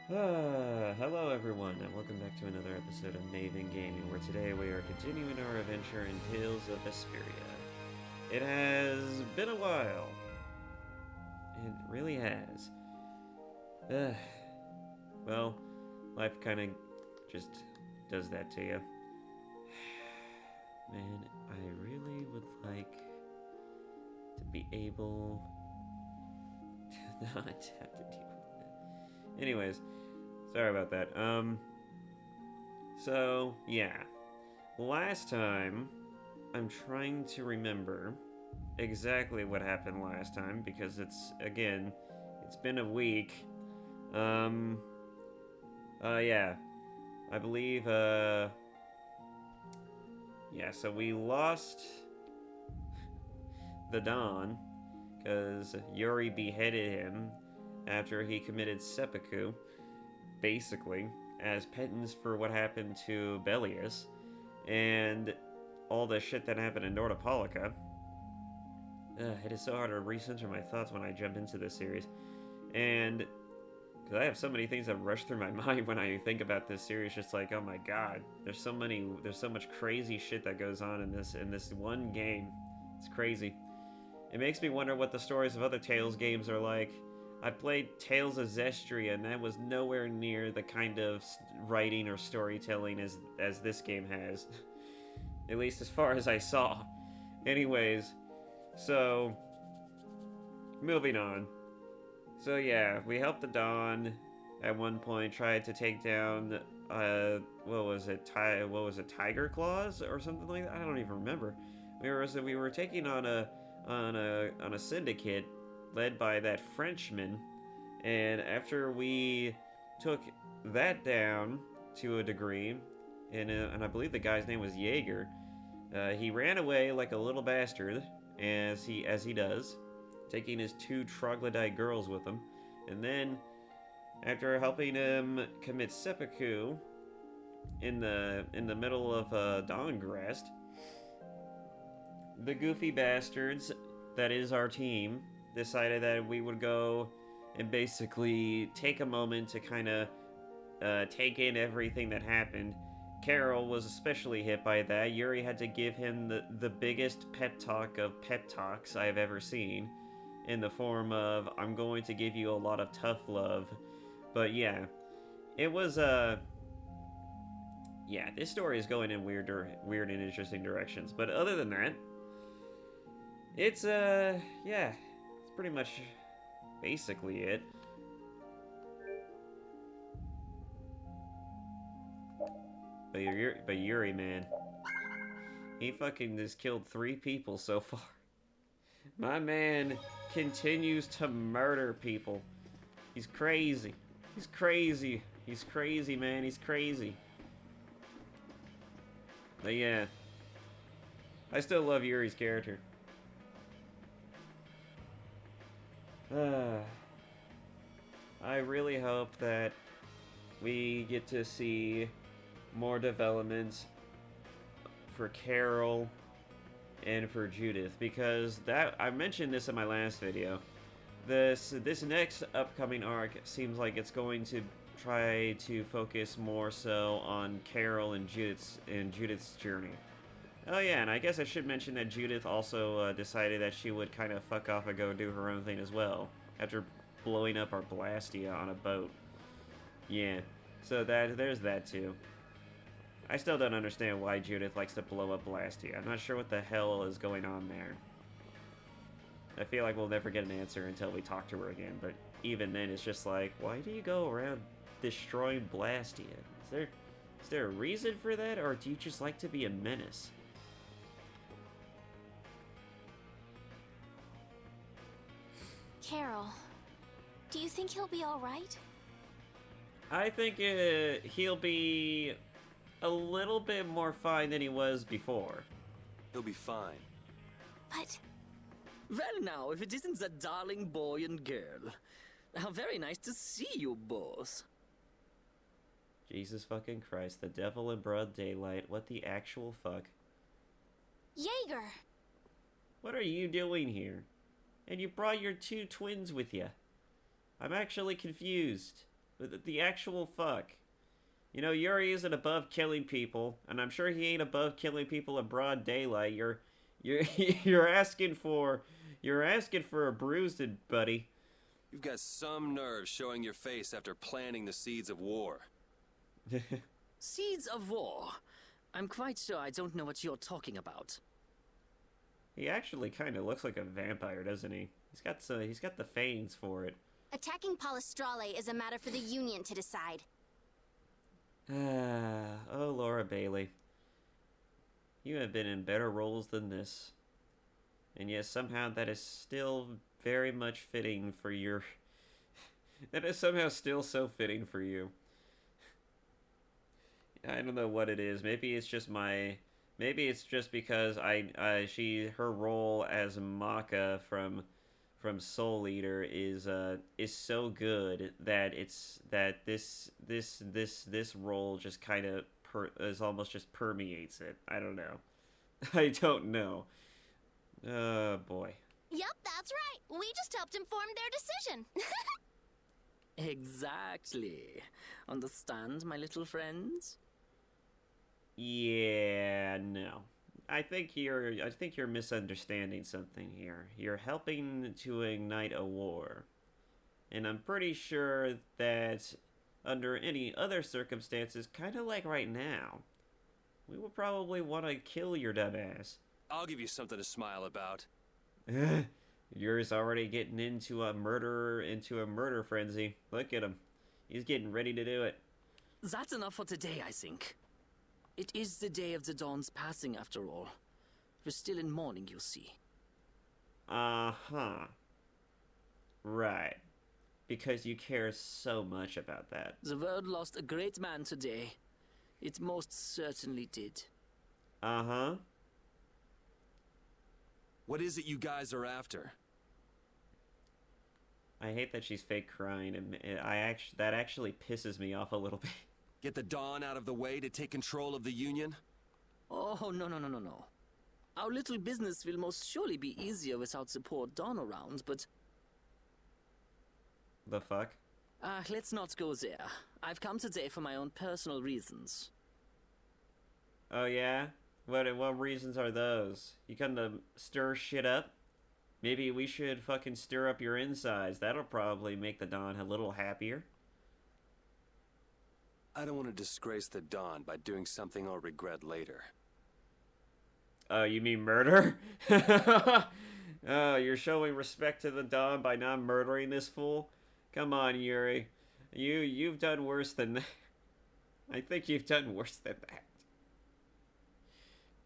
Hello everyone, and welcome back to another episode of Maven Gaming, where today we are continuing our adventure in Tales of Vesperia. It has been a while. It really has. Well, life kind of just does that to you. Man, I really would like to be able to not have to deal with it. Anyways, sorry about that. So, yeah. Last time, I'm trying to remember exactly what happened last time because it's been a week. Um, yeah. I believe, yeah, so we lost the Don because Yuri beheaded him after he committed seppuku, basically, as penance for what happened to Belius and all the shit that happened in Nordopolica. It is so hard to recenter my thoughts when I jump into this series, and because I have so many things that rush through my mind when I think about this series, just like, oh my god, there's so much crazy shit that goes on in this one game. It's crazy. It makes me wonder what the stories of other Tales games are like. I played Tales of Zestria, and that was nowhere near the kind of writing or storytelling as this game has. At least as far as I saw. Anyways, so moving on. So yeah, we helped the Dawn at one point, tried to take down what was it? Tiger Claws or something like that? I don't even remember. We were taking on a syndicate led by that Frenchman, and after we took that down to a degree, and I believe the guy's name was Jaeger, he ran away like a little bastard, as he does, taking his two troglodyte girls with him, and then after helping him commit seppuku in the middle of Dongrast, the goofy bastards that is our team decided that we would go and basically take a moment to kind of take in everything that happened. Carol was especially hit by that. Yuri had to give him the biggest pep talk of pep talks I have ever seen, in the form of, I'm going to give you a lot of tough love. But yeah, it was, yeah, this story is going in weird and interesting directions. But other than that, it's, yeah, it's pretty much basically it. But Yuri, man, he fucking just killed 3 people so far. My man continues to murder people. He's crazy. He's crazy. He's crazy, man. He's crazy. But yeah, I still love Yuri's character. I really hope that we get to see more developments for Carol and for Judith, because that I mentioned this in my last video. This next upcoming arc seems like it's going to try to focus more so on Carol and Judith's journey. Oh yeah, and I guess I should mention that Judith also decided that she would kind of fuck off and go do her own thing as well after blowing up our Blastia on a boat. Yeah, so there's that too. I still don't understand why Judith likes to blow up Blastia. I'm not sure what the hell is going on there. I feel like we'll never get an answer until we talk to her again, but even then it's just like, why do you go around destroying Blastia? Is there a reason for that, or do you just like to be a menace? Carol, do you think he'll be alright? I think he'll be a little bit more fine than he was before. He'll be fine. But Well now, if it isn't that darling boy and girl. How very nice to see you both. Jesus fucking Christ, the devil in broad daylight, what the actual fuck? Jaeger! What are you doing here? And you brought your 2 twins with you. I'm actually confused. The actual fuck. You know, Yuri isn't above killing people, and I'm sure he ain't above killing people in broad daylight. You're you're asking for a bruised buddy. You've got some nerve showing your face after planting the seeds of war. Seeds of war? I'm quite sure I don't know what you're talking about. He actually kind of looks like a vampire, doesn't he? He's got the fangs for it. Attacking Palestrale is a matter for the Union to decide. Oh, Laura Bailey. You have been in better roles than this. And yet somehow that is still very much fitting for your... that is somehow still so fitting for you. I don't know what it is. Maybe it's just my... Maybe it's just because her role as Maka from Soul Eater is so good that this role just kind of is almost just permeates it. I don't know. I don't know. Oh boy. Yep, that's right. We just helped inform their decision. Exactly. Understand, my little friends? Yeah, no. I think you're misunderstanding something here. You're helping to ignite a war. And I'm pretty sure that under any other circumstances, kind of like right now, we would probably want to kill your dumb ass. I'll give you something to smile about. Yours already getting into a murder frenzy. Look at him. He's getting ready to do it. That's enough for today, I think. It is the day of the Dawn's passing, after all. We're still in mourning, you see. Uh-huh. Right. Because you care so much about that. The world lost a great man today. It most certainly did. Uh-huh. What is it you guys are after? I hate that she's fake crying, and that actually pisses me off a little bit. Get the Dawn out of the way to take control of the Union? Oh, no. Our little business will most surely be easier without support Dawn around, but... The fuck? Let's not go there. I've come today for my own personal reasons. Oh yeah? What reasons are those? You come to stir shit up? Maybe we should fucking stir up your insides. That'll probably make the Dawn a little happier. I don't want to disgrace the Dawn by doing something I'll regret later. Oh, you mean murder? Oh, you're showing respect to the Dawn by not murdering this fool? Come on, Yuri. You've done worse than that. I think you've done worse than that.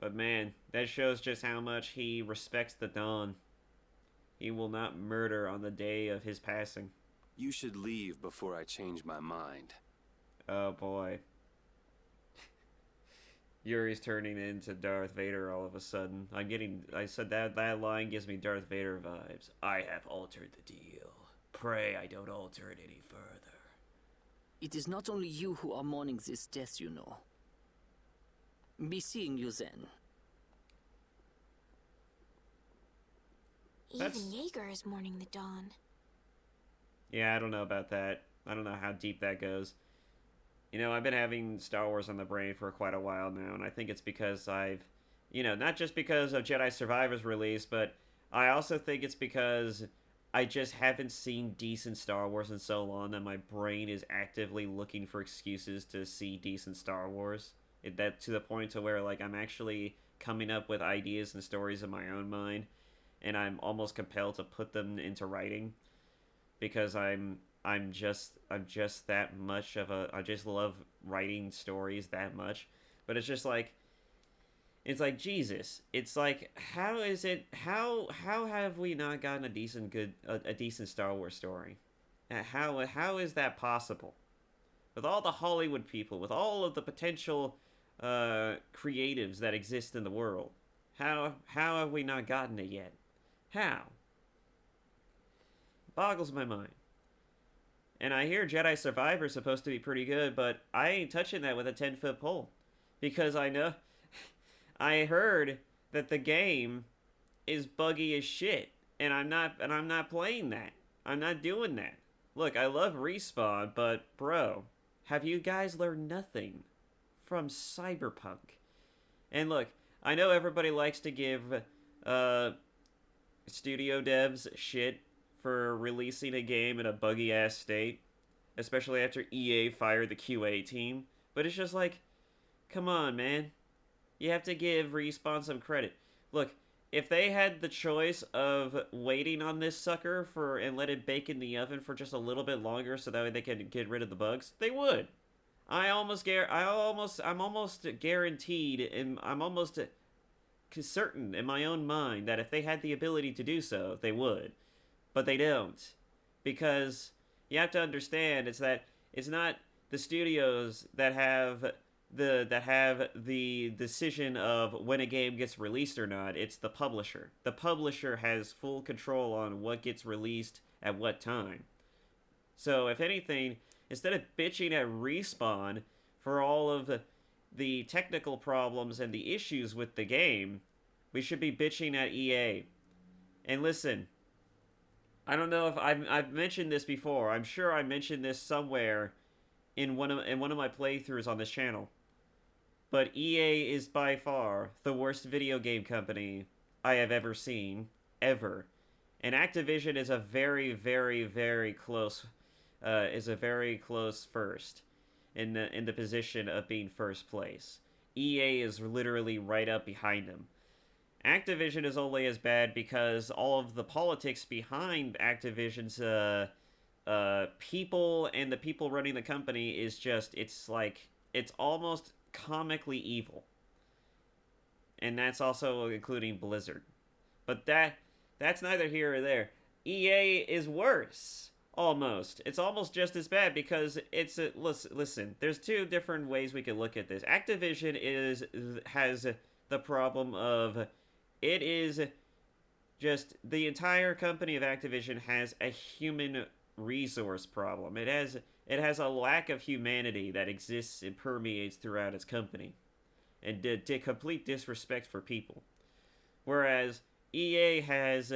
But man, that shows just how much he respects the Dawn. He will not murder on the day of his passing. You should leave before I change my mind. Oh boy. Yuri's turning into Darth Vader all of a sudden. I said that line gives me Darth Vader vibes. I have altered the deal. Pray I don't alter it any further. It is not only you who are mourning this death, you know. Be seeing you then. Even Jaeger is mourning the Dawn. Yeah, I don't know about that. I don't know how deep that goes. You know, I've been having Star Wars on the brain for quite a while now, and I think it's because not just because of Jedi Survivor's release, but I also think it's because I just haven't seen decent Star Wars in so long that my brain is actively looking for excuses to see decent Star Wars. That to the point to where, like, I'm actually coming up with ideas and stories in my own mind, and I'm almost compelled to put them into writing because I'm just that much of a... I just love writing stories that much. But it's just like... It's like, Jesus. It's like, how is it... How have we not gotten a decent Star Wars story? How is that possible? With all the Hollywood people, with all of the potential creatives that exist in the world, how have we not gotten it yet? How? Boggles my mind. And I hear Jedi Survivor is supposed to be pretty good, but I ain't touching that with a 10-foot pole. Because I know... I heard that the game is buggy as shit. And I'm not playing that. I'm not doing that. look, I love Respawn, but bro, have you guys learned nothing from Cyberpunk? And look, I know everybody likes to give studio devs shit for releasing a game in a buggy ass state, especially after EA fired the QA team. But it's just like, come on, man. You have to give Respawn some credit. Look, if they had the choice of waiting on this sucker and let it bake in the oven for just a little bit longer so that way they can get rid of the bugs, they would. I'm almost guaranteed, and I'm almost certain in my own mind that if they had the ability to do so, they would. But they don't. Because you have to understand it's not the studios that have the decision of when a game gets released or not. It's the publisher. The publisher has full control on what gets released at what time. So if anything, instead of bitching at Respawn for all of the technical problems and the issues with the game, we should be bitching at EA. And listen, I don't know if I've mentioned this before. I'm sure I mentioned this somewhere in one of my playthroughs on this channel. But EA is by far the worst video game company I have ever seen, ever. And Activision is a very, very, very close first in the position of being first place. EA is literally right up behind them. Activision is only as bad because all of the politics behind Activision's people and the people running the company is just, it's almost comically evil. And that's also including Blizzard. But that's neither here or there. EA is worse. Almost. It's almost just as bad because listen, there's two different ways we can look at this. Activision has the problem of it is just the entire company of Activision has a human resource problem. It has a lack of humanity that exists and permeates throughout its company, and complete disrespect for people. Whereas EA has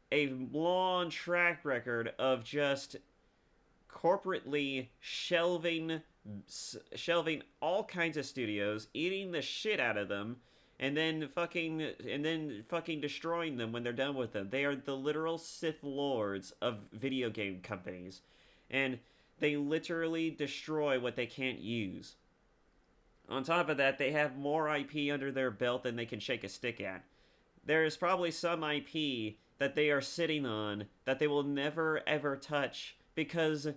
a long track record of just corporately shelving all kinds of studios, eating the shit out of them, and then fucking destroying them when they're done with them. They are the literal Sith Lords of video game companies, and they literally destroy what they can't use. On top of that, they have more IP under their belt than they can shake a stick at. There is probably some IP that they are sitting on that they will never ever touch because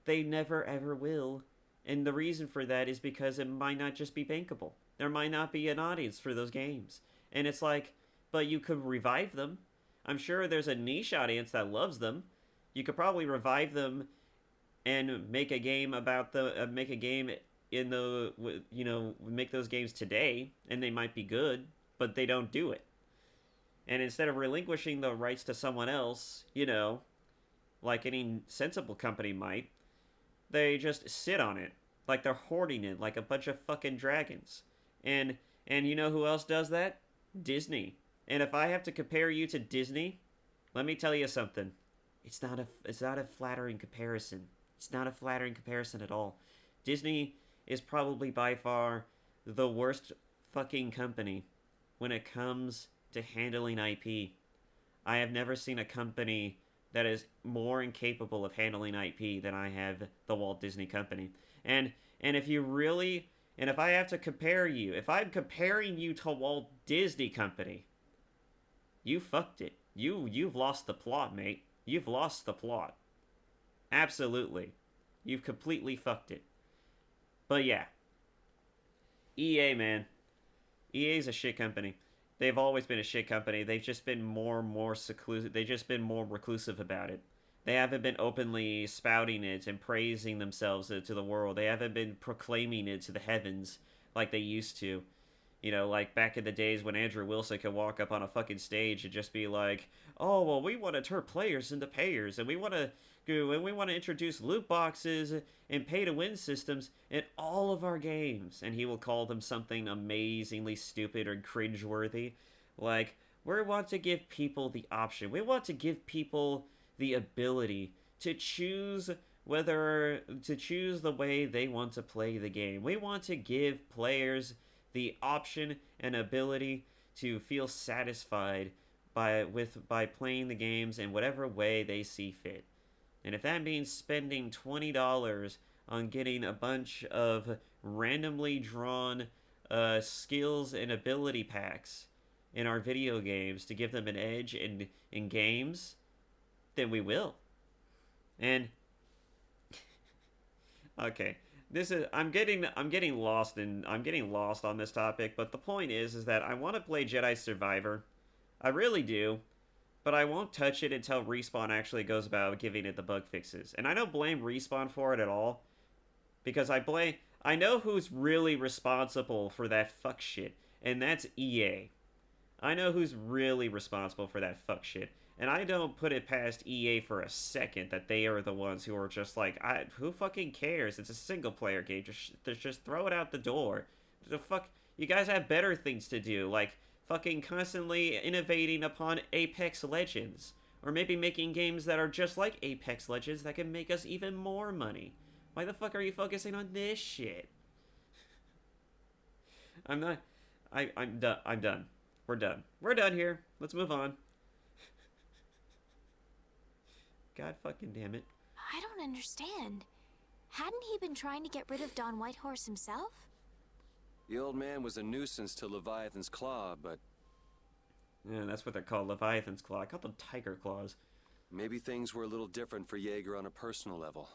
they never ever will. And the reason for that is because it might not just be bankable. There might not be an audience for those games. And it's like, but you could revive them. I'm sure there's a niche audience that loves them. You could probably revive them and make a game about make a game in the, make those games today, and they might be good, but they don't do it. And instead of relinquishing the rights to someone else, like any sensible company might, they just sit on it, like they're hoarding it, like a bunch of fucking dragons. And you know who else does that? Disney. And if I have to compare you to Disney, let me tell you something. It's not a flattering comparison. It's not a flattering comparison at all. Disney is probably by far the worst fucking company when it comes to handling IP. I have never seen a company that is more incapable of handling IP than I have the Walt Disney Company. And if I have to compare you, if I'm comparing you to Walt Disney Company, you fucked it. You've lost the plot, mate. You've lost the plot. Absolutely. You've completely fucked it. But yeah. EA, man. EA's a shit company. They've always been a shit company. They've just been more and more seclusive. They've just been more reclusive about it. They haven't been openly spouting it and praising themselves to the world. They haven't been proclaiming it to the heavens like they used to. Like back in the days when Andrew Wilson could walk up on a fucking stage and just be like, oh, well, we want to turn players into payers, and we want to introduce loot boxes and pay-to-win systems in all of our games. And he will call them something amazingly stupid or cringeworthy. Like, we want to give people the option. We want to give people the ability to choose whether to choose the way they want to play the game. We want to give players the option and ability to feel satisfied by playing the games in whatever way they see fit. And if that means spending $20 on getting a bunch of randomly drawn skills and ability packs in our video games to give them an edge in games, then we will. And okay, I'm getting lost on this topic, but the point is that I want to play Jedi Survivor. I really do, but I won't touch it until Respawn actually goes about giving it the bug fixes. And I don't blame Respawn for it at all, because I know who's really responsible for that fuck shit, and that's EA. I know who's really responsible for that fuck shit. And I don't put it past EA for a second that they are the ones who are just like, who fucking cares? It's a single player game. Just throw it out the door. The fuck, you guys have better things to do, like fucking constantly innovating upon Apex Legends, or maybe making games that are just like Apex Legends that can make us even more money. Why the fuck are you focusing on this shit? I'm done. I'm done. We're done. We're done here. Let's move on. God fucking damn it. I don't understand. Hadn't he been trying to get rid of Don Whitehorse himself? The old man was a nuisance to Leviathan's Claw, but Yeah, that's what they're called, Leviathan's Claw. I call them Tiger Claws. maybe things were a little different for Jaeger on a personal level.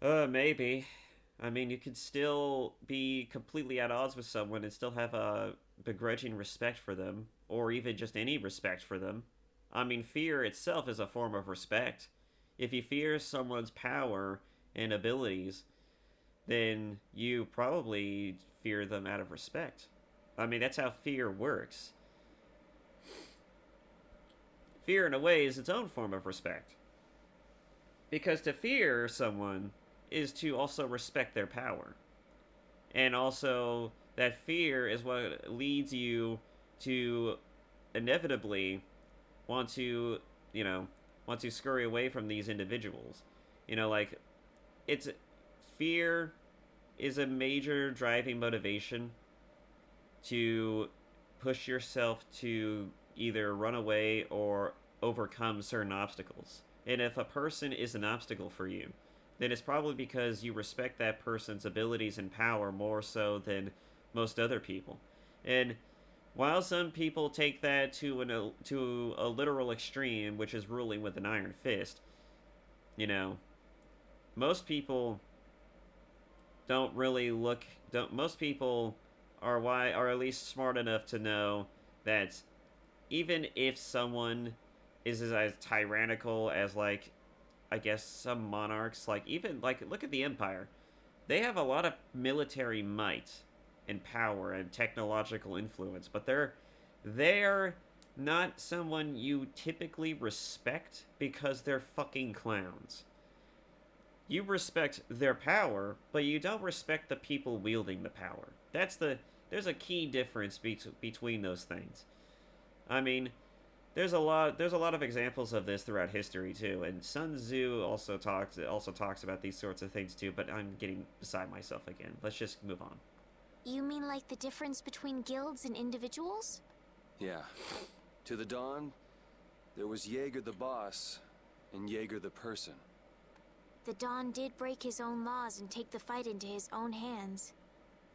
Maybe. I mean, you could still be completely at odds with someone and still have a begrudging respect for them, or even just any respect for them. I mean, fear itself is a form of respect. If you fear someone's power and abilities, then you probably fear them out of respect. I mean, that's how fear works. Fear, in a way, is its own form of respect. Because to fear someone is to also respect their power. And also, that fear is what leads you to inevitably want to scurry away from these individuals. Fear is a major driving motivation to push yourself to either run away or overcome certain obstacles. And if a person is an obstacle for you, then it's probably because you respect that person's abilities and power more so than most other people. And while some people take that to a literal extreme, which is ruling with an iron fist, most people don't really most people are at least smart enough to know that even if someone is as tyrannical as, like, I guess some monarchs, look at the Empire. They have a lot of military might and power and technological influence, but they're not someone you typically respect because they're fucking clowns. You respect their power, but you don't respect the people wielding the power. There's a key difference between those things. I mean, there's a lot of examples of this throughout history too, and Sun Tzu also talks about these sorts of things too, but I'm getting beside myself again. Let's just move on. You mean like the difference between guilds and individuals? Yeah. To the Dawn, there was Jaeger the boss, and Jaeger the person. The Don did break his own laws and take the fight into his own hands.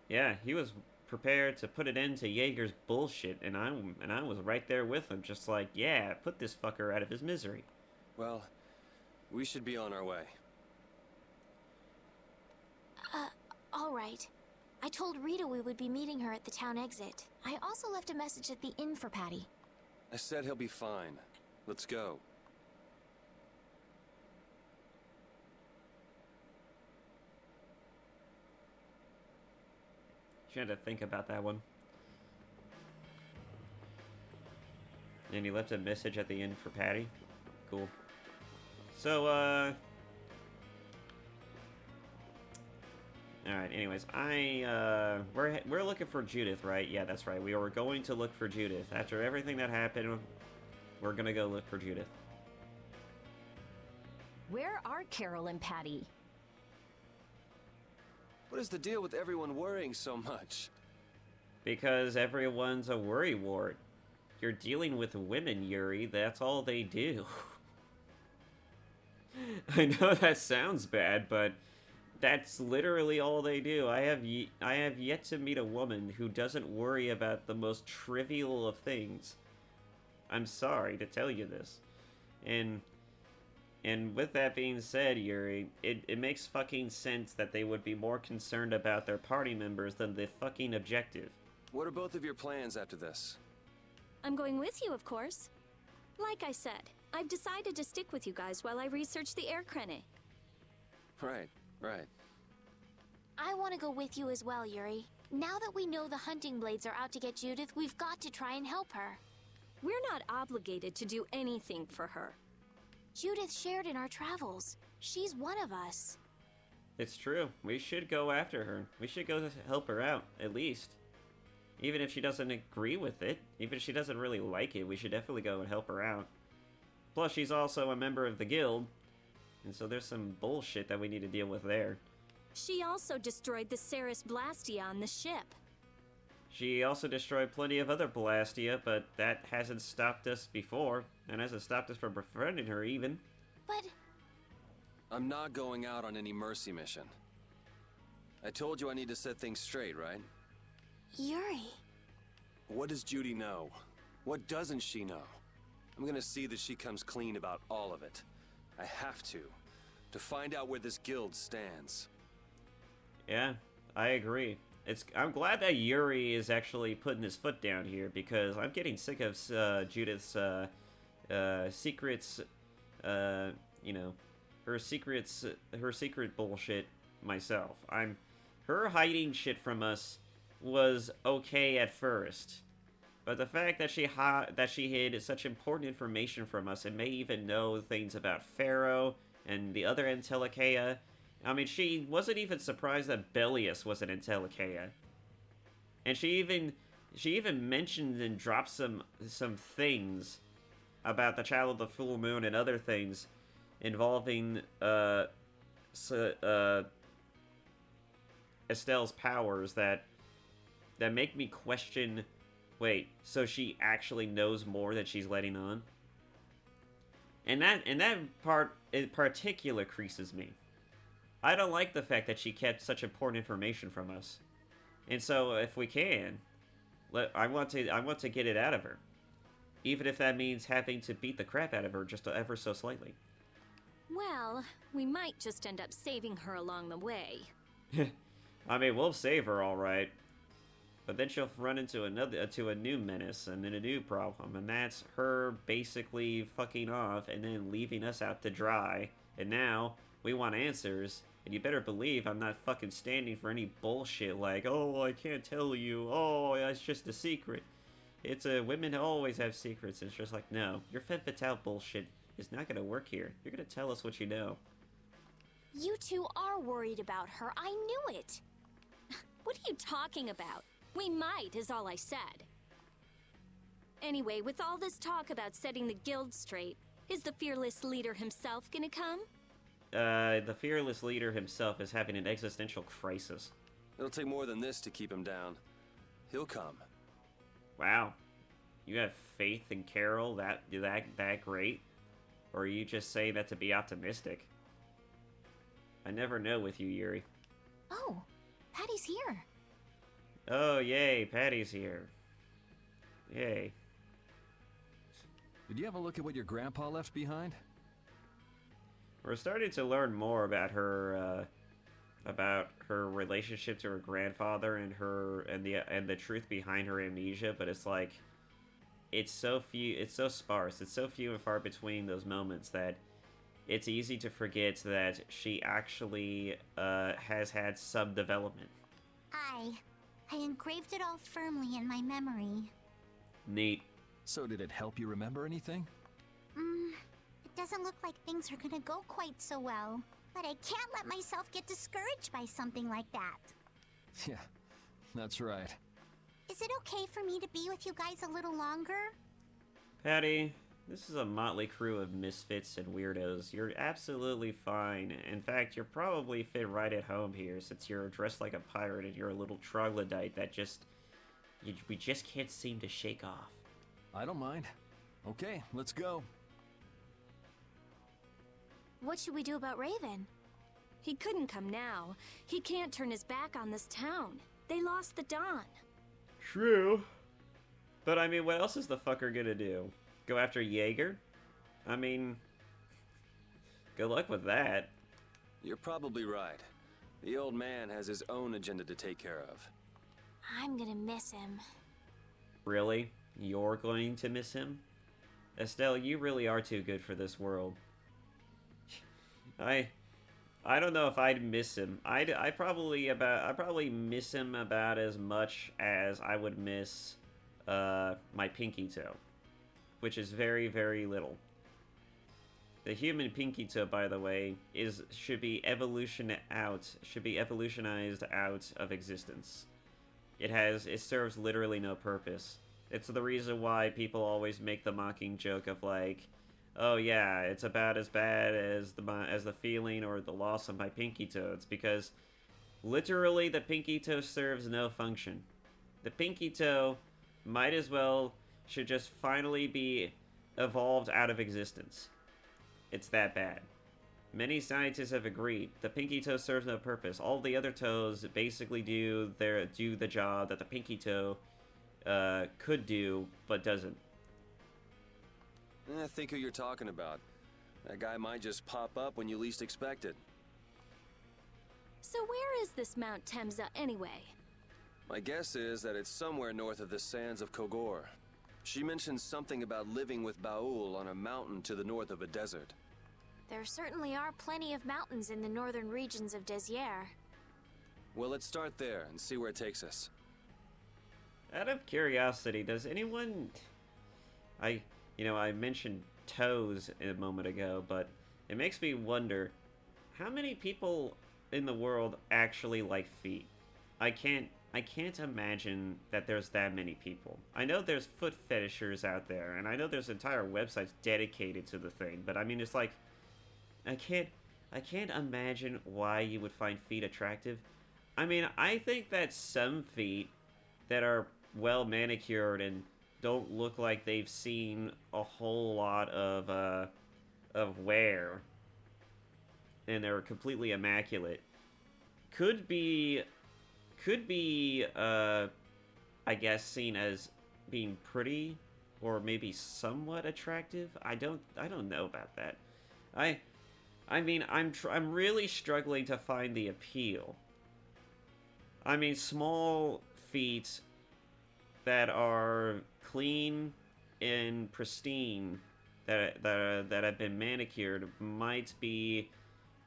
Yeah, he was prepared to put an end to Jaeger's bullshit, and I was right there with him, just like, yeah, put this fucker out of his misery. Well, we should be on our way. All right. I told Rita we would be meeting her at the town exit. I also left a message at the inn for Patty. I said he'll be fine. Let's go. You had to think about that one. And you left a message at the end for Patty. Cool. So, alright, anyways, we're looking for Judith, right? Yeah, that's right. We were going to look for Judith. After everything that happened, we're gonna go look for Judith. Where are Carol and Patty? What is the deal with everyone worrying so much? Because everyone's a worrywart. You're dealing with women, Yuri. That's all they do. I know that sounds bad, but that's literally all they do. I have yet to meet a woman who doesn't worry about the most trivial of things. I'm sorry to tell you this. And with that being said, Yuri, it makes fucking sense that they would be more concerned about their party members than the fucking objective. What are both of your plans after this? I'm going with you, of course. Like I said, I've decided to stick with you guys while I research the air crane. Right. I want to go with you as well, Yuri. Now that we know the hunting blades are out to get Judith, we've got to try and help her. We're not obligated to do anything for her. Judith shared in our travels. She's one of us. It's true. We should go after her. We should go help her out, at least. Even if she doesn't agree with it, even if she doesn't really like it, we should definitely go and help her out. Plus, she's also a member of the guild, and so there's some bullshit that we need to deal with there. She also destroyed the Ceres Blastia on the ship. She also destroyed plenty of other Blastia, but that hasn't stopped us before, and hasn't stopped us from befriending her even. But I'm not going out on any mercy mission. I told you I need to set things straight, right? Yuri... What does Judy know? What doesn't she know? I'm gonna see that she comes clean about all of it. I have to find out where this guild stands. Yeah, I agree. I'm glad that Yuri is actually putting his foot down here, because I'm getting sick of Judith's secrets, you know, her secret bullshit myself. Her hiding shit from us was okay at first, but the fact that she hid such important information from us and may even know things about Pharaoh and the other Entelikeia. I mean, she wasn't even surprised that Belius was an Entelikeia. And she even mentioned and dropped some things about the Child of the Full Moon and other things involving Estelle's powers that make me question, wait, so she actually knows more than she's letting on? And that part in particular creases me. I don't like the fact that she kept such important information from us. And so if we can, I want to get it out of her. Even if that means having to beat the crap out of her just ever so slightly. Well, we might just end up saving her along the way. I mean, we'll save her all right. But then she'll run into a new menace and then a new problem, and that's her basically fucking off and then leaving us out to dry. And now we want answers, and you better believe I'm not fucking standing for any bullshit like, oh, I can't tell you, oh, it's just a secret. Women always have secrets. It's just like, no, your femme fatale bullshit is not gonna work here. You're gonna tell us what you know. You two are worried about her. I knew it. What are you talking about? We might, is all I said. Anyway, with all this talk about setting the guild straight, is the fearless leader himself gonna come? The fearless leader himself is having an existential crisis. It'll take more than this to keep him down. He'll come. Wow. You have faith in Carol that great? Or are you just saying that to be optimistic? I never know with you, Yuri. Oh, Patty's here. Oh, yay, Patty's here. Yay. Did you have a look at what your grandpa left behind? We're starting to learn more about her relationship to her grandfather and the truth behind her amnesia, but it's like it's so sparse, it's so few and far between those moments that it's easy to forget that she actually has had some development. I engraved it all firmly in my memory. Neat. So did it help you remember anything? It doesn't look like things are gonna go quite so well. But I can't let myself get discouraged by something like that. Yeah, that's right. Is it okay for me to be with you guys a little longer? Patty, This is a motley crew of misfits and weirdos. You're absolutely fine. In fact, you're probably fit right at home here, since you're dressed like a pirate and you're a little troglodyte that we just can't seem to shake off. I don't mind. Okay, let's go. What should we do about Raven? He couldn't come now. He can't turn his back on this town. They lost the Dawn. True. But I mean, what else is the fucker gonna do? Go after Jaeger? I mean, good luck with that. You're probably right. The old man has his own agenda to take care of. I'm gonna miss him. Really? You're going to miss him? Estelle, you really are too good for this world. I don't know if I'd miss him. I probably miss him about as much as I would miss my pinky toe, which is very, very little. The human pinky toe, by the way, should be evolutionized out of existence. It serves literally no purpose. It's the reason why people always make the mocking joke of like, oh yeah, it's about as bad as the feeling or the loss of my pinky toe. It's because literally the pinky toe serves no function. The pinky toe might as well should just finally be evolved out of existence. It's that bad. Many scientists have agreed the pinky toe serves no purpose. All the other toes basically do the job that the pinky toe could do, but doesn't. Think who you're talking about. That guy might just pop up when you least expect it. So where is this Mount Temza anyway? My guess is that it's somewhere north of the sands of Kogor. She mentioned something about living with Baul on a mountain to the north of a desert. There certainly are plenty of mountains in the northern regions of Desier. Well, let's start there and see where it takes us. Out of curiosity, does anyone... I mentioned toes a moment ago, but it makes me wonder, how many people in the world actually like feet? I can't imagine that there's that many people. I know there's foot fetishers out there, and I know there's entire websites dedicated to the thing, but I mean, it's like, I can't imagine why you would find feet attractive. I mean, I think that some feet that are well manicured and don't look like they've seen a whole lot of wear, and they're completely immaculate, could be I guess seen as being pretty or maybe somewhat attractive. I don't know about that. I mean, I'm really struggling to find the appeal. I mean, small feet that are clean and pristine, that have been manicured, might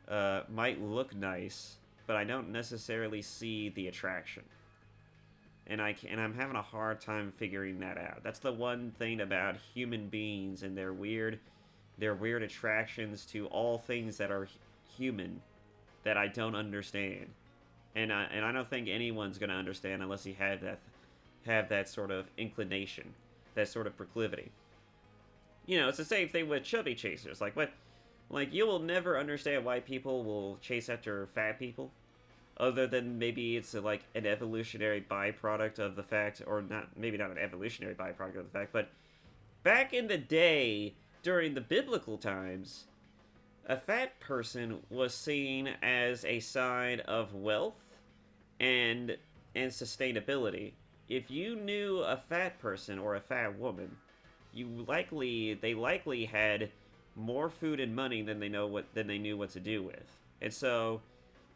look nice, but I don't necessarily see the attraction. And I'm having a hard time figuring that out. That's the one thing about human beings and their weird attractions to all things that are human that I don't understand. And I don't think anyone's gonna understand unless you have that sort of inclination, that sort of proclivity. You know, it's the same thing with chubby chasers. Like you will never understand why people will chase after fat people, other than maybe it's like an evolutionary byproduct of the fact, or maybe not an evolutionary byproduct of the fact, but back in the day, during the biblical times, a fat person was seen as a sign of wealth and sustainability. If you knew a fat person or a fat woman, they likely had more food and money than they knew what to do with. And so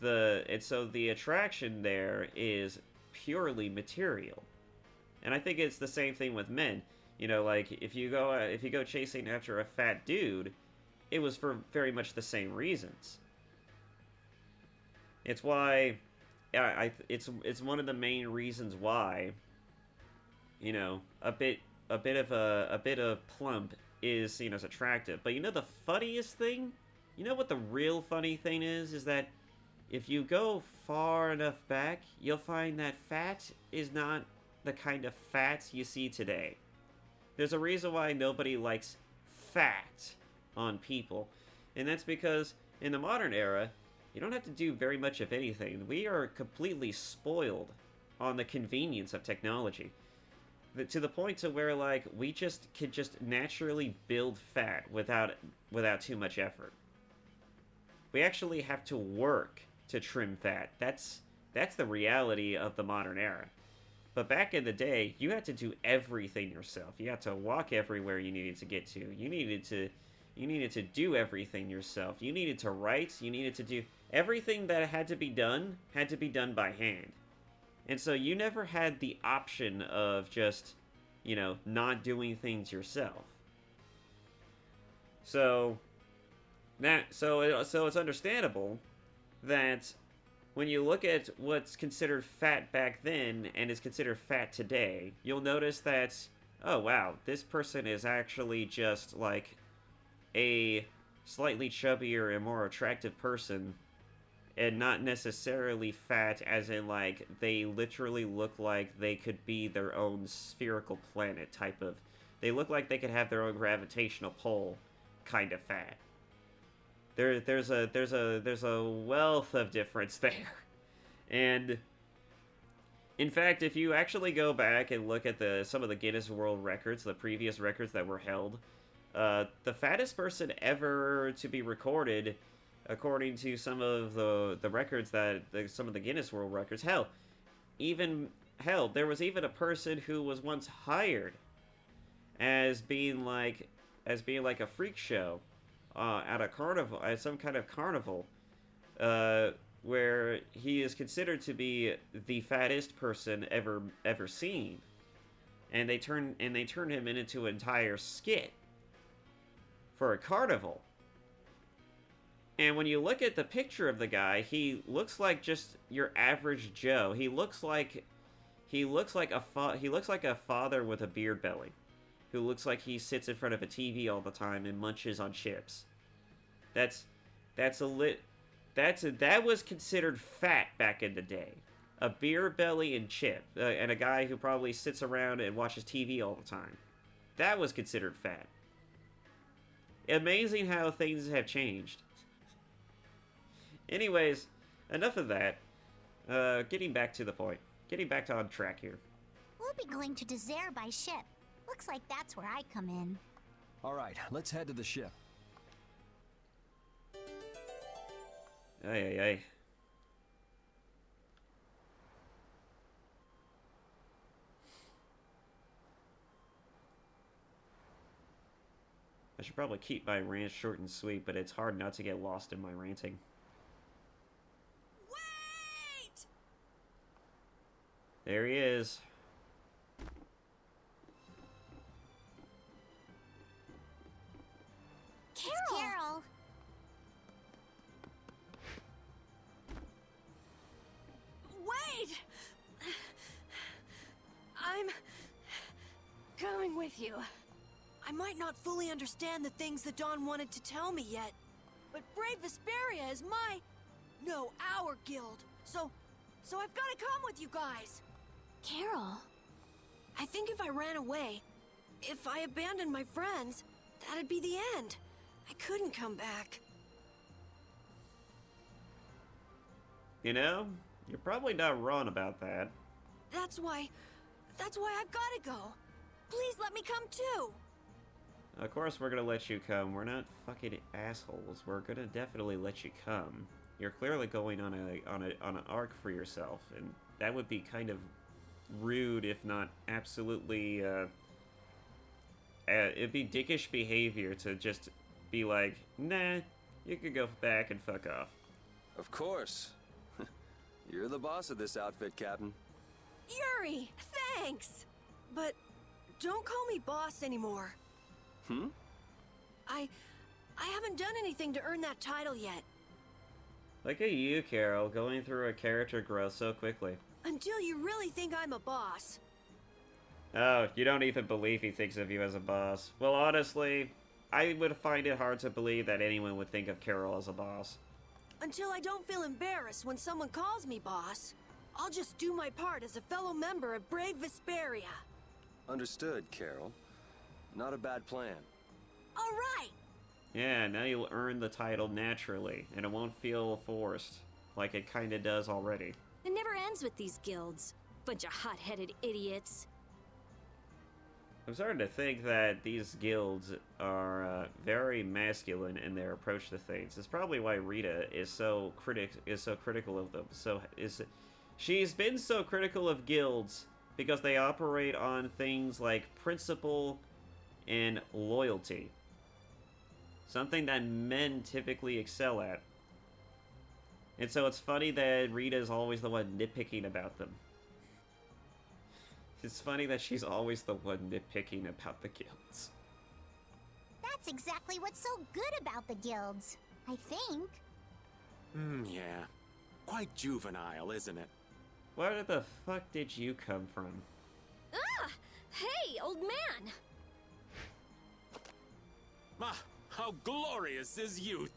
the attraction there is purely material. And I think it's the same thing with men. You know, like if you go chasing after a fat dude, it was for very much the same reasons. It's why it's one of the main reasons why, you know, a bit of plump is seen as attractive. But you know the funniest thing? You know what the real funny thing is that if you go far enough back, you'll find that fat is not the kind of fat you see today. There's a reason why nobody likes fat on people. And that's because in the modern era, you don't have to do very much of anything. We are completely spoiled on the convenience of technology. To the point to where, like, we just could just naturally build fat without too much effort. We actually have to work to trim fat. That's the reality of the modern era. But back in the day, you had to do everything yourself. You had to walk everywhere you needed to get to. You needed to do everything yourself. You needed to write. You needed to do everything that had to be done by hand. And so you never had the option of just, you know, not doing things yourself. So it's understandable that when you look at what's considered fat back then and is considered fat today, you'll notice that, oh wow, this person is actually just like a slightly chubbier and more attractive person, and not necessarily fat as in like they literally look like they could be their own spherical planet type of, they look like they could have their own gravitational pull kind of fat. There's a wealth of difference there. And in fact, if you actually go back and look at some of the Guinness World Records, the previous records that were held, the fattest person ever to be recorded, according to some of the records some of the Guinness World Records, there was even a person who was once hired as being like a freak show at a carnival, at some kind of carnival, where he is considered to be the fattest person ever seen, and they turn him into an entire skit for a carnival. And when you look at the picture of the guy, he looks like just your average Joe. He looks like a father with a beard belly, who looks like he sits in front of a TV all the time and munches on chips. That was considered fat back in the day. A beer belly and chip, and a guy who probably sits around and watches TV all the time. That was considered fat. Amazing how things have changed. Anyways, enough of that. Getting back to the point. Getting back on track here. We'll be going to Desert by ship. Looks like that's where I come in. All right, let's head to the ship. Ay. I should probably keep my rant short and sweet, but it's hard not to get lost in my ranting. Wait! There he is. Carol! It's Carol. Wait! I'm coming with you. I might not fully understand the things that Dawn wanted to tell me yet, but Brave Vesperia is our guild. So I've got to come with you guys. Carol. I think if I ran away, if I abandoned my friends, that'd be the end. I couldn't come back. You know, you're probably not wrong about that. That's why I've got to go. Please let me come too. Of course we're gonna let you come. We're not fucking assholes. We're gonna definitely let you come. You're clearly going on an arc for yourself, and that would be kind of rude, if not absolutely. It'd be dickish behavior to just be like, nah, you could go back and fuck off. Of course. You're the boss of this outfit, Captain. Yuri, thanks. But don't call me boss anymore. I haven't done anything to earn that title yet. Look at you, Carol, going through a character growth so quickly. Until you really think I'm a boss. Oh, you don't even believe he thinks of you as a boss. Well, honestly, I would find it hard to believe that anyone would think of Carol as a boss. Until I don't feel embarrassed when someone calls me boss, I'll just do my part as a fellow member of Brave Vesperia. Understood, Carol. Not a bad plan. All right. Yeah, now you'll earn the title naturally, and it won't feel forced, like it kinda does already. It never ends with these guilds. Bunch of hot-headed idiots. I'm starting to think that these guilds are very masculine in their approach to things. It's probably why Rita is so critical of them. She's been so critical of guilds because they operate on things like principle and loyalty. Something that men typically excel at. And so it's funny that Rita is always the one nitpicking about them. It's funny that she's always the one nitpicking about the guilds. That's exactly what's so good about the guilds, I think. Yeah. Quite juvenile, isn't it? Where the fuck did you come from? Ah! Hey, old man! Ah, how glorious is youth!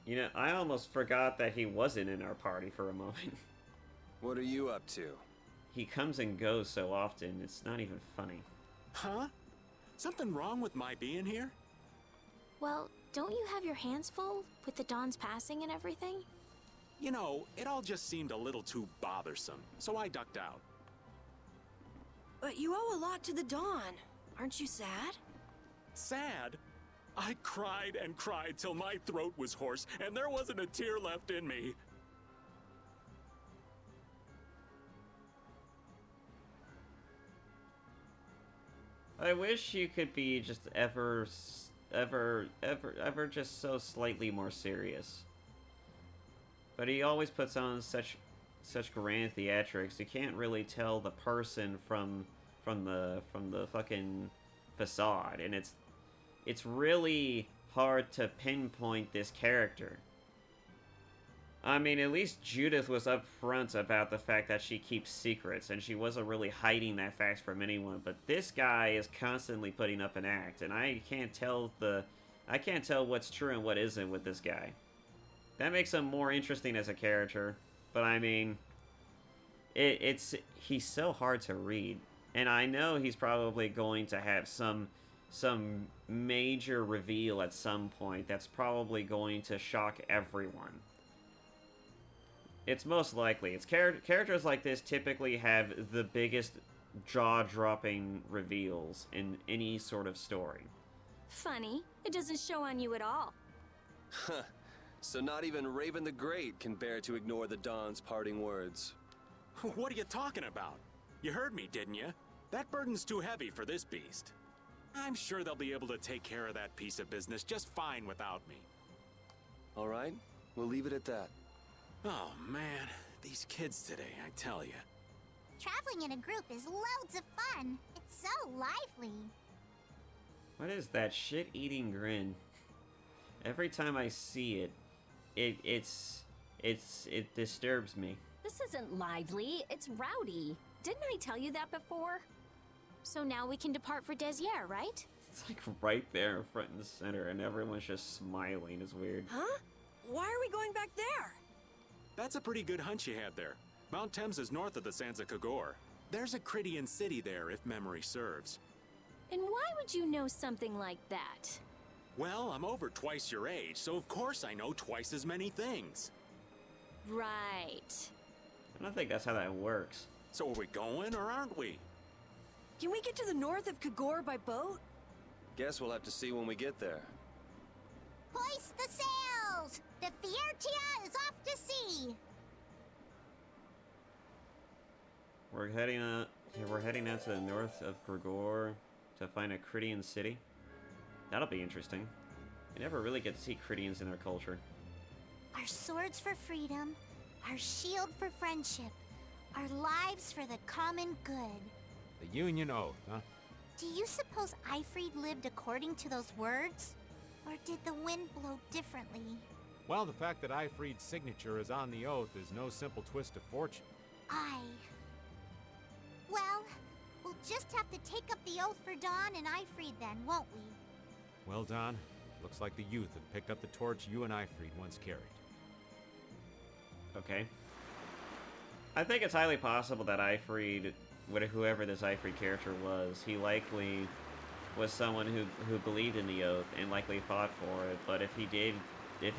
You know, I almost forgot that he wasn't in our party for a moment. What are you up to? He comes and goes so often, it's not even funny. Huh? Something wrong with my being here? Well, don't you have your hands full with the Dawn's passing and everything? You know, it all just seemed a little too bothersome, so I ducked out. But you owe a lot to the Dawn. Aren't you sad? Sad? I cried and cried till my throat was hoarse, and there wasn't a tear left in me. I wish you could be just ever just so slightly more serious. But he always puts on such grand theatrics. You can't really tell the person from the fucking facade, and it's really hard to pinpoint this character. I mean, at least Judith was upfront about the fact that she keeps secrets, and she wasn't really hiding that fact from anyone. But this guy is constantly putting up an act, and I can't tell what's true and what isn't with this guy. That makes him more interesting as a character, but I mean, he's so hard to read, and I know he's probably going to have some major reveal at some point that's probably going to shock everyone. It's most likely. It's characters like this typically have the biggest jaw-dropping reveals in any sort of story. Funny, it doesn't show on you at all. Huh. So not even Raven the Great can bear to ignore the Dawn's parting words. What are you talking about? You heard me, didn't you? That burden's too heavy for this beast. I'm sure they'll be able to take care of that piece of business just fine without me. All right, we'll leave it at that. Oh, man. These kids today, I tell you. Traveling in a group is loads of fun. It's so lively. What is that shit-eating grin? Every time I see it, it disturbs me. This isn't lively, it's rowdy. Didn't I tell you that before? So now we can depart for Desier, right? It's like right there, front and center, and everyone's just smiling. It's weird. Huh? Why are we going back there? That's a pretty good hunch you had there. Mount Thames is north of the Sands of Kagor. There's a Crydian city there, if memory serves. And why would you know something like that? Well, I'm over twice your age, so of course I know twice as many things. Right. I don't think that's how that works. So are we going, or aren't we? Can we get to the north of Kagor by boat? Guess we'll have to see when we get there. Hoist the sails! The Fiertia is off to sea! We're heading out to the north of Grigor to find a Crydian city. That'll be interesting. We never really get to see Crydians in our culture. Our swords for freedom, our shield for friendship, our lives for the common good. The Union Oath, huh? Do you suppose Ifrid lived according to those words? Or did the wind blow differently? Well, the fact that Ifrid's signature is on the oath is no simple twist of fortune. Well, we'll just have to take up the oath for Dawn and Ifrid then, won't we? Well, Don, looks like the youth have picked up the torch you and Ifrid once carried. Okay. I think it's highly possible that Ifrid, whoever this Ifrid character was, he likely was someone who believed in the oath and likely fought for it. But if he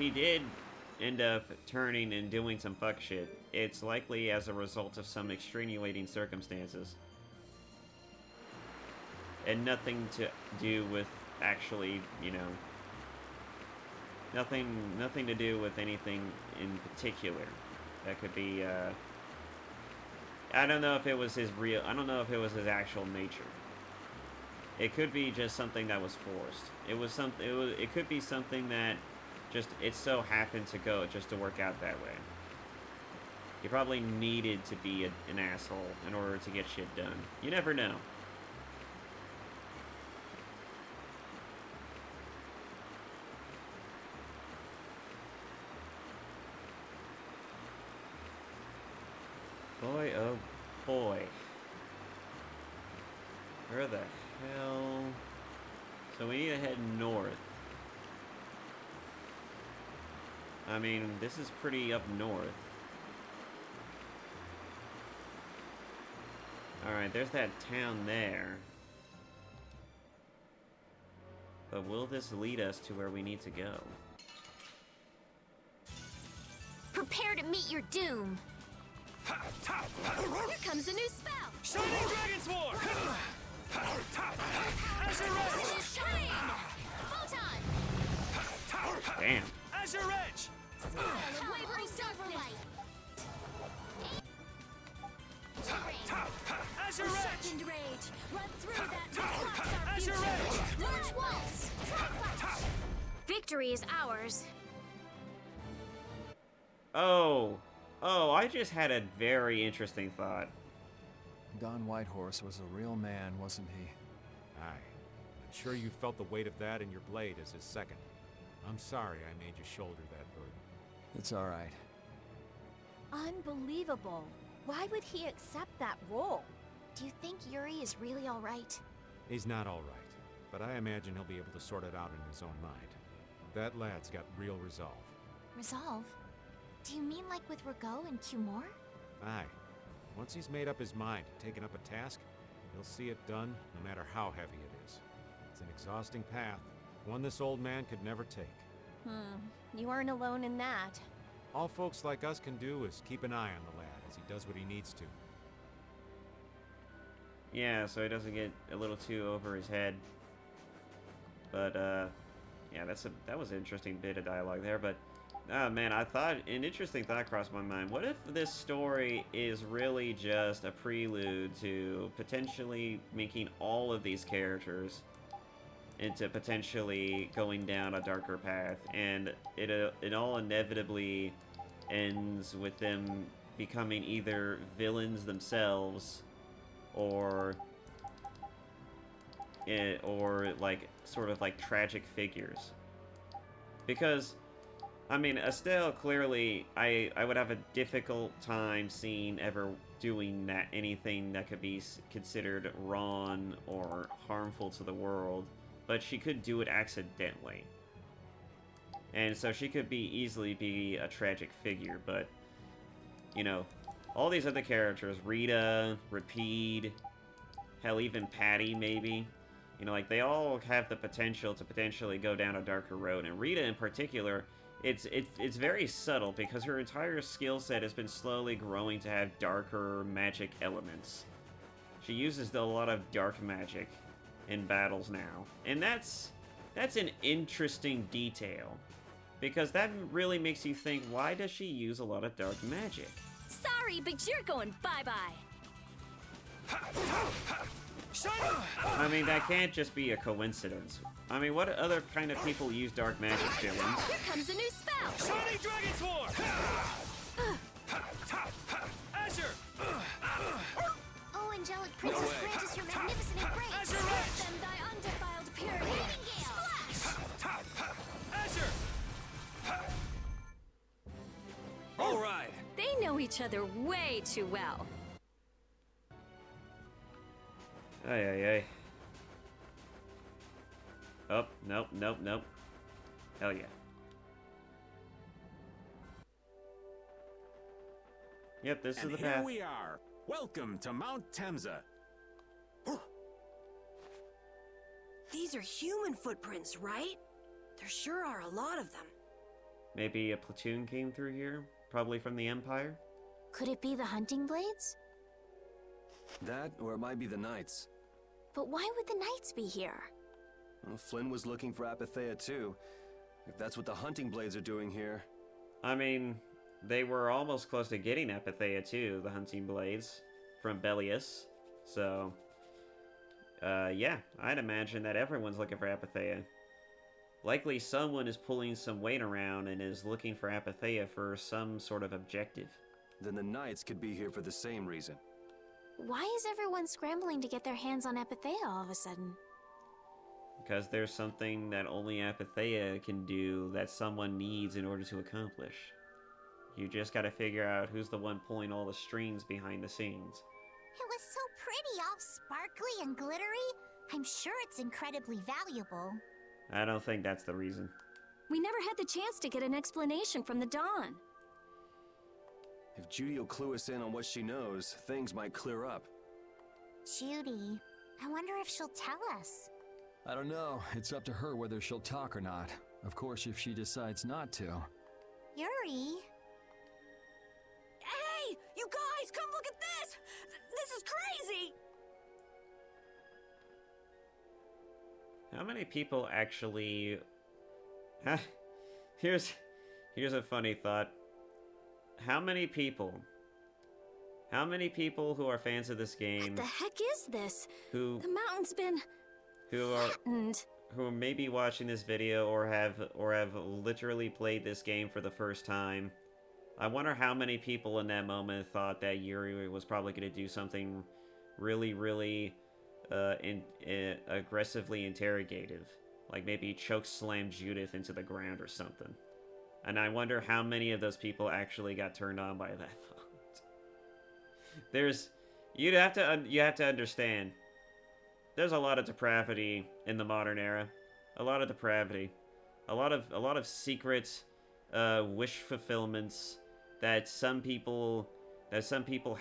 did end up turning and doing some fuck shit, it's likely as a result of some extenuating circumstances. And nothing to do with actually, you know, nothing to do with anything in particular. That could be, I don't know if it was his actual nature. It could be just something that was forced. It could be something that just, it so happened to work out that way. He probably needed to be an asshole in order to get shit done. You never know. Boy, oh boy. Where the hell? So we need to head north. I mean, this is pretty up north. Alright, there's that town there. But will this lead us to where we need to go? Prepare to meet your doom. Here comes a new spell! Shining Dragon Sword! Azure Edge! Shine! Photon! Damn. Azure Edge! Spell of wavering silverlight! Azure Edge! Second rage! Run through that to blocks our Azure future! Edge! Launch waltz! Victory is ours. Oh, I just had a very interesting thought. Don Whitehorse was a real man, wasn't he? Aye. I'm sure you felt the weight of that in your blade as his second. I'm sorry I made you shoulder that burden. It's all right. Unbelievable. Why would he accept that role? Do you think Yuri is really alright? He's not all right, but I imagine he'll be able to sort it out in his own mind. That lad's got real resolve. Resolve? Do you mean like with Rago and Cumore? Aye. Once he's made up his mind and taken up a task, he'll see it done no matter how heavy it is. It's an exhausting path, one this old man could never take. You aren't alone in that. All folks like us can do is keep an eye on the lad as he does what he needs to. Yeah, so he doesn't get a little too over his head. But, yeah, that was an interesting bit of dialogue there, but... Oh man, an interesting thought crossed my mind. What if this story is really just a prelude to potentially making all of these characters into potentially going down a darker path, and it all inevitably ends with them becoming either villains themselves or like sort of like tragic figures. Because I mean, Estelle, clearly, I would have a difficult time seeing ever doing anything that could be considered wrong or harmful to the world, but she could do it accidentally. And so she could easily be a tragic figure, but, you know, all these other characters, Rita, Rapide, hell, even Patty, maybe, you know, like, they all have the potential to potentially go down a darker road, and Rita in particular... It's very subtle because her entire skill set has been slowly growing to have darker magic elements. She uses a lot of dark magic in battles now, and that's an interesting detail because that really makes you think, why does she use a lot of dark magic? Sorry, but you're going bye-bye. I mean, that can't just be a coincidence. I mean, what other kind of people use dark magic, villains? Here comes a new spell! Shining Dragon Sword! Azure! Oh, angelic princess, grant us your magnificent embrace! Azure Edge! Them thy undefiled purity! Nightingale! Splash! Azure! All right. They know each other way too well. Ay, ay, ay. Oh, nope, nope, nope. Hell yeah. Yep, this is the Here path. we are. Welcome to Mount Temza. These are human footprints, right? There sure are a lot of them. Maybe a platoon came through here? Probably from the Empire? Could it be the hunting blades? That, or it might be the Knights. But why would the knights be here? Well, Flynn was looking for Apatheia too. If that's what the hunting blades are doing here. I mean, they were almost close to getting Apatheia too, the hunting blades, from Bellius. So, yeah, I'd imagine that everyone's looking for Apatheia. Likely someone is pulling some weight around and is looking for Apatheia for some sort of objective. Then the Knights could be here for the same reason. Why is everyone scrambling to get their hands on Apatheia all of a sudden? Because there's something that only Apatheia can do that someone needs in order to accomplish. You just gotta figure out who's the one pulling all the strings behind the scenes. It was so pretty, all sparkly and glittery. I'm sure it's incredibly valuable. I don't think that's the reason. We never had the chance to get an explanation from the Dawn. If Judy will clue us in on what she knows, things might clear up. Judy, I wonder if she'll tell us. I don't know. It's up to her whether she'll talk or not. Of course, if she decides not to. Yuri? Hey! You guys, come look at this! This is crazy! How many people actually... Here's a funny thought. How many people who are fans of this game... What the heck is this? Who... The mountain's been... flattened. Who may be watching this video or have literally played this game for the first time. I wonder how many people in that moment thought that Yuri was probably going to do something really, really aggressively interrogative. Like maybe choke slam Judith into the ground or something. And I wonder how many of those people actually got turned on by that thought. You have to understand. There's a lot of depravity in the modern era. A lot of depravity. A lot of secret wish fulfillments that some people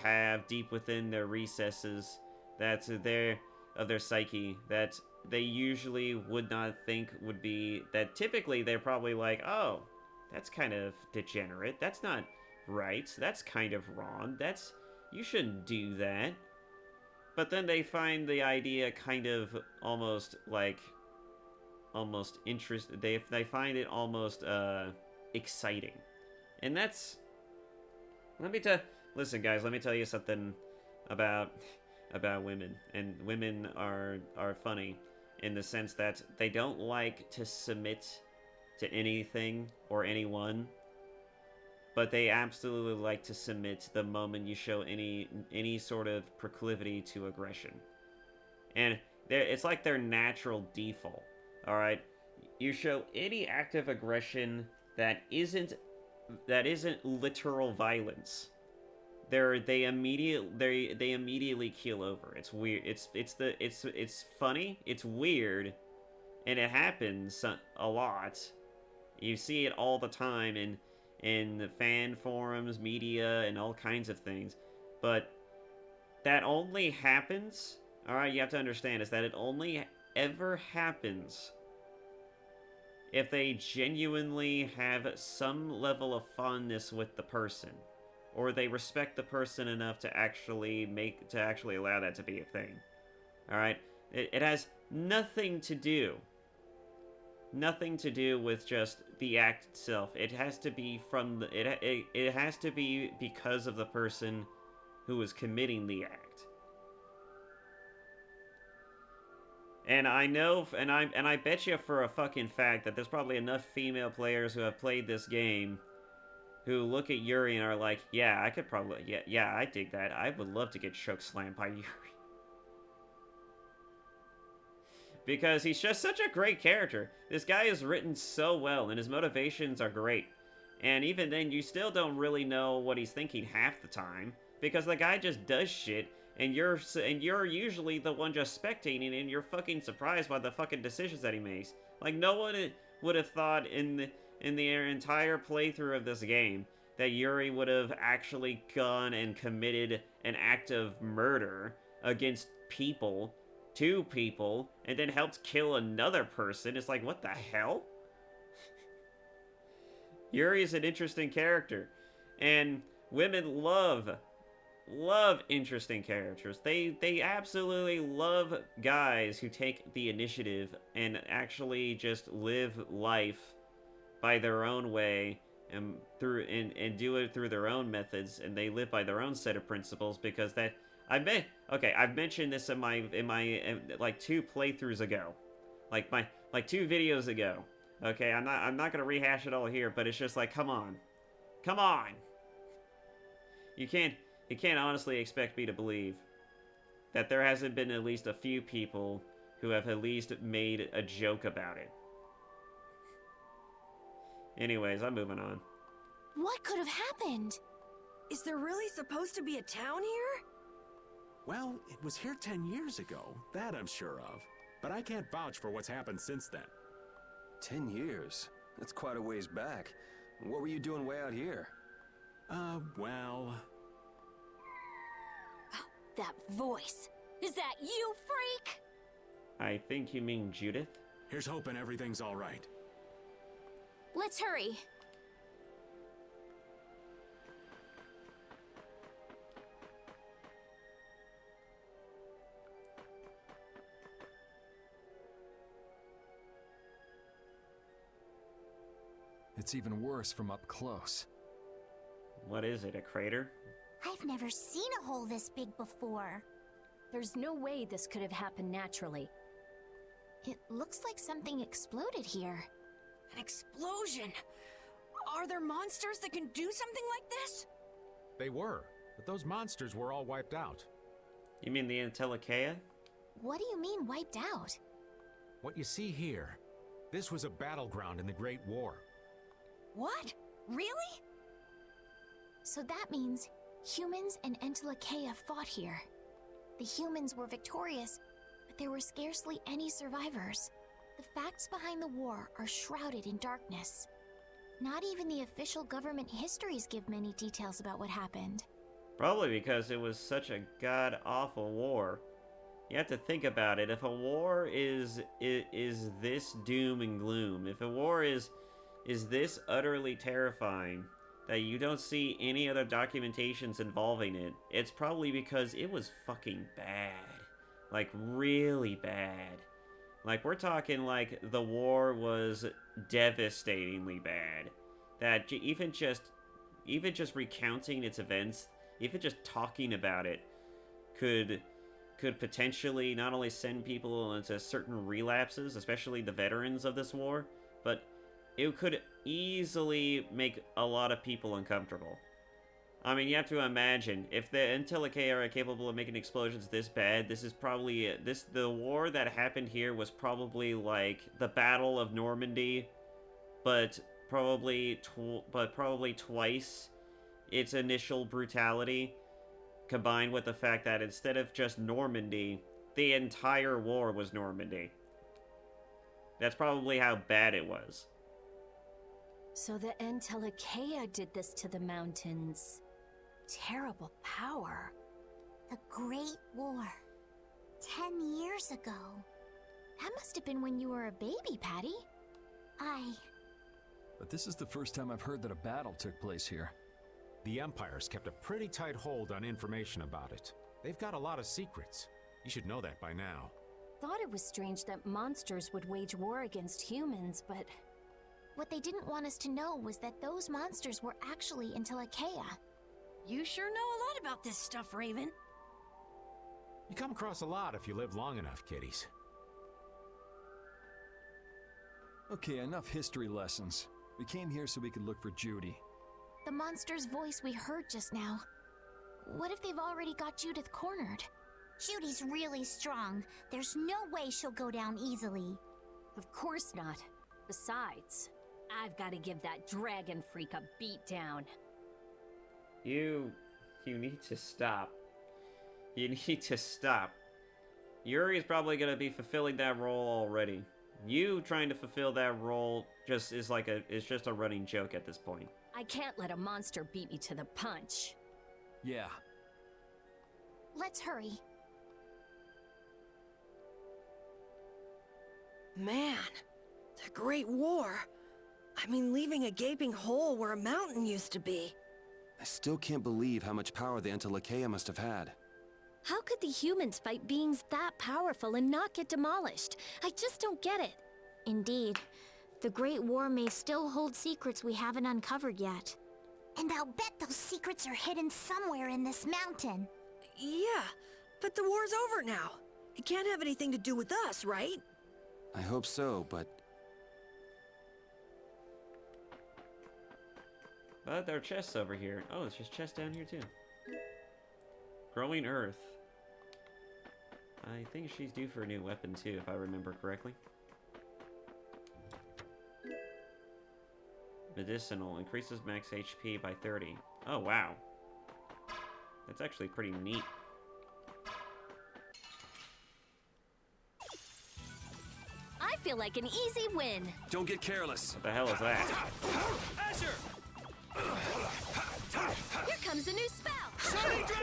have deep within their recesses, that's there of their psyche, that they usually would not think would be, that typically they're probably like, oh, that's kind of degenerate, that's not right, that's kind of wrong, you shouldn't do that. But then they find the idea kind of almost interest. They find it almost exciting, and that's. Listen, guys. Let me tell you something about women. And women are funny in the sense that they don't like to submit to anything or anyone. But they absolutely like to submit the moment you show any sort of proclivity to aggression. And it's like their natural default, alright? You show any act of aggression that isn't literal violence, they immediately keel over. It's weird. It's funny, it's weird, and it happens a lot. You see it all the time in the fan forums, media, and all kinds of things. But that only happens, alright, you have to understand, is that it only ever happens if they genuinely have some level of fondness with the person. Or they respect the person enough to actually allow that to be a thing. Alright? It has nothing to do with just the act itself. It has to be it has to be because of the person who is committing the act. And I know, and I bet you for a fucking fact that there's probably enough female players who have played this game who look at Yuri and are like, yeah, I could probably, yeah, I dig that. I would love to get choke slammed by Yuri. Because he's just such a great character. This guy is written so well, and his motivations are great. And even then, you still don't really know what he's thinking half the time, because the guy just does shit, and you're usually the one just spectating, and you're fucking surprised by the fucking decisions that he makes. Like, no one would have thought in the entire playthrough of this game that Yuri would have actually gone and committed an act of murder against people 2 people and then helped kill another person. It's like, what the hell? Yuri is an interesting character, and women love interesting characters. They absolutely love guys who take the initiative and actually just live life by their own way and do it through their own methods, and they live by their own set of principles, because that I've mentioned this in my like 2 playthroughs ago, like 2 videos ago. Okay, I'm not gonna rehash it all here, but it's just like, come on. You can't honestly expect me to believe that there hasn't been at least a few people who have at least made a joke about it. Anyways, I'm moving on. What could have happened? Is there really supposed to be a town here? Well, it was here 10 years ago, that I'm sure of. But I can't vouch for what's happened since then. 10 years? That's quite a ways back. What were you doing way out here? Well... That voice. Is that you, freak? I think you mean Judith? Here's hoping everything's all right. Let's hurry. It's even worse from up close. What is it, a crater? I've never seen a hole this big before. There's no way this could have happened naturally. It looks like something exploded here. An explosion! Are there monsters that can do something like this? They were, but those monsters were all wiped out. You mean the Entelekea? What do you mean, wiped out? What you see here, this was a battleground in the Great War. What? Really? So that means humans and Entelekea fought here. The humans were victorious, but there were scarcely any survivors. The facts behind the war are shrouded in darkness. Not even the official government histories give many details about what happened. Probably because it was such a god-awful war. You have to think about it. If a war is this doom and gloom, if a war is this utterly terrifying that you don't see any other documentations involving it, it's probably because it was fucking bad. Like, really bad. Like, we're talking like the war was devastatingly bad. That even just recounting its events, even just talking about it, could potentially not only send people into certain relapses, especially the veterans of this war, but it could easily make a lot of people uncomfortable. I mean, you have to imagine, if the Entelekea are capable of making explosions this bad, this is probably, the war that happened here was probably like the Battle of Normandy, but probably twice its initial brutality, combined with the fact that instead of just Normandy, the entire war was Normandy. That's probably how bad it was. So the Entelekea did this to the mountains. Terrible power. The Great War. 10 years ago. That must have been when you were a baby, Patty. But this is the first time I've heard that a battle took place here. The Empire's kept a pretty tight hold on information about it. They've got a lot of secrets. You should know that by now. Thought it was strange that monsters would wage war against humans, but... What they didn't want us to know was that those monsters were actually Entelekea. You sure know a lot about this stuff, Raven. You come across a lot if you live long enough, kiddies. Okay, enough history lessons. We came here so we could look for Judy. The monster's voice we heard just now. What if they've already got Judith cornered? Judy's really strong. There's no way she'll go down easily. Of course not. Besides, I've got to give that dragon freak a beatdown. You need to stop. You need to stop. Yuri is probably going to be fulfilling that role already. You trying to fulfill that role just is like it's just a running joke at this point. I can't let a monster beat me to the punch. Yeah. Let's hurry. Man, the Great War. I mean, leaving a gaping hole where a mountain used to be. I still can't believe how much power the Entelekea must have had. How could the humans fight beings that powerful and not get demolished? I just don't get it. Indeed. The Great War may still hold secrets we haven't uncovered yet. And I'll bet those secrets are hidden somewhere in this mountain. Yeah, but the war's over now. It can't have anything to do with us, right? I hope so, but But there are chests over here. Oh, there's just chests down here too. Growing Earth. I think she's due for a new weapon too, if I remember correctly. Medicinal. Increases max HP by 30. Oh, wow. That's actually pretty neat. I feel like an easy win. don't get careless. What the hell is that? Asher! Here comes a new spell.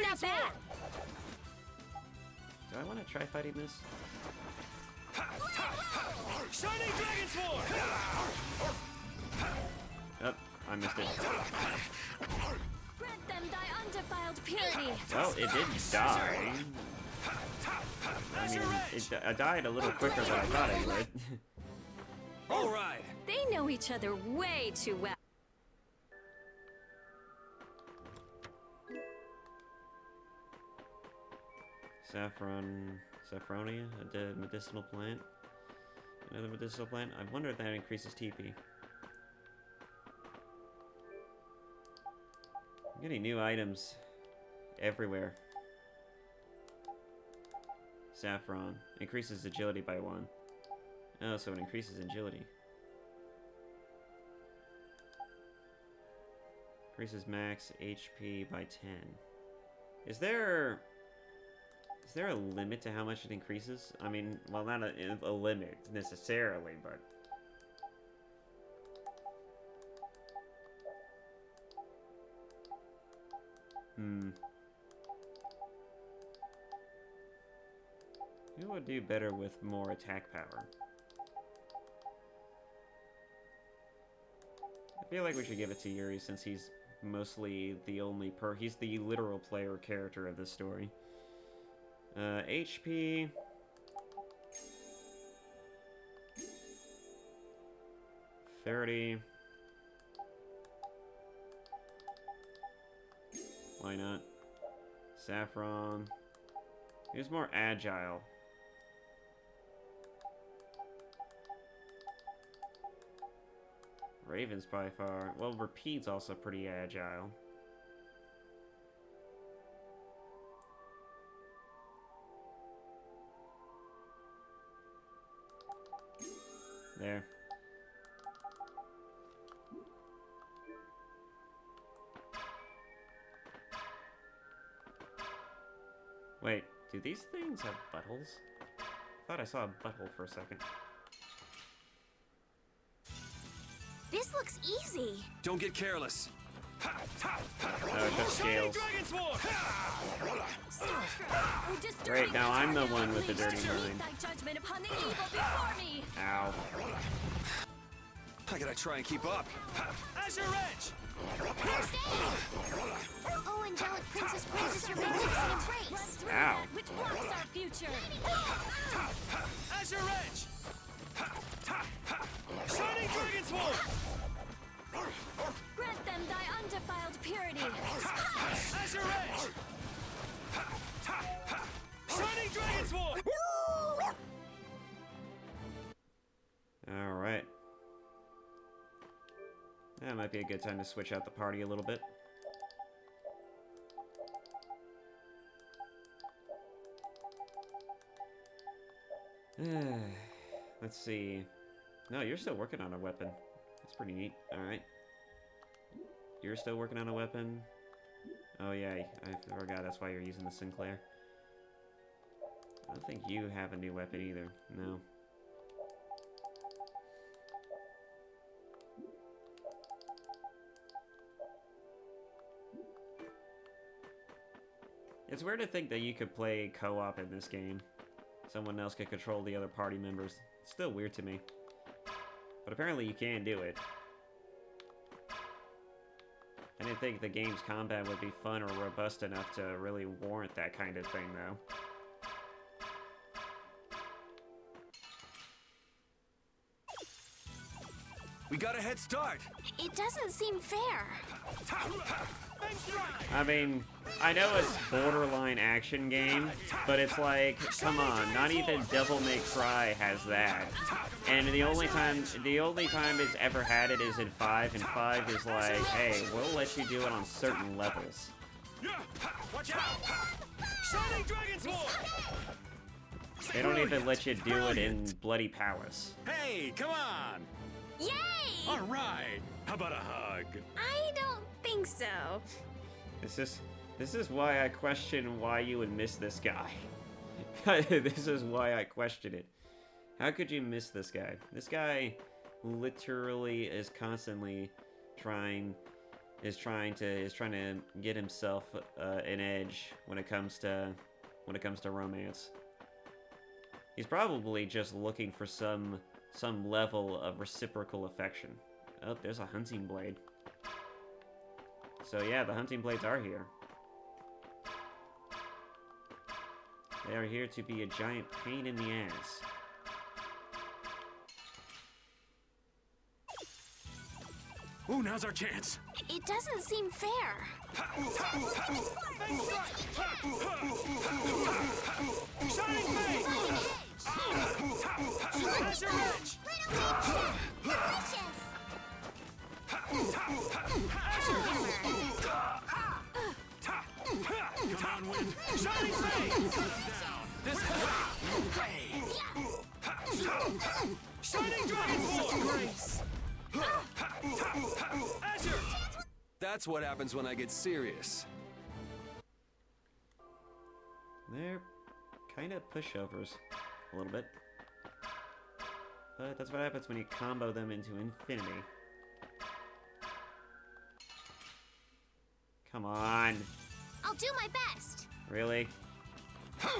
Not bad. Do I want to try fighting this? Shining Dragon Sword! Oh, I missed it. Grant them thy undefiled purity. Well, it didn't die. I mean, I died a little quicker than I thought it would. All right. They know each other way too well. Saffronia, a medicinal plant. Another medicinal plant. I wonder if that increases TP. I'm getting new items everywhere. Saffron. Increases agility by 1. Oh, so it increases agility. Increases max HP by 10. Is there a limit to how much it increases? I mean, well, not a limit necessarily, but... Who would do better with more attack power? I feel like we should give it to Yuri since he's mostly the only he's the literal player character of this story. HP... 30. Why not? Saffron. Who's more agile? Raven's by far... Well, Repeat's also pretty agile. There. Wait, do these things have buttholes? I thought I saw a butthole for a second. This looks easy. Don't get careless. Oh, it just scales. Great, now I'm the one with the dirty mind. Thy judgment upon the evil before me. Ow. I gotta try and keep up. Azure Edge! Oh, Angelic Princess praises your majesty and Run praise. through Ow. that which blocks our future. Azure Edge! Shining Dragon Sword! Grant them thy undefiled purity. Azure Edge! Shining Dragon Sword! Alright. That might be a good time to switch out the party a little bit. Let's see. No, you're still working on a weapon. That's pretty neat. Alright. You're still working on a weapon. Oh yeah, I forgot that's why you're using the Sinclair. I don't think you have a new weapon either. No. It's weird to think that you could play co-op in this game. Someone else could control the other party members. It's still weird to me. But apparently you can do it. I didn't think the game's combat would be fun or robust enough to really warrant that kind of thing, though. We got a head start. It doesn't seem fair. I mean, I know it's borderline action game, but it's like, come on, not even Devil May Cry has that. And the only time it's ever had it is in 5, and 5 is like, hey, we'll let you do it on certain levels. Watch out! Shining Dragon Sword! They don't even let you do it in Bloody Palace. Hey, come on! Yay! All right. How about a hug? I don't think so. This is why I question why you would miss this guy. This is why I question it. How could you miss this guy? This guy literally is constantly trying to get himself an edge when it comes to romance. He's probably just looking for some level of reciprocal affection. Oh, there's a hunting blade. So yeah, the hunting blades are here. They are here to be a giant pain in the ass. Ooh, now's our chance. It doesn't seem fair. Shining Blade! Azure Edge! Come on, Wind. Shining Blade! This way! Shining Dragon Force! Azure! That's what happens when I get serious. They're kind of pushovers, a little bit. But that's what happens when you combo them into infinity. Come on. I'll do my best. Really? Azure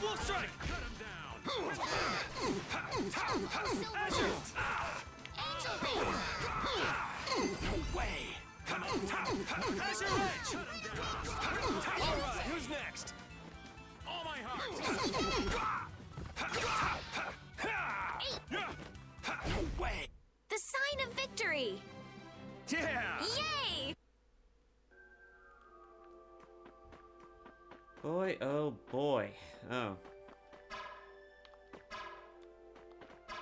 Wolf Strike! Azure! Angel Ring. No way! Come on! Azure Edge! Alright, who's next? All my heart. No way! The sign of victory! Yeah! Yay! Boy, oh boy. Oh.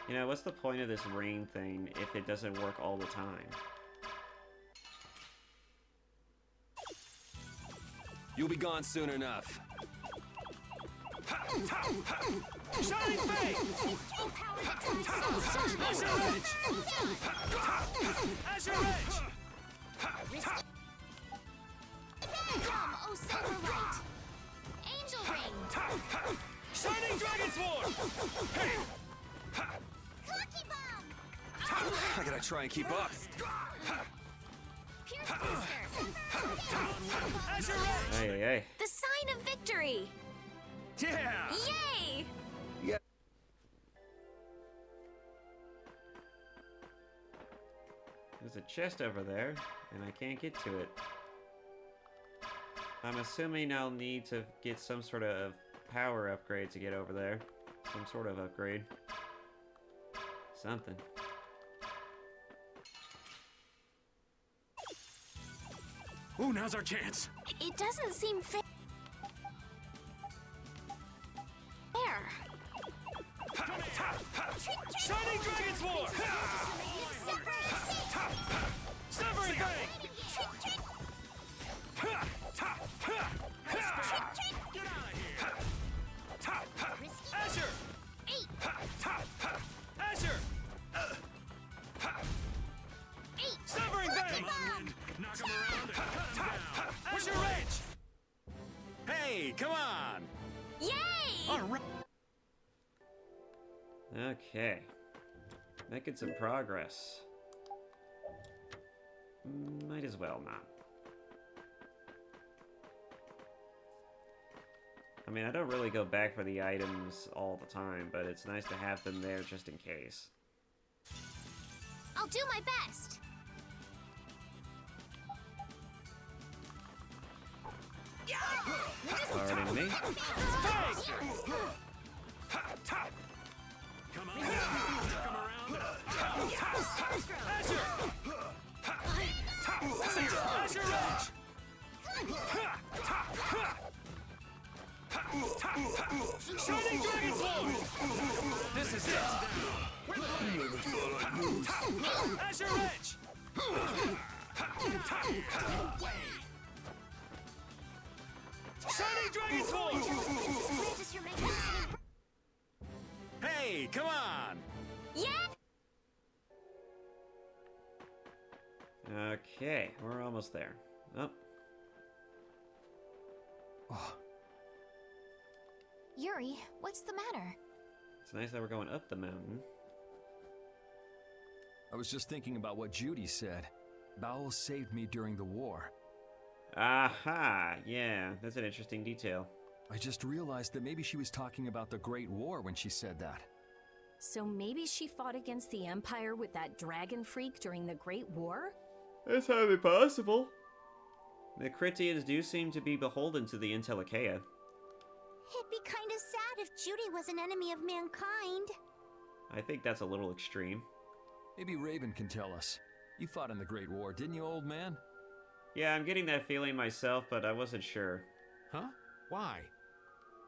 You know, what's the point of this rain thing if it doesn't work all the time? You'll be gone soon enough. Shining Fate! Azure Edge! Azure Edge! Come, oh Silver Light. Angel Ring. Shining Dragon Sword! Hey! Lucky Bomb. I gotta try and keep up. Pierce Booster. Azure Edge! Hey, hey, hey. The sign of victory! Yeah! Yay! There's a chest over there, and I can't get to it. I'm assuming I'll need to get some sort of power upgrade to get over there. Some sort of upgrade. Something. Ooh, now's our chance. It doesn't seem fair. Shining Dragon Sword! Severing Fang! Get out of here! Azure! Azure! Severing Fang! Knock him around and cut him down. What's your range? Hey, come on. Yay! All right. Okay. Making some progress. Might as well not. mean, I don't really go back for the items all the time, but it's nice to have them there just in case. I'll do my best. Pardon me. Come on, come around. Asher! Asher Ridge! Shining Dragon Sword! This is it! Asher Ridge! Shining Dragon Sword! Just your magnificent. Hey, come on! Yeah. Okay, we're almost there. Oh, Yuri, what's the matter? it's nice that we're going up the mountain. I was just thinking about what Judy said. Bowel saved me during the war. Aha! Yeah, that's an interesting detail. I just realized that maybe she was talking about the Great War when she said that. So maybe she fought against the Empire with that dragon freak during the Great War? That's highly possible. The Critians do seem to be beholden to the Intellicaea. It'd be kind of sad if Judy was an enemy of mankind. I think that's a little extreme. Maybe Raven can tell us. You fought in the Great War, didn't you, old man? Yeah, I'm getting that feeling myself, but I wasn't sure. Huh? Why?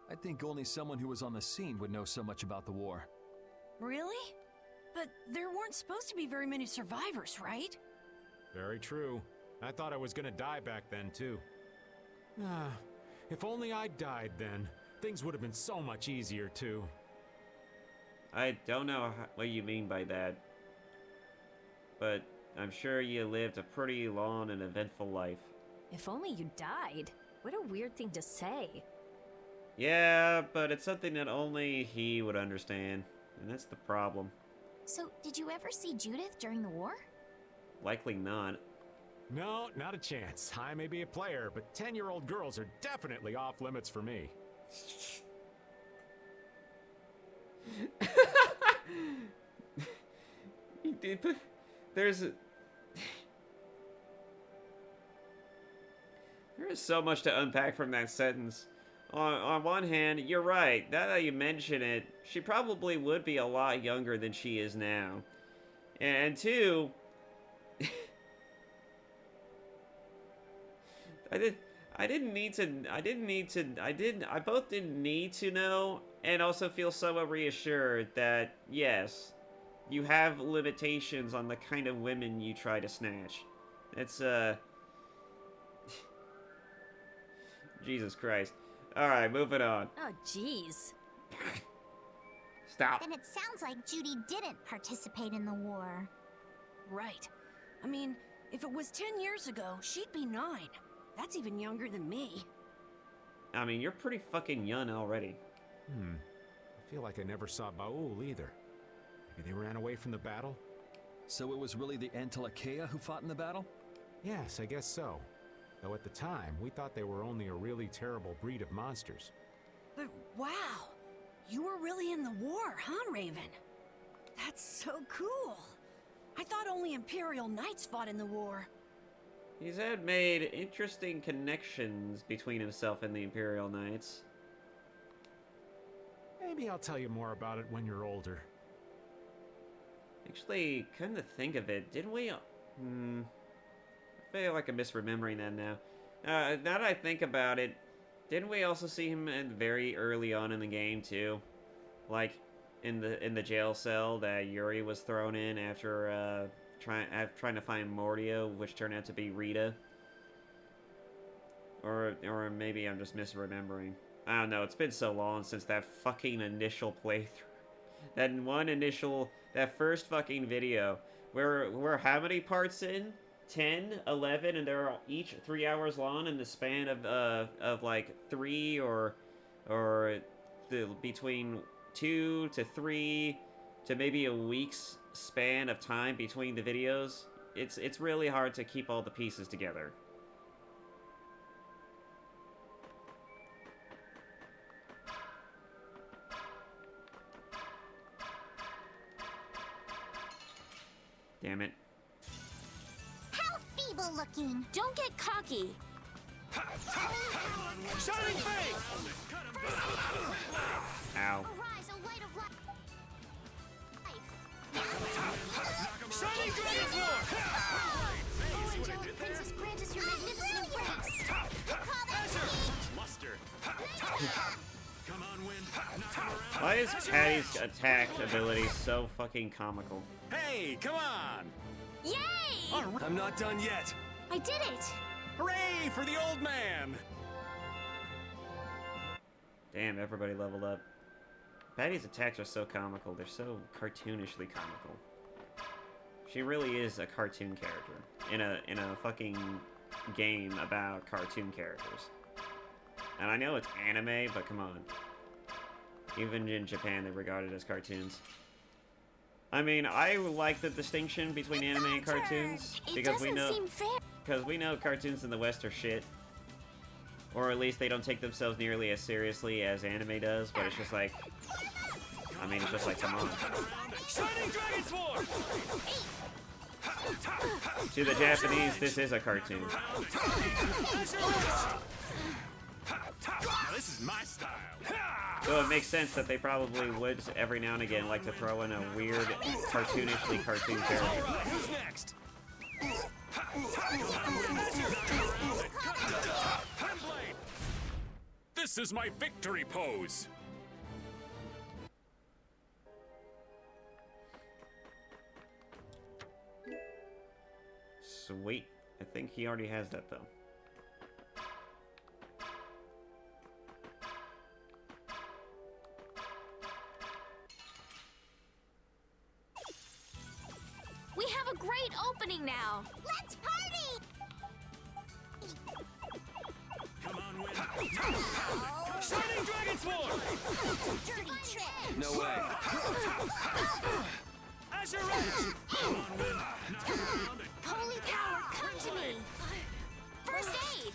I think only someone who was on the scene would know so much about the war. Really? But there weren't supposed to be very many survivors, right? Very true. I thought I was gonna die back then, too. Ah, if only I'd died then. Things would have been so much easier, too. I don't know what you mean by that, but I'm sure you lived a pretty long and eventful life. If only you died. What a weird thing to say. Yeah, but it's something that only he would understand, and that's the problem. So, did you ever see Judith during the war? Likely not. No, not a chance. I may be a player, but 10-year-old girls are definitely off limits for me. You did, but there's there is so much to unpack from that sentence. On one hand, you're right. Now that you mention it, she probably would be a lot younger than she is now. And two, I both didn't need to know, and also feel somewhat reassured that, yes, you have limitations on the kind of women you try to snatch. It's, Jesus Christ. Alright, moving on. Oh, jeez. Stop. Then it sounds like Judy didn't participate in the war. Right. I mean, if it was 10 years ago, she'd be 9. That's even younger than me. I mean, you're pretty fucking young already. I feel like I never saw Baul either. Maybe they ran away from the battle? So it was really the Antilochaea who fought in the battle? Yes, I guess so. Though at the time, we thought they were only a really terrible breed of monsters. But wow, you were really in the war, huh, Raven? That's so cool. I thought only Imperial Knights fought in the war. He's had made interesting connections between himself and the Imperial Knights. Maybe I'll tell you more about it when you're older. Actually, come to think of it, didn't we? I feel like I'm misremembering that now. Now that I think about it, didn't we also see him very early on in the game too? Like in the jail cell that Yuri was thrown in after trying to find Mordio, which turned out to be Rita. Or maybe I'm just misremembering. I don't know. It's been so long since that fucking initial playthrough. That first fucking video. We're how many parts in? 10, 11, and they're each 3 hours long in the span of like 3 or between 2 to 3 to maybe a week's span of time between the videos. It's really hard to keep all the pieces together. Damn it. How feeble looking! Don't get cocky. Shining Faith! Ow. Arise, a light of life! Shining Dragon's War! Oh, angelic princess, grant us your magnificent embrace! Luster. Come on, wind. Knock him around. Why is Patty's attack ability so fucking comical? Hey, come on! Yay! I'm not done yet. I did it! Hooray for the old man! Damn, everybody leveled up. Patty's attacks are so comical. They're so cartoonishly comical. She really is a cartoon character in a fucking game about cartoon characters. And I know it's anime, but come on. Even in Japan, they regard it as cartoons. I mean, I like the distinction between anime and cartoons because we know cartoons in the West are shit. Or at least they don't take themselves nearly as seriously as anime does, but it's just like, I mean, it's just like, come on. Shining Dragon's War! To the Japanese, this is a cartoon. Now this is my style. So it makes sense that they probably would, every now and again, like to throw in a weird, cartoonishly cartoon character. Who's next? This is my victory pose. Sweet. I think he already has that, though. We have a great opening now! Let's party! Come on, wind. Shining Dragon's War! Dirty trick! No way. Azure Edge! Come on, wind. Knock him around and Holy power, come to me! First aid!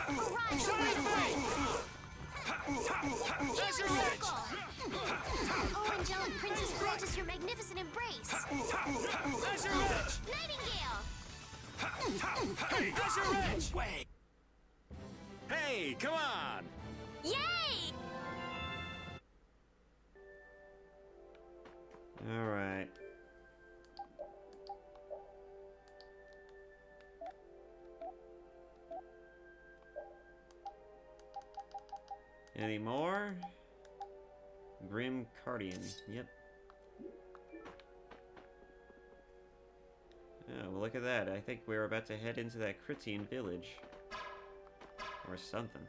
Arise, Shining Faith! Azure circle! Oh, angelic princess, grant us your magnificent embrace! Azure Edge! Nightingale! Hey, Azure Edge! wait. Hey, come on. Yay! Alright. Any more? Grim Cardian. Yep. Oh, well, look at that. I think we're about to head into that Critian village. Or something.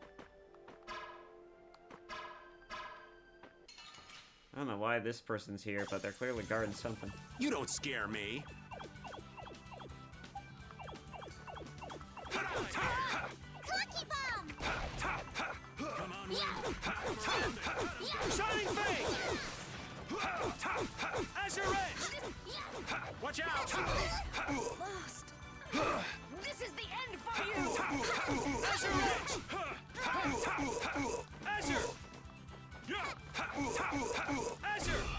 I don't know why this person's here, but they're clearly guarding something. You don't scare me. Clucky bomb! Come on, wind. Shining Faith! Azure Edge! Watch out. Lost. This is the end for you! Azure Edge! Azure! Azure!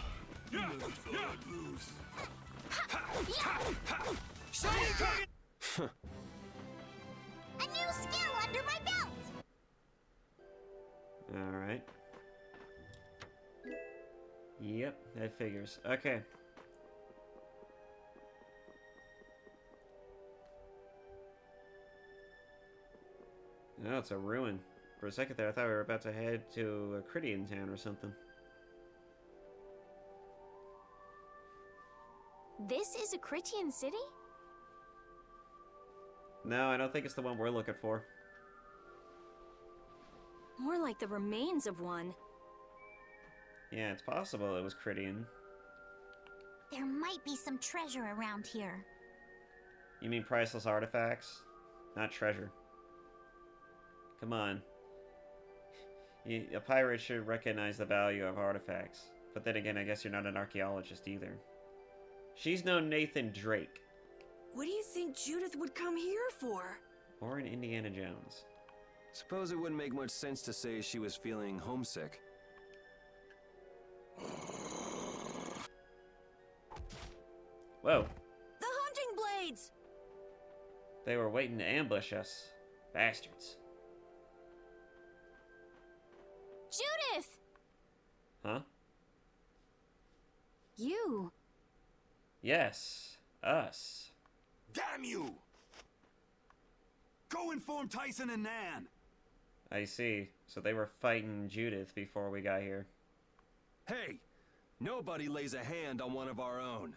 Shining Dragon! A new skill under my belt! Alright. Yep, that figures. Okay. No, it's a ruin. For a second there, I thought we were about to head to a Critian town or something. This is a Critian city? No, I don't think it's the one we're looking for. More like the remains of one. Yeah, it's possible it was Critian. There might be some treasure around here. You mean priceless artifacts? Not treasure. Come on. A pirate should recognize the value of artifacts. But then again, I guess you're not an archaeologist either. She's no Nathan Drake. What do you think Judith would come here for? Or an Indiana Jones. Suppose it wouldn't make much sense to say she was feeling homesick. Whoa. They were waiting to ambush us. Bastards. Judith! Huh? You. Yes. Us. Damn you! Go inform Tyson and Nan. I see. So they were fighting Judith before we got here. Hey, nobody lays a hand on one of our own.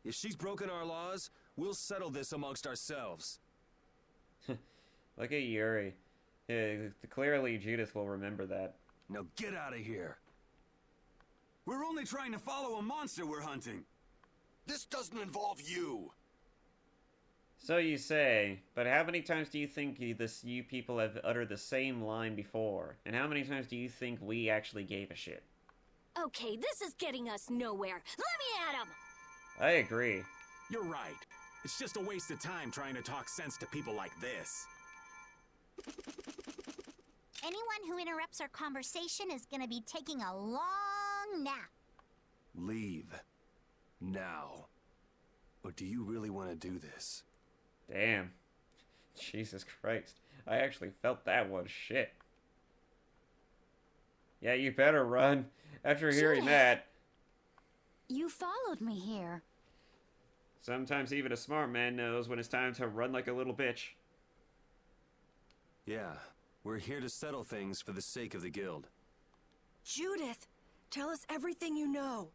If she's broken our laws, we'll settle this amongst ourselves. Look at Yuri. Yeah, clearly Judith will remember that. Now get out of here. We're only trying to follow a monster we're hunting. This doesn't involve you. So you say, but how many times do you think you people have uttered the same line before? And how many times do you think we actually gave a shit? Okay, this is getting us nowhere. Let me at him! I agree. You're right. It's just a waste of time trying to talk sense to people like this. Anyone who interrupts our conversation is gonna be taking a long nap. Leave. Now. Or do you really want to do this? Damn. Jesus Christ. I actually felt that one. Shit. Yeah, you better run. After hearing Judith. that. You followed me here. Sometimes even a smart man knows when it's time to run like a little bitch. Yeah, we're here to settle things for the sake of the guild. Judith, tell us everything you know.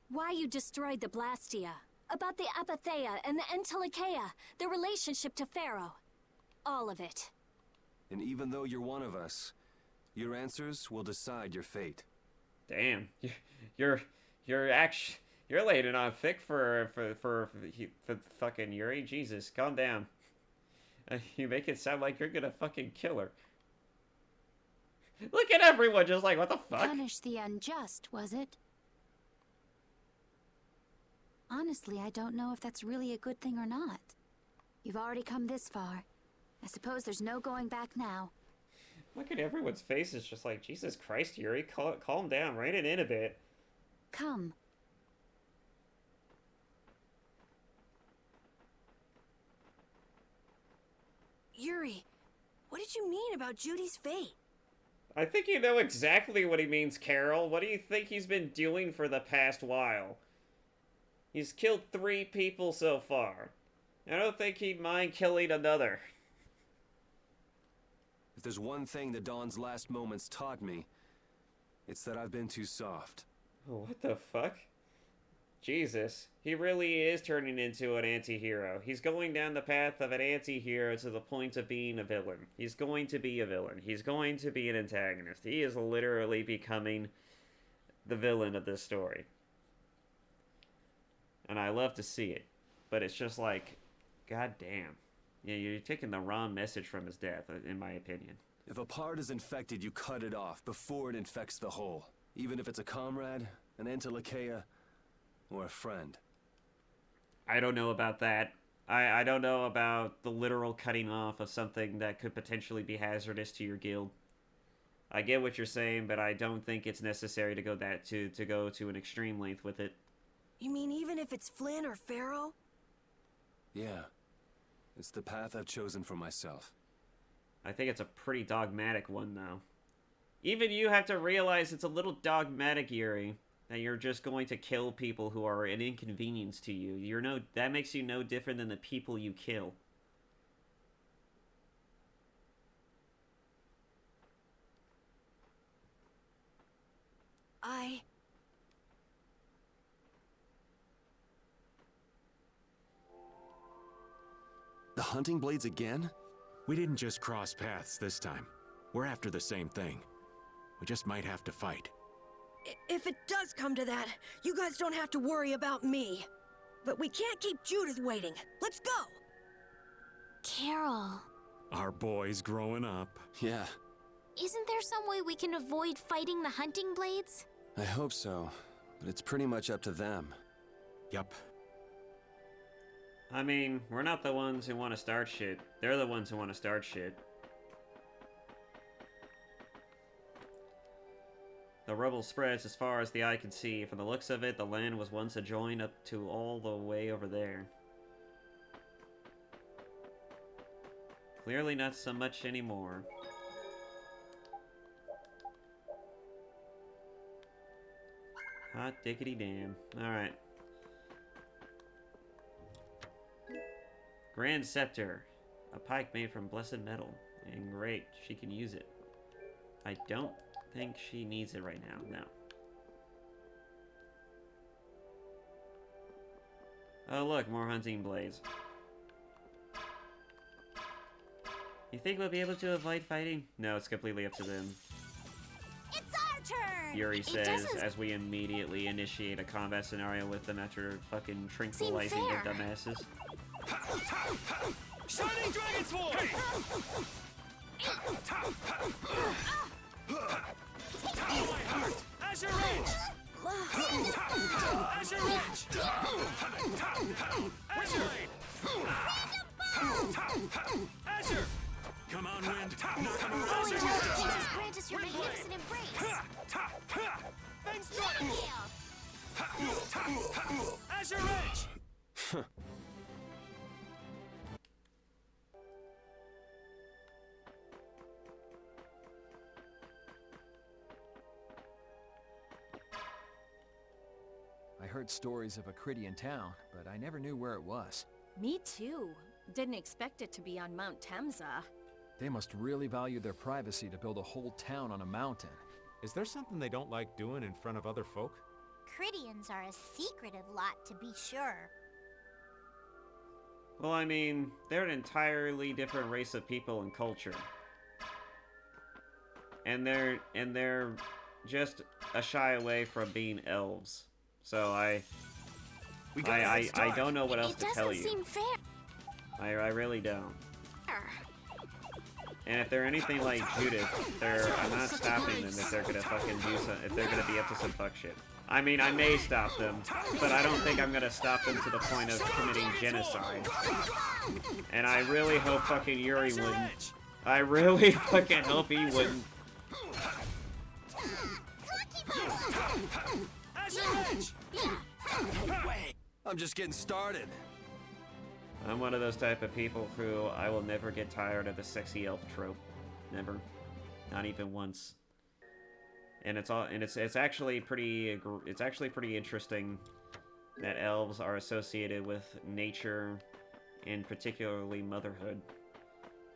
Why you destroyed the Blastia. About the Apatheia and the Entelikeia. Their relationship to Pharaoh. All of it. And even though you're one of us, your answers will decide your fate. Damn. You're laying it on thick for fucking Yuri. Jesus, calm down. You make it sound like you're gonna fucking kill her. Look at everyone just like, what the fuck? Punish the unjust, was it? Honestly, I don't know if that's really a good thing or not. You've already come this far. I suppose there's no going back now. Look at everyone's faces just like, Jesus Christ, Yuri, calm down, rein it in a bit. Come. Yuri, what did you mean about Judy's fate? I think you know exactly what he means, Carol. What do you think he's been doing for the past while? He's killed 3 people so far. I don't think he'd mind killing another. If there's one thing the Dawn's last moments taught me, it's that I've been too soft. Oh, what the fuck? Jesus, he really is turning into an anti-hero. He's going down the path of an anti-hero to the point of being a villain. He's going to be a villain. He's going to be an antagonist. He is literally becoming the villain of this story. And I love to see it. But it's just like, goddamn. Yeah, you're taking the wrong message from his death, in my opinion. If a part is infected, you cut it off before it infects the whole. Even if it's a comrade, an Entelikeia, or a friend. I don't know about that. I don't know about the literal cutting off of something that could potentially be hazardous to your guild. I get what you're saying, but I don't think it's necessary to go to an extreme length with it. You mean even if it's Flynn or Pharaoh? Yeah. It's the path I've chosen for myself. I think it's a pretty dogmatic one, though. Even you have to realize it's a little dogmatic, Yuri. That you're just going to kill people who are an inconvenience to you. That makes you no different than the people you kill. The hunting blades again? We didn't just cross paths this time. We're after the same thing. We just might have to fight. If it does come to that, you guys don't have to worry about me. But we can't keep Judith waiting. Let's go! Carol. Our boy's growing up. Yeah, Isn't there some way we can avoid fighting the hunting blades? I hope so. But it's pretty much up to them. Yup. I mean, we're not the ones who want to start shit. They're the ones who want to start shit. The The rubble spreads as far as the eye can see. From the looks of it, the land was once a join up to all the way over there. Clearly not so much anymore. Hot diggity damn. Alright. Grand Scepter. A pike made from blessed metal. And great, she can use it. I don't think she needs it right now, no. Oh look, more hunting blades. You think we'll be able to avoid fighting? No, it's completely up to them. It's our turn! Yuri says as we immediately initiate a combat scenario with them after fucking tranquilizing their dumbasses. Shining Dragon Sword! My heart! Azure Ridge! Azure Ridge! Azure Blade! Azure! Come on, wind! Knock him around! Oh, intelligence, grant us your magnificent embrace! Fang Strike! Azure Ridge! I heard stories of a Cridian town, but I never knew where it was. Me too. Didn't expect it to be on Mount Temza. They must really value their privacy to build a whole town on a mountain. Is there something they don't like doing in front of other folk? Cridians are a secretive lot, to be sure. Well, I mean, they're an entirely different race of people and culture. And they're just a shy away from being elves. So I don't know what else to tell you. It doesn't seem fair. I really don't. And if they're anything like Judith, I'm not stopping them if they're gonna fucking do some, if they're gonna be up to some fuck shit. I mean, I may stop them, but I don't think I'm gonna stop them to the point of committing genocide. And I really hope fucking Yuri wouldn't. I really fucking hope he wouldn't. I'm just getting started. I'm one of those type of people who I will never get tired of the sexy elf trope. Never. Not even once. And it's actually pretty interesting that elves are associated with nature and particularly motherhood.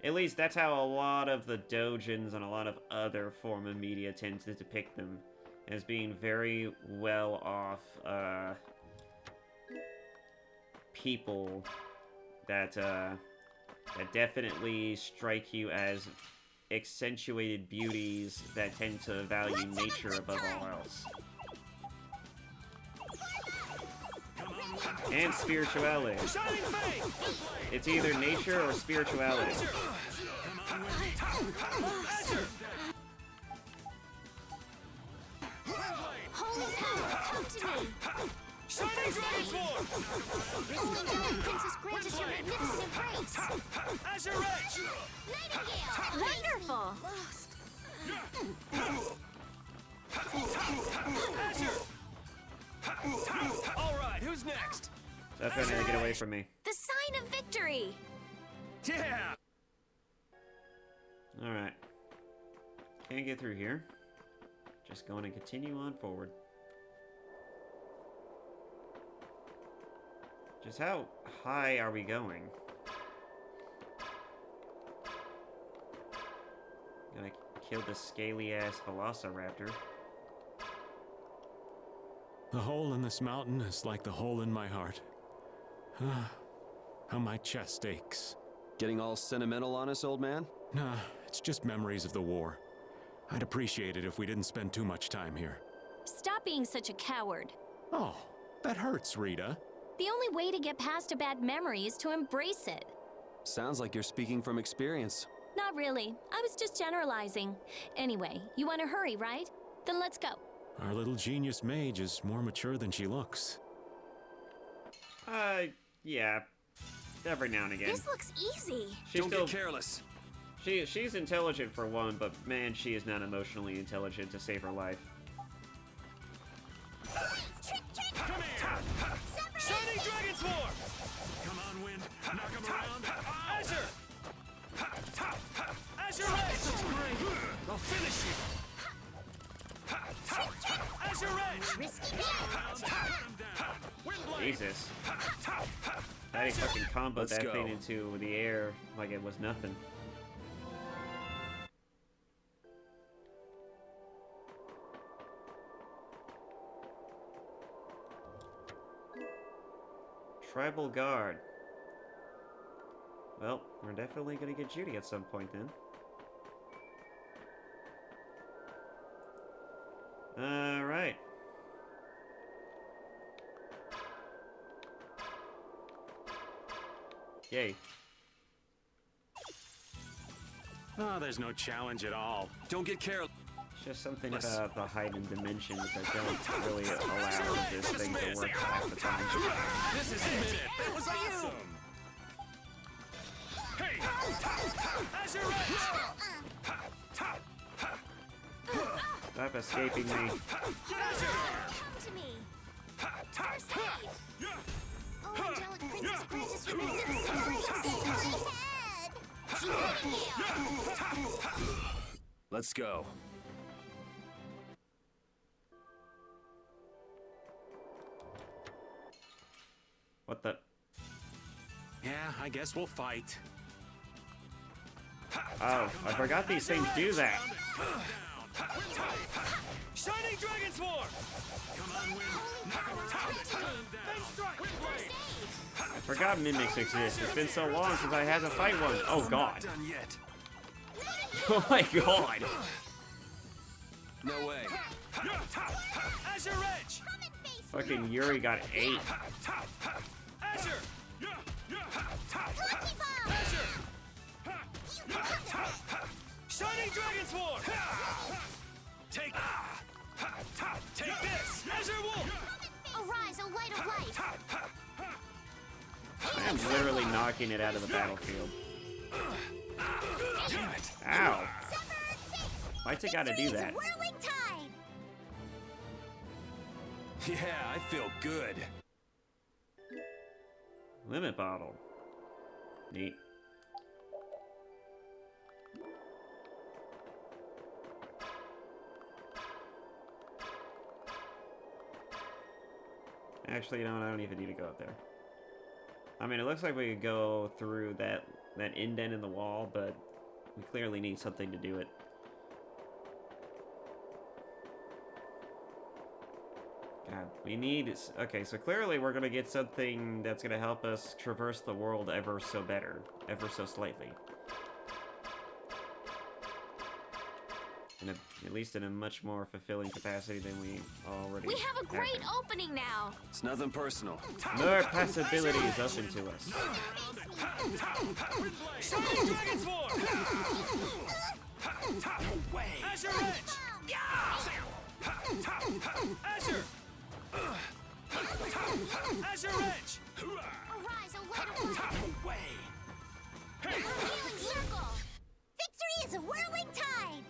At least that's how a lot of the doujins and a lot of other form of media tend to depict them as being very well off people that definitely strike you as accentuated beauties that tend to value nature above all else. And spirituality. It's either nature or spirituality. Holy power, come to me! Shining Dragon Sword! Risking Princess, grant us your magnificent embrace! Azure Edge! Nightingale! Wonderful! Alright, who's next? Stop trying to get away from me. The sign of victory! Yeah! Alright. Can't get through here. Just going to continue on forward. Just how high are we going? Gotta kill this scaly-ass velociraptor. The hole in this mountain is like the hole in my heart. How my chest aches. Getting all sentimental on us, old man? Nah, it's just memories of the war. I'd appreciate it if we didn't spend too much time here. Stop being such a coward. Oh, that hurts, Rita. The only way to get past a bad memory is to embrace it. Sounds like you're speaking from experience. Not really. I was just generalizing. Anyway, you want to hurry, right? Then let's go. Our little genius mage is more mature than she looks. Yeah. Every now and again. This looks easy. Don't get careless. She's intelligent for one, but man, she is not emotionally intelligent to save her life. Jesus. How do you fucking combo Let's that go. thing into the air like it was nothing? Tribal Guard. Well, we're definitely gonna get Judy at some point then. Alright. Yay. Oh, there's no challenge at all. Don't get careless. It's just something about the height and dimensions that don't really allow this thing to work half the time. This is it. That was awesome. Hey! Azure Stop escaping me. Come to me. First aid. Oh, angelic princess Francis from the head. Let's go. What the? Yeah, I guess we'll fight. Oh, I forgot these things do that. Shining Dragon Swarm! Come on, Wind. I forgot mimics exist. It's been so long since I had to fight one. Oh god. Done yet. Oh my god. No way. Azure Edge! Fucking Yuri got 8. Azure! Shining Dragon Swarm! Take this! Azure Wolf! Arise, O light of light. I am literally knocking it out of the battlefield. Damn it. Ow. Why'd you gotta do that? Whirling tide. Yeah, I feel good. Limit bottle. Neat. Actually, no, I don't even need to go up there. I mean, it looks like we could go through that indent in the wall, but we clearly need something to do it. God, we need... Okay, so clearly we're gonna get something that's gonna help us traverse the world ever so better. Ever so slightly. At least in a much more fulfilling capacity than we already We have a great opening now. It's nothing personal. More possibilities open to us. Shining Dragon Swarm! No way! Azure Edge! Azure! Azure Edge! Arise, O light of light. No way! Healing circle. Victory is a whirling tide.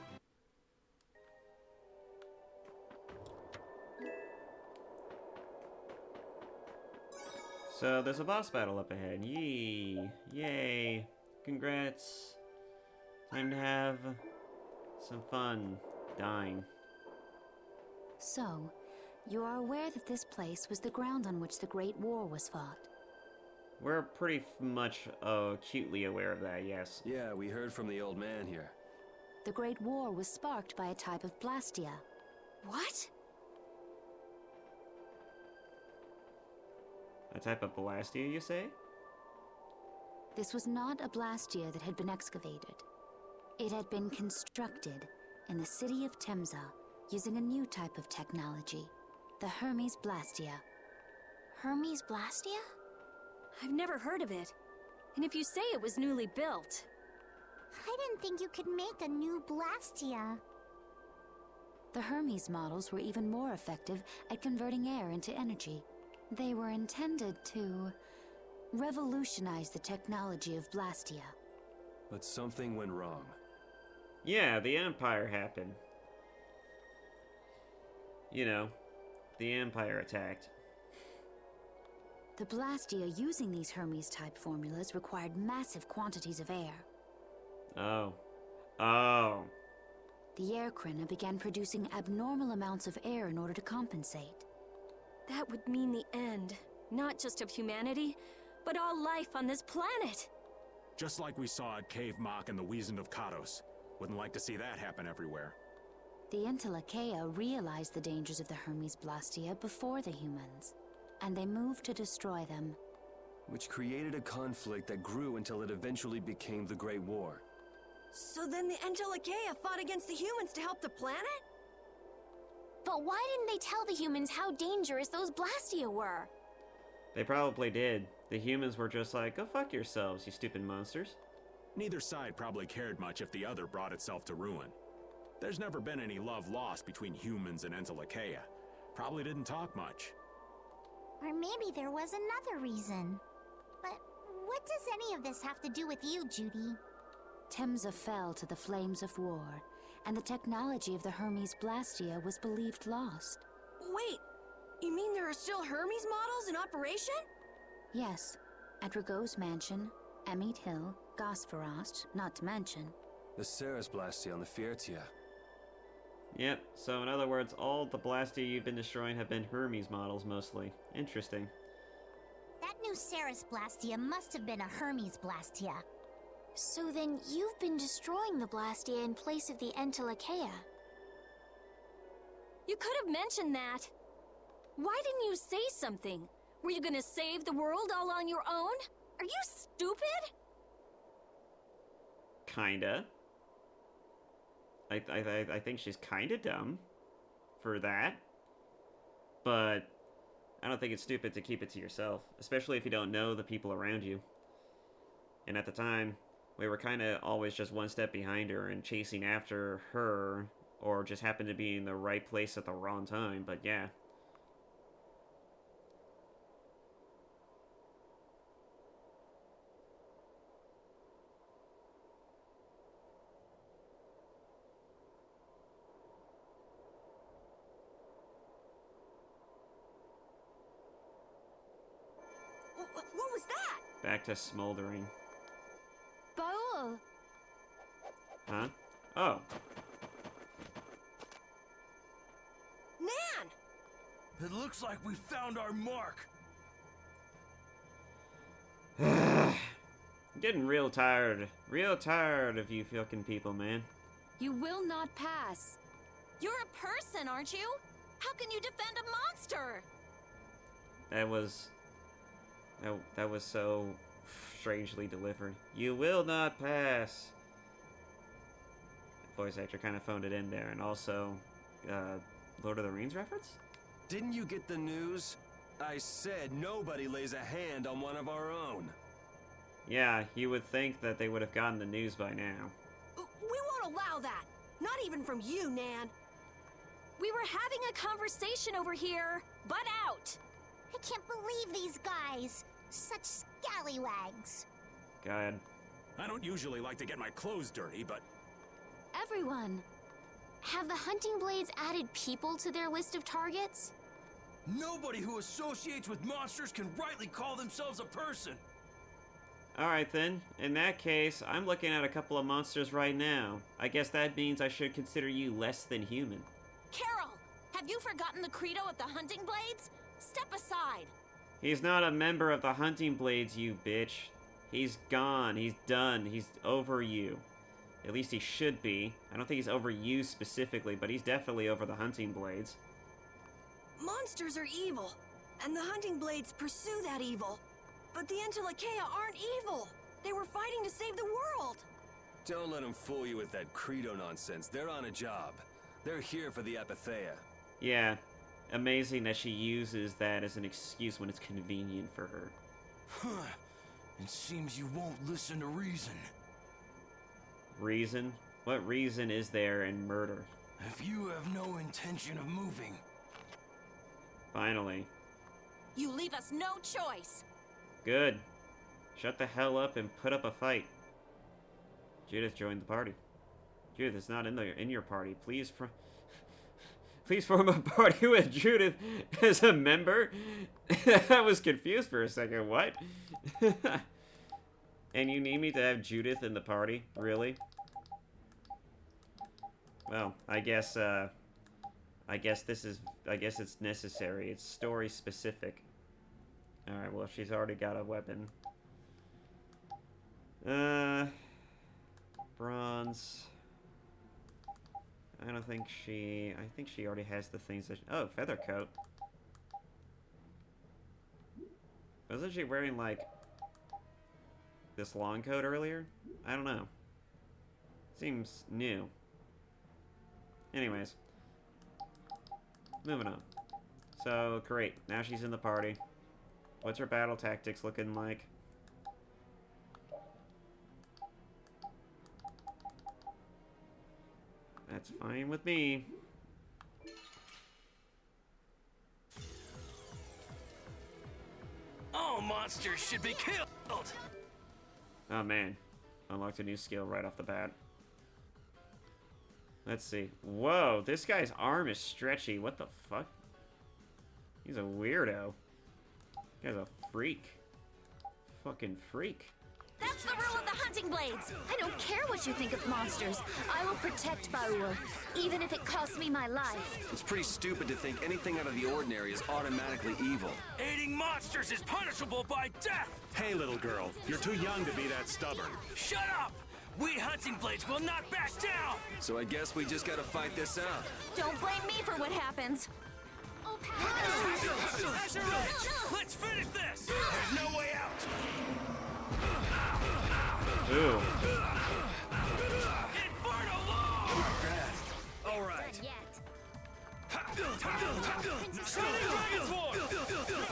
So there's a boss battle up ahead. Yee! Yay! Congrats! Time to have some fun dying. So, you are aware that this place was the ground on which the Great War was fought. We're pretty much acutely aware of that, yes. Yeah, we heard from the old man here. The Great War was sparked by a type of blastia. What? A type of Blastia, you say? This was not a blastia that had been excavated. It had been constructed in the city of Temza using a new type of technology, the Hermes Blastia. Hermes Blastia? I've never heard of it. And if you say it was newly built... I didn't think you could make a new Blastia. The Hermes models were even more effective at converting air into energy. They were intended to revolutionize the technology of Blastia. But something went wrong. Yeah, the Empire happened. You know, the Empire attacked. The Blastia using these Hermes-type formulas required massive quantities of air. Oh. Oh. The Airkrina began producing abnormal amounts of air in order to compensate. That would mean the end. Not just of humanity, but all life on this planet. Just like we saw at Cave Mach and the Wiesen of Kados. Wouldn't like to see that happen everywhere. The Entelekea realized the dangers of the Hermes Blastia before the humans, and they moved to destroy them. Which created a conflict that grew until it eventually became the Great War. So then the Entelekea fought against the humans to help the planet? But why didn't they tell the humans how dangerous those Blastia were? They probably did. The humans were just like, go fuck yourselves, you stupid monsters. Neither side probably cared much if the other brought itself to ruin. There's never been any love lost between humans and Entelekea. Probably didn't talk much. Or maybe there was another reason. But what does any of this have to do with you, Judy? Temza fell to the flames of war, and the technology of the Hermes Blastia was believed lost. Wait, you mean there are still Hermes models in operation? Yes, at Rago's mansion, Amit Hill, Gosferost, not to mention. The Ceres Blastia on the Fiertia. Yep, so in other words, all the Blastia you've been destroying have been Hermes models mostly. Interesting. That new Ceres Blastia must have been a Hermes Blastia. So then you've been destroying the Blastia in place of the Entelekea. You could have mentioned that. Why didn't you say something? Were you gonna save the world all on your own? Are you stupid? Kinda. I think she's kinda dumb for that. But I don't think it's stupid to keep it to yourself, especially if you don't know the people around you. And at the time, we were kinda always just one step behind her and chasing after her, or just happened to be in the right place at the wrong time, but yeah. What was that? Back to smoldering. Baul! Huh? Oh. Nan! It looks like we found our mark. I'm getting real tired of you fucking people, man. You will not pass. You're a person, aren't you? How can you defend a monster? That was so strangely delivered. You will not pass. Voice actor kind of phoned it in there, and also, Lord of the Rings reference? Didn't you get the news? I said nobody lays a hand on one of our own. Yeah, you would think that they would have gotten the news by now. We won't allow that. Not even from you, Nan. We were having a conversation over here. Butt out! I can't believe these guys. Such scallywags. God. I don't usually like to get my clothes dirty, but Everyone, have the hunting blades added people to their list of targets? Nobody who associates with monsters can rightly call themselves a person. Alright then, in that case, I'm looking at a couple of monsters right now. I guess that means I should consider you less than human. Carol, have you forgotten the credo of the hunting blades? Step aside. He's not a member of the Hunting Blades, you bitch. He's gone. He's done. He's over you. At least he should be. I don't think he's over you specifically, but he's definitely over the Hunting Blades. Monsters are evil, and the hunting blades pursue that evil. But the Entelekea aren't evil. They were fighting to save the world. Don't let them fool you with that credo nonsense. They're on a job. They're here for the Apatheia. Yeah. Amazing that she uses that as an excuse when it's convenient for her. Huh. It seems you won't listen to reason. Reason? What reason is there in murder? If you have no intention of moving... Finally. You leave us no choice. Good. Shut the hell up and put up a fight. Judith joined the party. Judith is not in your party. Please form a party with Judith as a member? I was confused for a second. What? And you need me to have Judith in the party? Really? Well, I guess it's necessary. It's story specific. Alright, well, she's already got a weapon. Bronze. I don't think she... I think she already has the things that... Oh, feather coat. Wasn't she wearing, like, this long coat earlier? I don't know. Seems new. Anyways. Moving on. So, great. Now she's in the party. What's her battle tactics looking like? That's fine with me. All monsters should be killed! Oh man. Unlocked a new skill right off the bat. Let's see. Whoa, this guy's arm is stretchy. What the fuck? He's a weirdo. This guy's a freak. Fucking freak. That's the rule of the hunting blades. I don't care what you think of monsters. I will protect Baul, even if it costs me my life. It's pretty stupid to think anything out of the ordinary is automatically evil. Aiding monsters is punishable by death! Hey, little girl, you're too young to be that stubborn. Shut up! We hunting blades will not back down! So I guess we just gotta fight this out. Don't blame me for what happens. Azure Edge! Let's finish this! There's no way out! Ooh. Inferno Law! All right.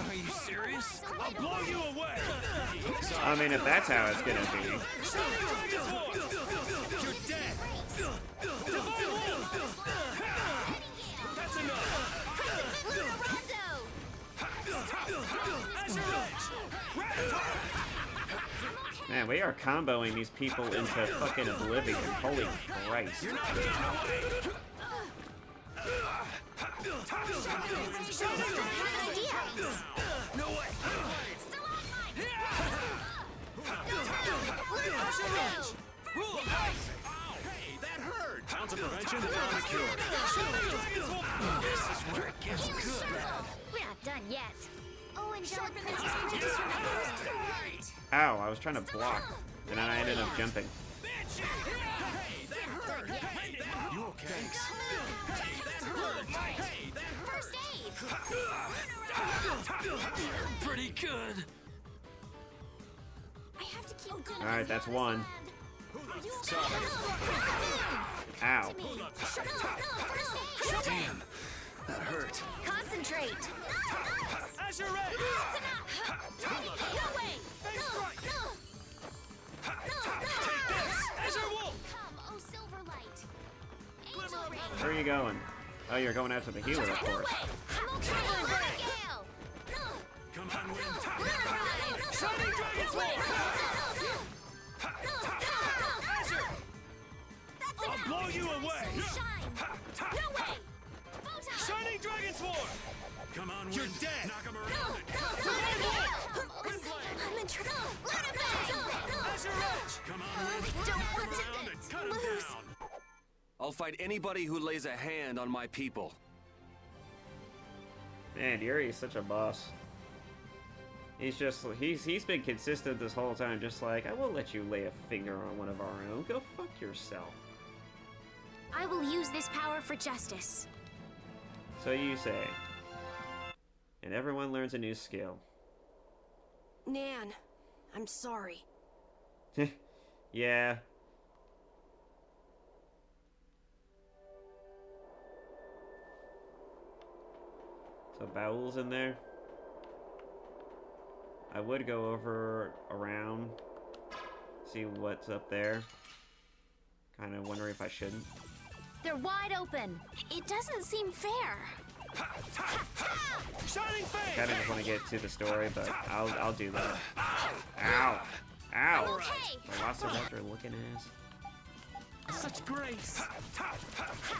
Are you serious? I'll blow you away! I mean, if that's how it's gonna be. You're dead! That's enough! Man, we are comboing these people into fucking oblivion. Holy Christ. No way! Rule of ice! Hey, that hurt! Ounce of prevention, pound of cure. This is where it gets good. We're not done yet. Oh, and don't Ow, I was trying to block. And then I ended up jumping. Hey, that hurt! Hey, that... You okay? Hey, that hurt! Hey, that First aid. pretty good. I have to keep going. Alright, that's one. Ow. Damn, that hurt. Concentrate. Azure Edge! No way. Take this! Azure Wolf! Come, oh Silverlight. Angel Ring. Where are you going? Oh, you're going after the healer, of course. Come on, Wind! Shining Dragon Sword! Azure! I'll blow you away! No way. Shining Dragon Sword! Come on, Wind! You're dead! Knock him around it! I'm in trouble. Azure Edge! Come on, Wind! Don't want Around it! Cut him lose. down! I'll fight anybody who lays a hand on my people. Man, Yuri is such a boss. He's just, he's been consistent this whole time, just like, I won't let you lay a finger on one of our own. Go fuck yourself. I will use this power for justice. So you say. And everyone learns a new skill. Nan, I'm sorry. Yeah. So Baul's in there. I would go over around, see what's up there. Kind of wondering if I shouldn't. They're wide open. It doesn't seem fair. Shining Fang! Kind of just want to get to the story, but I'll do that. Ow! Ow! Okay. Velociraptor looking ass. Such grace!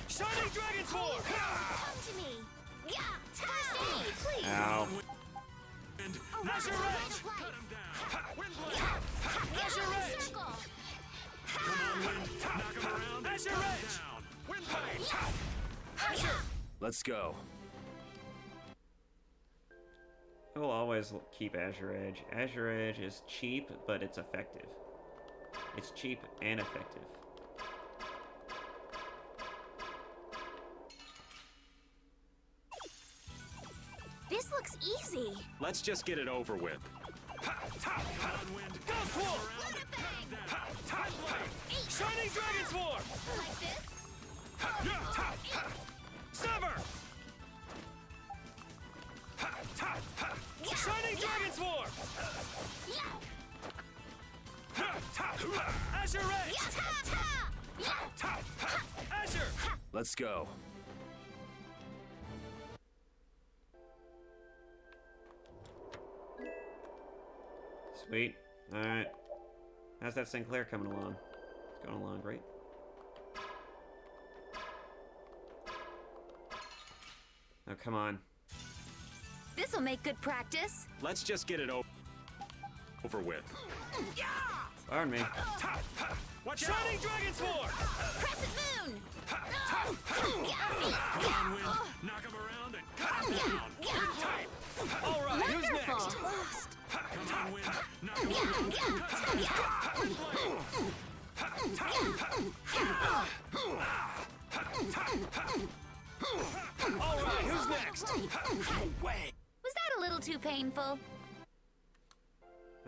Shining Dragon Sword! Come to me. Yeah. First aid, please. Ow! And Oh, Azure Ring Edge! of Life. Cut him down! Windblade! Azure Edge! Circle. Come on, Wind! Knock him around! Azure Edge! Windblade! Let's go. I will always keep Azure Edge. Azure Edge is cheap, but it's effective. It's cheap and effective. This looks easy. Let's just get it over with. Ghost Wolf! Shining Dragon Swarm! Like this? Sever! Shining Dragon Swarm! Azure Edge! Azure! Let's go. Sweet. Alright. How's that Sinclair coming along? It's going along great. Oh, come on. This'll make good practice. Let's just get it over with. Pardon me. Watch Shining Dragon Swarm! Crescent Moon! Come on, Wind. Knock him around and cut him down. Tight. All right, who's Wonderful! next? Come on, Wind. Knock him around and cut him down. All right, who's next? Was that a little too painful?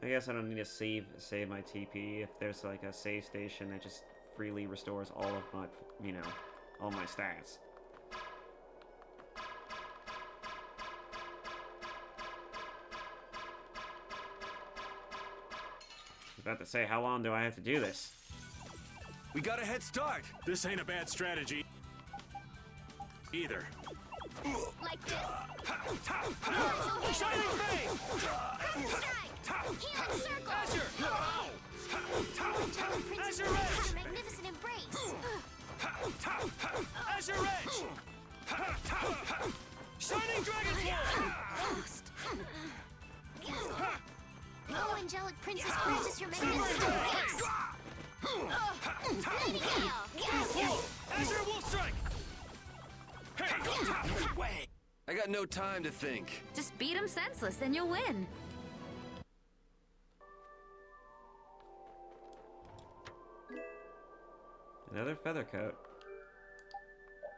I guess I don't need to save my TP if there's like a save station that just freely restores all of my, you know, all my stats. I was about to say, how long do I have to do this? We got a head start. This ain't a bad strategy either. Like this? Shining Flame! Crescent Strike! Healing Circle! Azure! Angelic Princess Azure Edge! has a magnificent embrace! Azure Edge! Shining Dragon Swarm! Lost! Oh, Angelic Princess grants your magnificent embrace! Nightingale! Azure Wolf Strike! Hey! I got no time to think. Just beat him senseless and you'll win. Another feather coat.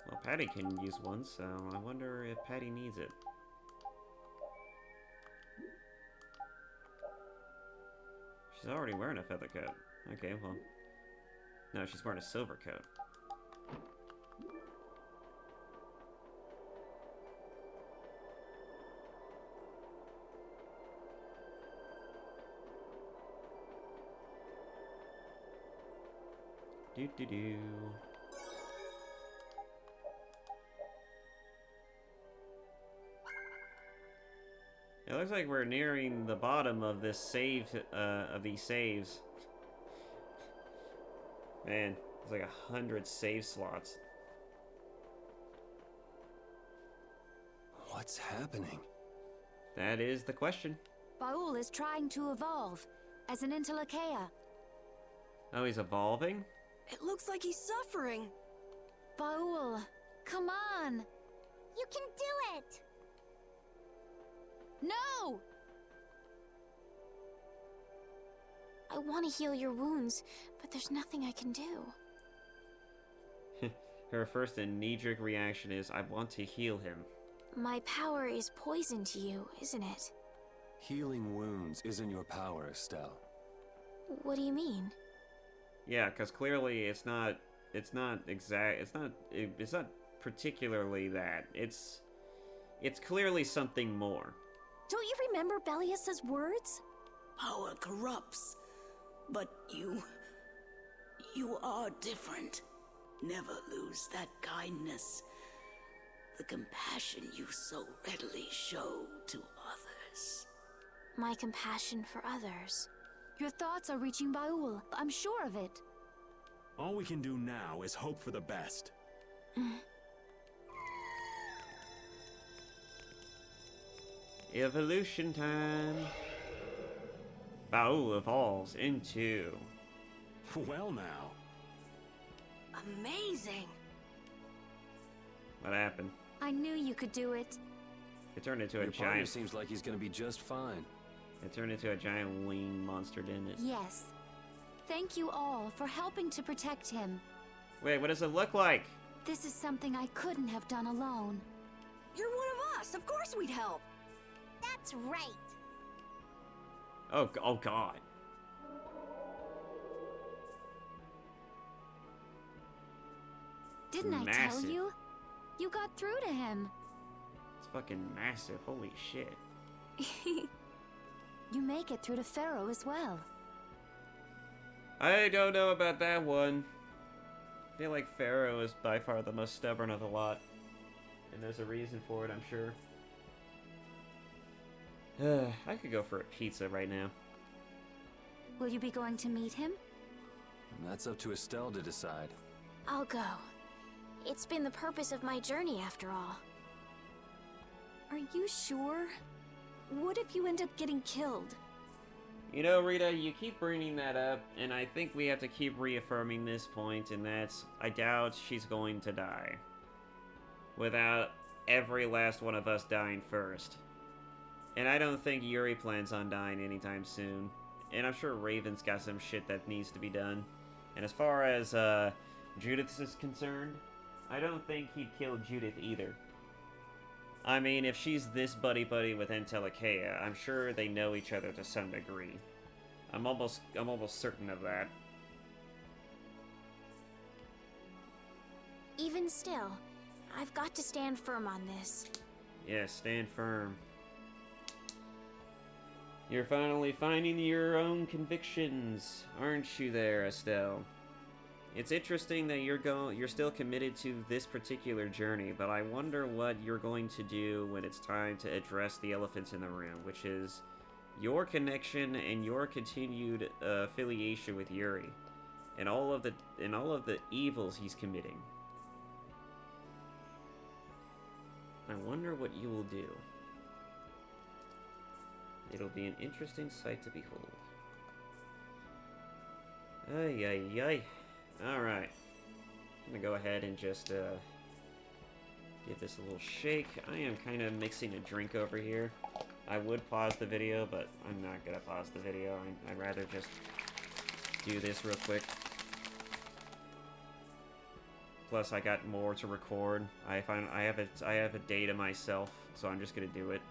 Well, Patty can use one, so I wonder if Patty needs it. She's already wearing a feather coat. Okay, well. No, she's wearing a silver coat. Do. It looks like we're nearing the bottom of this save, of these saves. Man, it's like 100 save slots. What's happening? That is the question. Baul is trying to evolve as an Interlakeia. Oh, he's evolving? It looks like he's suffering. Baul, come on! You can do it! No! I want to heal your wounds, but there's nothing I can do. Her first and knee-jerk reaction is, I want to heal him. My power is poison to you, isn't it? Healing wounds isn't your power, Estelle. What do you mean? Yeah, because clearly it's not particularly that. It's clearly something more. Don't you remember Bellius's words? Power corrupts, but you are different. Never lose that kindness, the compassion you so readily show to others. My compassion for others. Your thoughts are reaching Baul. I'm sure of it. All we can do now is hope for the best. Evolution time. Baul evolves into... Well now. Amazing. What happened? I knew you could do it. It turned into a Your partner giant. seems like he's gonna be just fine. It turned into a giant winged monster, didn't it? Yes. Thank you all for helping to protect him. Wait, what does it look like? This is something I couldn't have done alone. You're one of us. Of course we'd help. That's right. Oh God. Didn't I Massive. tell you? You got through to him. It's fucking massive. Holy shit. You make it through to Pharaoh as well. I don't know about that one. I feel like Pharaoh is by far the most stubborn of the lot. And there's a reason for it, I'm sure. I could go for a pizza right now. Will you be going to meet him? That's up to Estelle to decide. I'll go. It's been the purpose of my journey, after all. Are you sure? What if you end up getting killed? You know, Rita, you keep bringing that up, and I think we have to keep reaffirming this point, and that's, I doubt she's going to die. Without every last one of us dying first. And I don't think Yuri plans on dying anytime soon. And I'm sure Raven's got some shit that needs to be done. And as far as, Judith is concerned, I don't think he'd kill Judith either. I mean, if she's this buddy-buddy with Entelekea, I'm sure they know each other to some degree. I'm almost certain of that. Even still, I've got to stand firm on this. Yeah, stand firm. You're finally finding your own convictions, aren't you there, Estelle? It's interesting that you're still committed to this particular journey, but I wonder what you're going to do when it's time to address the elephant in the room, which is your connection and your continued affiliation with Yuri, and all of the evils he's committing. I wonder what you will do. It'll be an interesting sight to behold. Ay, ay, ay. Alright. I'm gonna go ahead and just, give this a little shake. I am kind of mixing a drink over here. I would pause the video, but I'm not gonna pause the video. I'd rather just do this real quick. Plus, I got more to record. I have a day to myself, so I'm just gonna do it.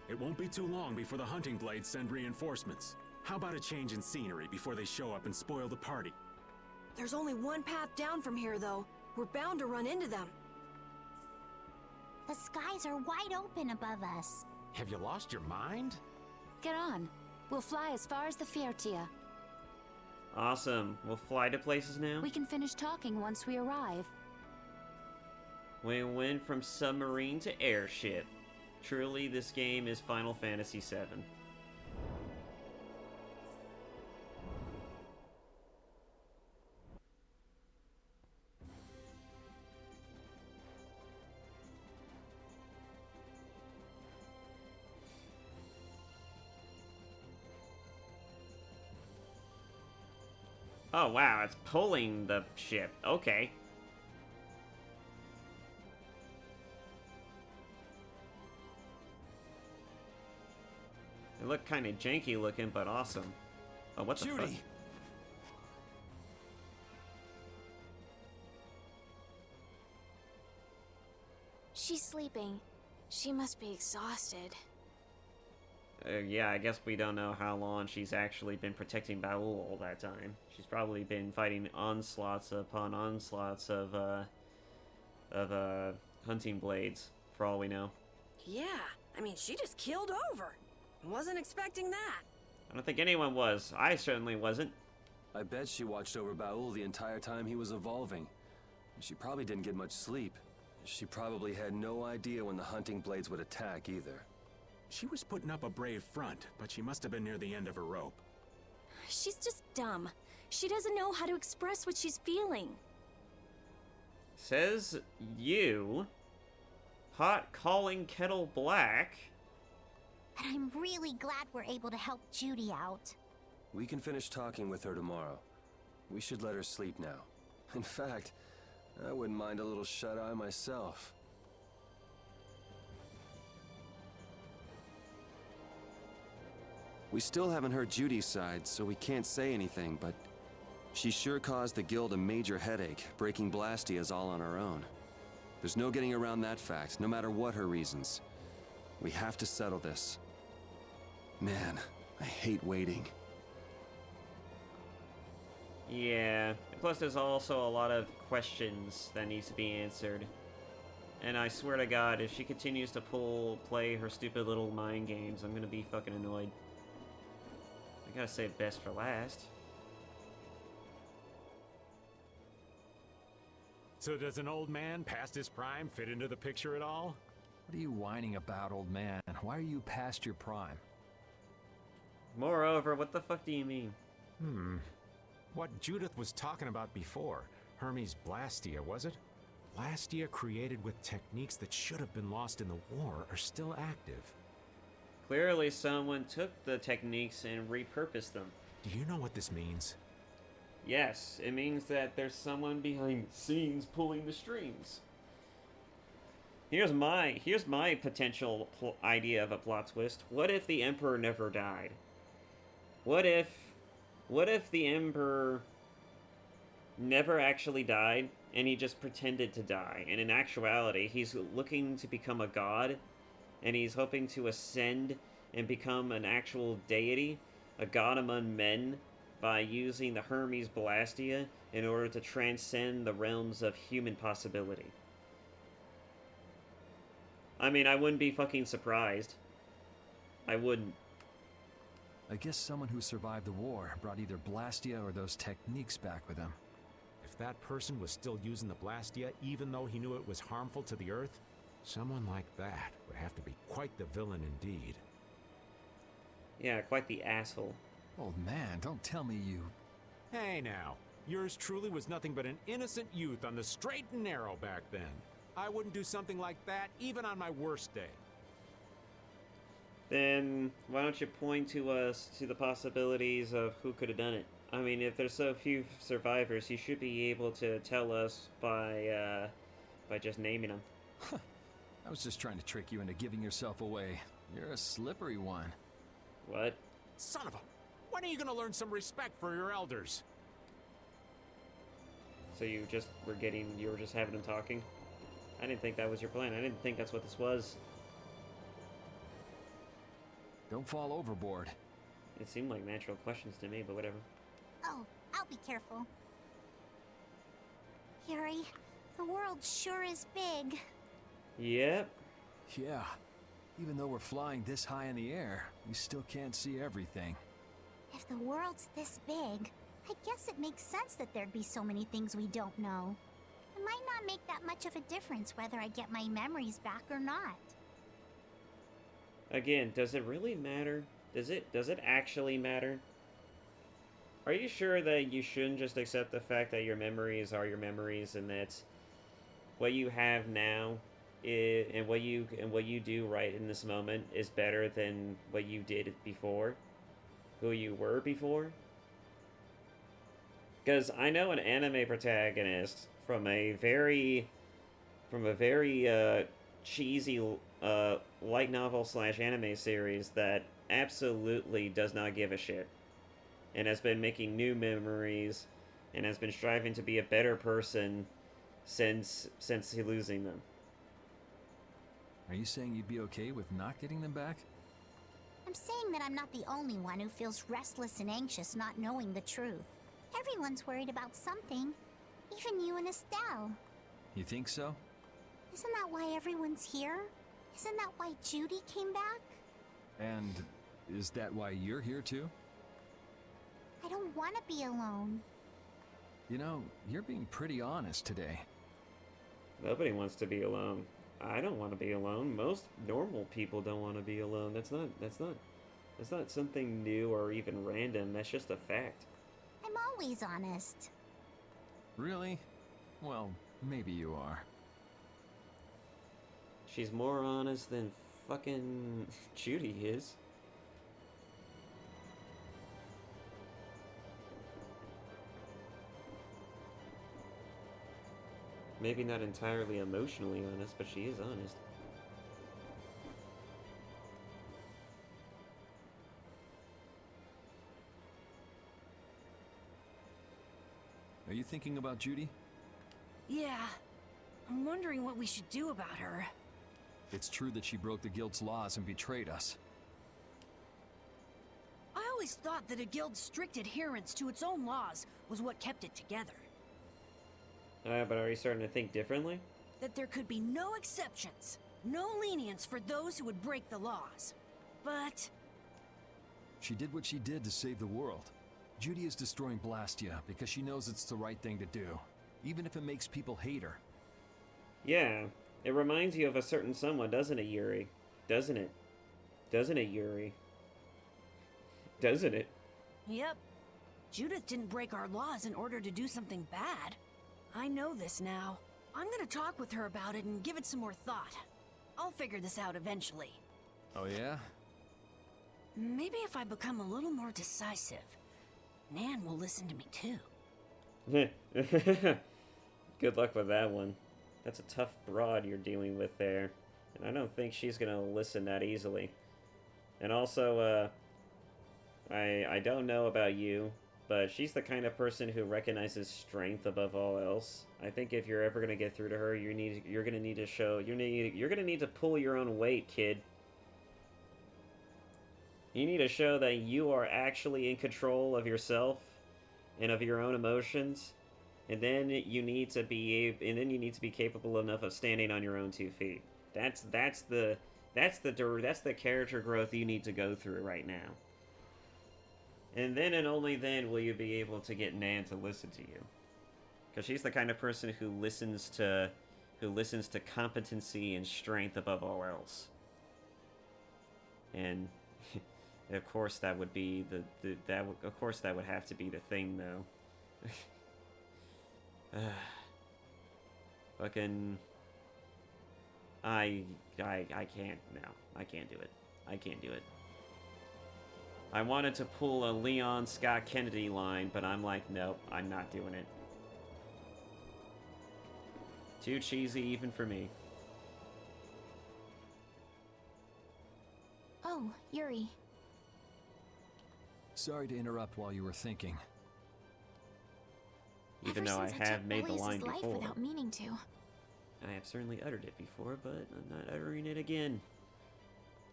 It won't be too long before the hunting blades send reinforcements. How about a change in scenery before they show up and spoil the party? There's only one path down from here, though. We're bound to run into them. The skies are wide open above us. Have you lost your mind? Get on. We'll fly as far as the Fiertia. Awesome. We'll fly to places now? We can finish talking once we arrive. We went from submarine to airship. Truly, this game is Final Fantasy VII. Oh wow, it's pulling the ship. Okay. They look kind of janky looking, but awesome. Oh, what the fuck? Judy! She's sleeping. She must be exhausted. Yeah, I guess we don't know how long she's actually been protecting Baul all that time. She's probably been fighting onslaughts upon onslaughts of hunting blades, for all we know. Yeah, I mean, she just keeled over. Wasn't expecting that. I don't think anyone was. I certainly wasn't. I bet she watched over Baul the entire time he was evolving. She probably didn't get much sleep. She probably had no idea when the hunting blades would attack either. She was putting up a brave front, but she must have been near the end of her rope. She's just dumb. She doesn't know how to express what she's feeling. Says you. Pot calling kettle black. But I'm really glad we're able to help Judy out. We can finish talking with her tomorrow. We should let her sleep now. In fact, I wouldn't mind a little shut-eye myself. We still haven't heard Judy's side, so we can't say anything, but she sure caused the guild a major headache, breaking Blastias all on her own. There's no getting around that fact, no matter what her reasons. We have to settle this. Man, I hate waiting. Yeah, plus there's also a lot of questions that needs to be answered. And I swear to God, if she continues to play her stupid little mind games, I'm gonna be fucking annoyed. I gotta save best for last. So does an old man past his prime fit into the picture at all? What are you whining about, old man? Why are you past your prime? Moreover, what the fuck do you mean? What Judith was talking about before, Hermes Blastia, was it? Blastia created with techniques that should have been lost in the war are still active. Clearly someone took the techniques and repurposed them. Do you know what this means? Yes, it means that there's someone behind the scenes pulling the strings. Here's my potential idea of a plot twist. What if the Emperor never died? What if the Emperor never actually died and he just pretended to die, and in actuality he's looking to become a god and he's hoping to ascend and become an actual deity, a god among men, by using the Hermes Blastia in order to transcend the realms of human possibility. I mean, I wouldn't be fucking surprised. I wouldn't. I guess someone who survived the war brought either Blastia or those techniques back with him. If that person was still using the Blastia, even though he knew it was harmful to the Earth, someone like that would have to be quite the villain indeed. Yeah, quite the asshole. Old man, don't tell me you... Hey now, yours truly was nothing but an innocent youth on the straight and narrow back then. I wouldn't do something like that even on my worst day. Then why don't you point to us to the possibilities of who could have done it? I mean, if there's so few survivors, you should be able to tell us by just naming them. I was just trying to trick you into giving yourself away. You're a slippery one. What? Son of a... When are you gonna learn some respect for your elders? So you were just having them talking? I didn't think that was your plan. I didn't think that's what this was. Don't fall overboard. It seemed like natural questions to me, but whatever. Oh, I'll be careful. Yuri, the world sure is big. Yep. Yeah. Even though we're flying this high in the air, we still can't see everything. If the world's this big, I guess it makes sense that there'd be so many things we don't know. It might not make that much of a difference whether I get my memories back or not. Again, does it really matter? Does it actually matter? Are you sure that you shouldn't just accept the fact that your memories are your memories and that what you have now and what you do right in this moment is better than what you did before? Who you were before? Because I know an anime protagonist from a very cheesy light novel / anime series that absolutely does not give a shit and has been making new memories and has been striving to be a better person since losing them. Are you saying you'd be okay with not getting them back? I'm saying that I'm not the only one who feels restless and anxious not knowing the truth. Everyone's worried about something. Even you and Estelle. You think so? Isn't that why everyone's here? Isn't that why Judy came back? And is that why you're here too? I don't want to be alone. You know, you're being pretty honest today. Nobody wants to be alone. I don't want to be alone. Most normal people don't want to be alone. That's not something new or even random. That's just a fact. I'm always honest. Really? Well, maybe you are. She's more honest than fucking Judy is. Maybe not entirely emotionally honest, but she is honest. Are you thinking about Judy? Yeah. I'm wondering what we should do about her. It's true that she broke the guild's laws and betrayed us. I always thought that a guild's strict adherence to its own laws was what kept it together. But are you starting to think differently? That there could be no exceptions, no lenience for those who would break the laws. But She did what she did to save the world. Judy is destroying Blastia because she knows it's the right thing to do, even if it makes people hate her. Yeah, it reminds you of a certain someone, doesn't it, Yuri? Doesn't it? Doesn't it, Yuri? Doesn't it? yep, Judith didn't break our laws in order to do something bad. I know this now. I'm gonna talk with her about it and give it some more thought. I'll figure this out eventually. Oh yeah? Maybe if I become a little more decisive, Nan will listen to me too. Good luck with that one. That's a tough broad you're dealing with there. And I don't think she's gonna listen that easily. And also, I don't know about you, but she's the kind of person who recognizes strength above all else. I think if you're ever gonna get through to her, you're gonna need to pull your own weight, kid. You need to show that you are actually in control of yourself and of your own emotions, and then you need to be capable enough of standing on your own 2 feet. That's the character growth you need to go through right now. And then and only then will you be able to get Nan to listen to you, because she's the kind of person who listens to competency and strength above all else. And of course that would be that would have to be the thing, though. Fucking I can't. No, I can't do it. I can't do it. I wanted to pull a Leon Scott Kennedy line, but I'm like, nope, I'm not doing it. Too cheesy even for me. Oh, Yuri. Sorry to interrupt while you were thinking. Even though I have made the line life before. without meaning to. I have certainly uttered it before, but I'm not uttering it again.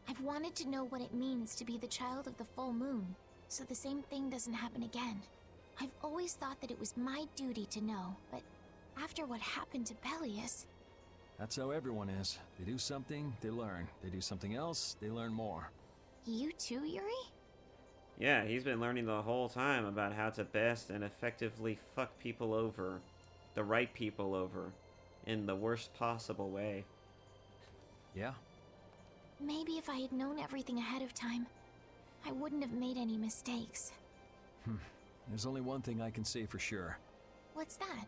I've wanted to know what it means to be the child of the full moon, so the same thing doesn't happen again. I've always thought that it was my duty to know, but after what happened to Belius... That's how everyone is. They do something, they learn. They do something else, they learn more. You too, Yuri? Yeah, he's been learning the whole time about how to best and effectively fuck people over. The right people over. In the worst possible way. Yeah? Maybe if I had known everything ahead of time, I wouldn't have made any mistakes. There's only one thing I can say for sure. What's that?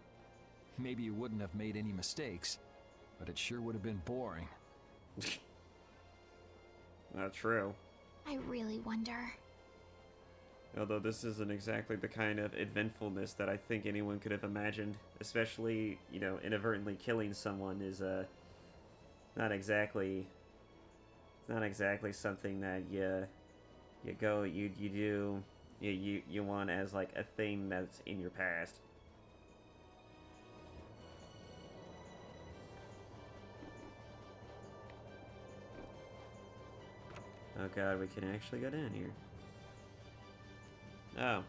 Maybe you wouldn't have made any mistakes, but it sure would have been boring. Not true. I really wonder. Although this isn't exactly the kind of eventfulness that I think anyone could have imagined. Especially, you know, inadvertently killing someone is not exactly something that you want as like a thing that's in your past. Oh god, we can actually go down here. Oh.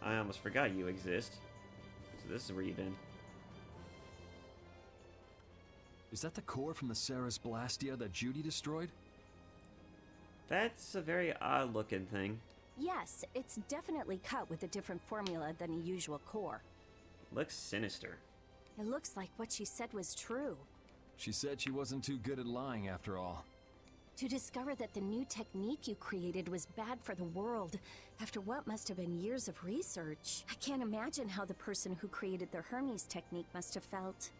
I almost forgot you exist. So this is where you've been. Is that the core from the Ceres Blastia that Judy destroyed? That's a very odd looking thing. Yes, it's definitely cut with a different formula than a usual core. Looks sinister. It looks like what she said was true. She said she wasn't too good at lying after all. To discover that the new technique you created was bad for the world, after what must have been years of research. I can't imagine how the person who created the Hermes technique must have felt.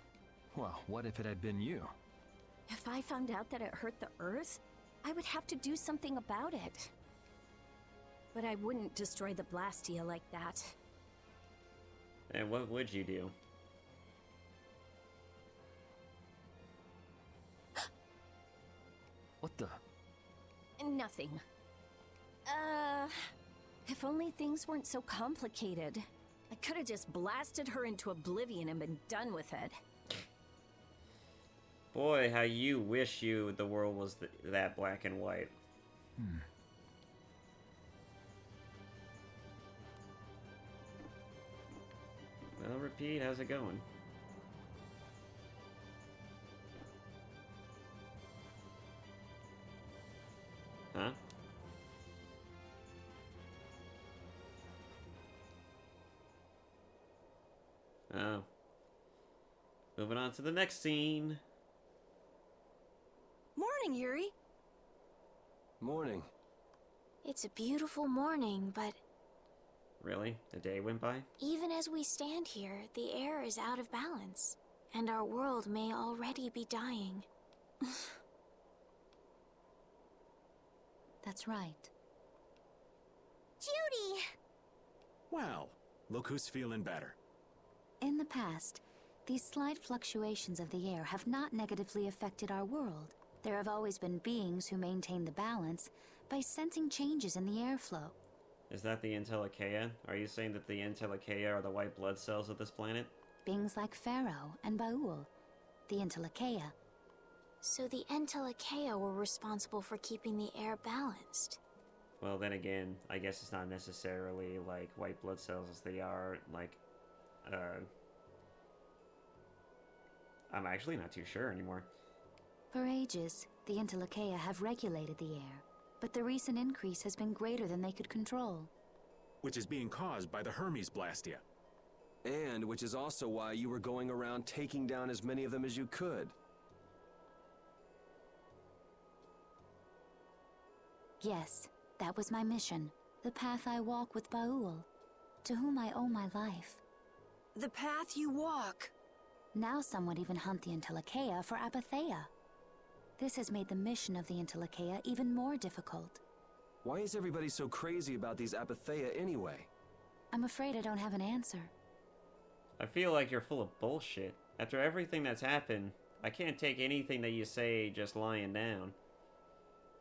Well, what if it had been you? If I found out that it hurt the Earth, I would have to do something about it. But I wouldn't destroy the Blastia like that. And what would you do? What the? Nothing. If only things weren't so complicated. I could have just blasted her into oblivion and been done with it. Boy, how you wish the world was that black and white. Well, repeat, how's it going? Huh? Oh. Moving on to the next scene. Morning, Yuri. Morning. It's a beautiful morning, but Really? A day went by? even as we stand here, the air is out of balance, and our world may already be dying. That's right. Judy! Well, look who's feeling better. In the past, these slight fluctuations of the air have not negatively affected our world. There have always been beings who maintain the balance by sensing changes in the airflow. Is that the Entelecheia? Are you saying that the Entelecheia are the white blood cells of this planet? Beings like Pharaoh and Baul, the Entelecheia. So the Entelecheia were responsible for keeping the air balanced. Well, then again, I guess it's not necessarily like white blood cells as they are, like, I'm actually not too sure anymore. For ages, the Entelecheia have regulated the air, but the recent increase has been greater than they could control. Which is being caused by the Hermes Blastia. And which is also why you were going around taking down as many of them as you could. Yes, that was my mission. The path I walk with Baul, to whom I owe my life. The path you walk. Now some would even hunt the Entelecheia for Apatheia. This has made the mission of the Entelecheia even more difficult. Why is everybody so crazy about these Apatheia anyway? I'm afraid I don't have an answer. I feel like you're full of bullshit. After everything that's happened, I can't take anything that you say just lying down.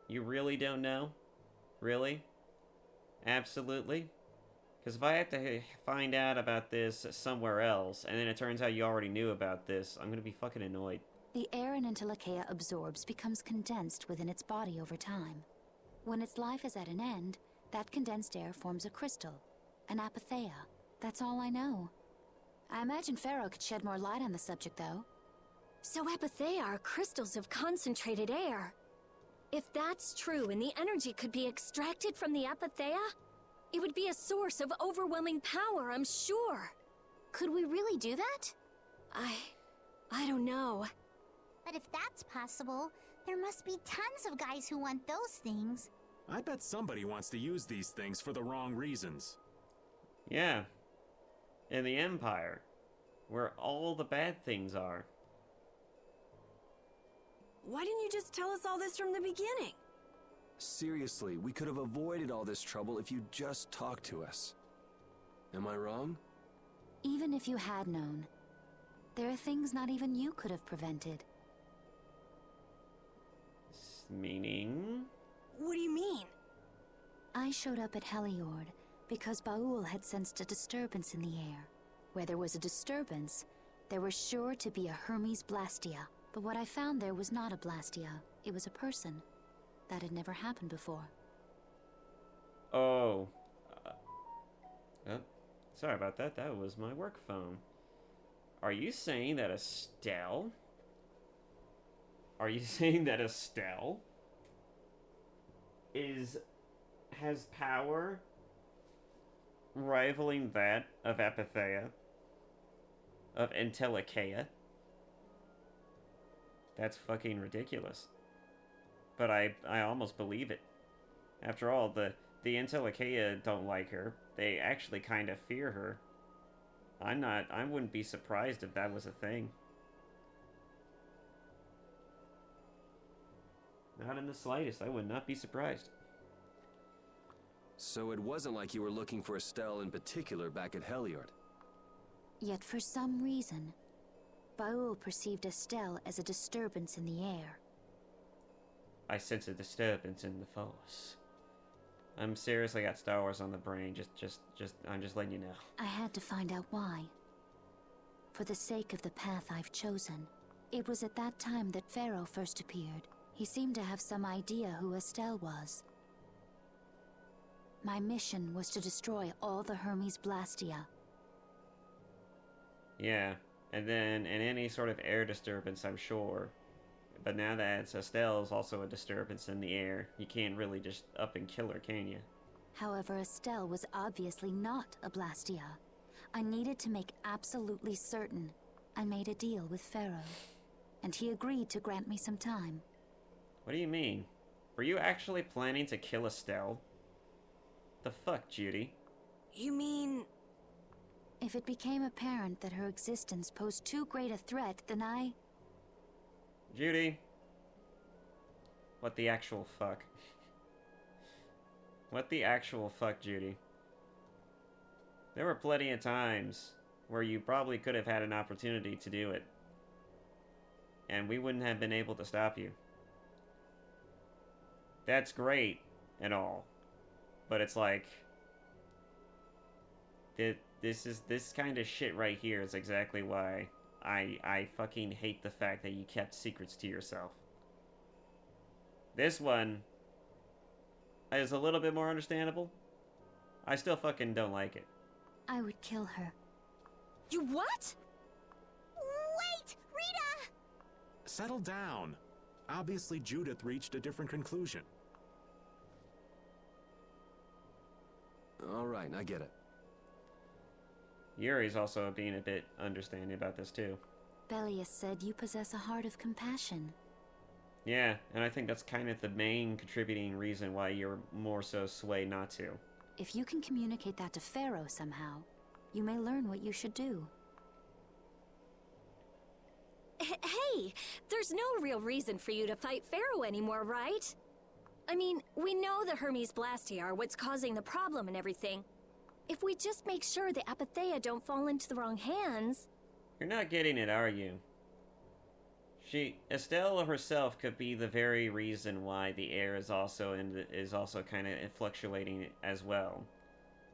You really don't know? Really? Absolutely? Because if I have to find out about this somewhere else, and then it turns out you already knew about this, I'm gonna be fucking annoyed. The air an Entelecheia absorbs becomes condensed within its body over time. When its life is at an end, that condensed air forms a crystal, an Apatheia. That's all I know. I imagine Pharaoh could shed more light on the subject, though. So Apatheia are crystals of concentrated air. If that's true and the energy could be extracted from the Apatheia, it would be a source of overwhelming power, I'm sure. Could we really do that? I don't know. But if that's possible, there must be tons of guys who want those things. I bet somebody wants to use these things for the wrong reasons. Yeah. In the Empire, where all the bad things are. Why didn't you just tell us all this from the beginning? Seriously, we could have avoided all this trouble if you'd just talked to us. Am I wrong? Even if you had known, there are things not even you could have prevented. Meaning? What do you mean? I showed up at Heliord because Baul had sensed a disturbance in the air. Where there was a disturbance, there was sure to be a Hermes Blastia. But what I found there was not a Blastia, it was a person. That had never happened before. Oh. Sorry about that. That was my work phone. Are you saying that Estelle? Are you saying that Estelle has power rivaling that of Apatheia, of Entelecheia? That's fucking ridiculous. But I almost believe it. After all, the Entelecheia don't like her. They actually kind of fear her. I wouldn't be surprised if that was a thing. Not in the slightest. I would not be surprised. So it wasn't like you were looking for Estelle in particular back at Heliord. Yet for some reason, Baul perceived Estelle as a disturbance in the air. I sense a disturbance in the force. I'm seriously got Star Wars on the brain. I'm just letting you know. I had to find out why. For the sake of the path I've chosen. It was at that time that Pharaoh first appeared. He seemed to have some idea who Estelle was. My mission was to destroy all the Hermes Blastia. Yeah, and then in any sort of air disturbance, I'm sure. But now that it's Estelle's also a disturbance in the air, you can't really just up and kill her, can you? However, Estelle was obviously not a Blastia. I needed to make absolutely certain. I made a deal with Pharaoh, and he agreed to grant me some time. What do you mean? Were you actually planning to kill Estelle? The fuck, Judy? You mean... If it became apparent that her existence posed too great a threat, then I... Judy? What the actual fuck? What the actual fuck, Judy? There were plenty of times where you probably could have had an opportunity to do it. And we wouldn't have been able to stop you. That's great and all. But it's like... This kind of shit right here is exactly why I fucking hate the fact that you kept secrets to yourself. This one is a little bit more understandable. I still fucking don't like it. I would kill her. You what? Wait! Rita! Settle down. Obviously, Judith reached a different conclusion. All right, I get it. Yuri's also being a bit understanding about this too. Belius said you possess a heart of compassion. Yeah, and I think that's kind of the main contributing reason why you're more so swayed not to. If you can communicate that to Pharaoh somehow, you may learn what you should do. Hey, there's no real reason for you to fight Pharaoh anymore, right? I mean, we know the Hermes Blastia are what's causing the problem and everything. If we just make sure the Apatheia don't fall into the wrong hands... You're not getting it, are you? Estelle herself could be the very reason why the air is also kind of fluctuating as well.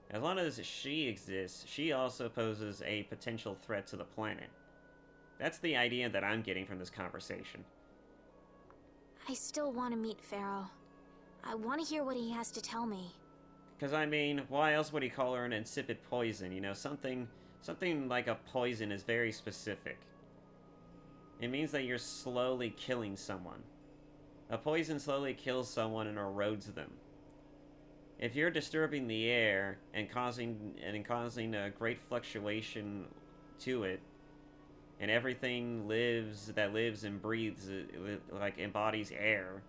As long as she exists, she also poses a potential threat to the planet. That's the idea that I'm getting from this conversation. I still want to meet Pharaoh. I want to hear what he has to tell me. Because, I mean, why else would he call her an insipid poison? You know, something like a poison is very specific. It means that you're slowly killing someone. A poison slowly kills someone and erodes them. If you're disturbing the air and causing a great fluctuation to it, and everything that lives and breathes, like embodies air,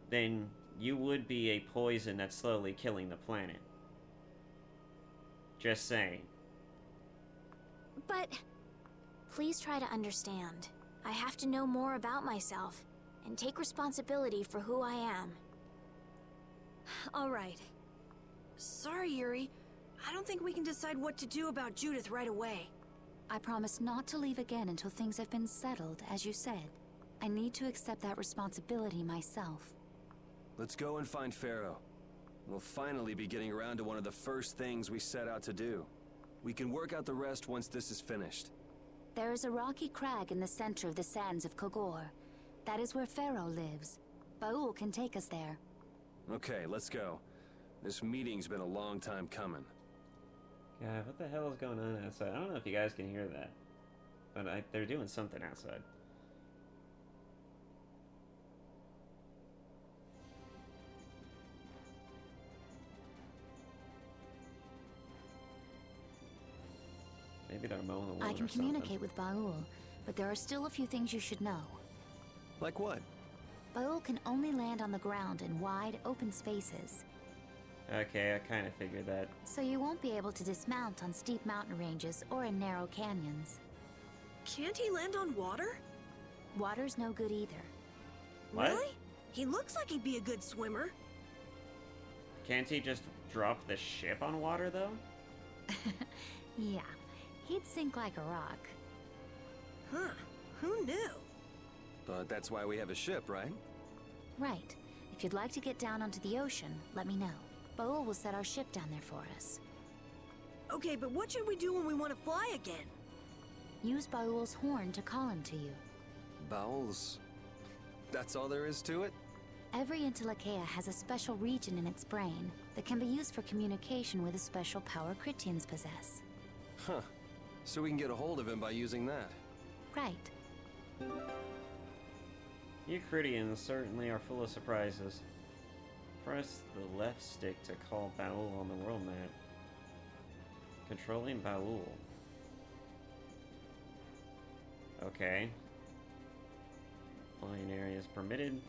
then you would be a poison that's slowly killing the planet. Just saying. But... Please try to understand. I have to know more about myself, and take responsibility for who I am. All right. Sorry, Yuri. I don't think we can decide what to do about Judith right away. I promise not to leave again until things have been settled, as you said. I need to accept that responsibility myself. Let's go and find Pharaoh. We'll finally be getting around to one of the first things we set out to do. We can work out the rest once this is finished. There is a rocky crag in the center of the sands of Kogor. That is where Pharaoh lives. Baul can take us there. Okay, let's go. This meeting's been a long time coming. God, what the hell is going on outside? I don't know if you guys can hear that. But they're doing something outside. Maybe they're mowing the lawn I can or communicate with Baul, but there are still a few things you should know. Like what? Baul can only land on the ground in wide, open spaces. Okay, I kind of figured that. So you won't be able to dismount on steep mountain ranges or in narrow canyons. Can't he land on water? Water's no good either. What? Really? He looks like he'd be a good swimmer. Can't he just drop the ship on water, though? Yeah, he'd sink like a rock. Huh. Who knew? But that's why we have a ship, right? Right. If you'd like to get down onto the ocean, let me know. Baul will set our ship down there for us. Okay, but what should we do when we want to fly again? Use Baul's horn to call him to you. Bowels. That's all there is to it? Every Intellicaea has a special region in its brain that can be used for communication with a special power Critians possess. Huh. So we can get a hold of him by using that. Right. You Critians certainly are full of surprises. Press the left stick to call Baul on the world map. Controlling Baul. Okay. Flying areas permitted.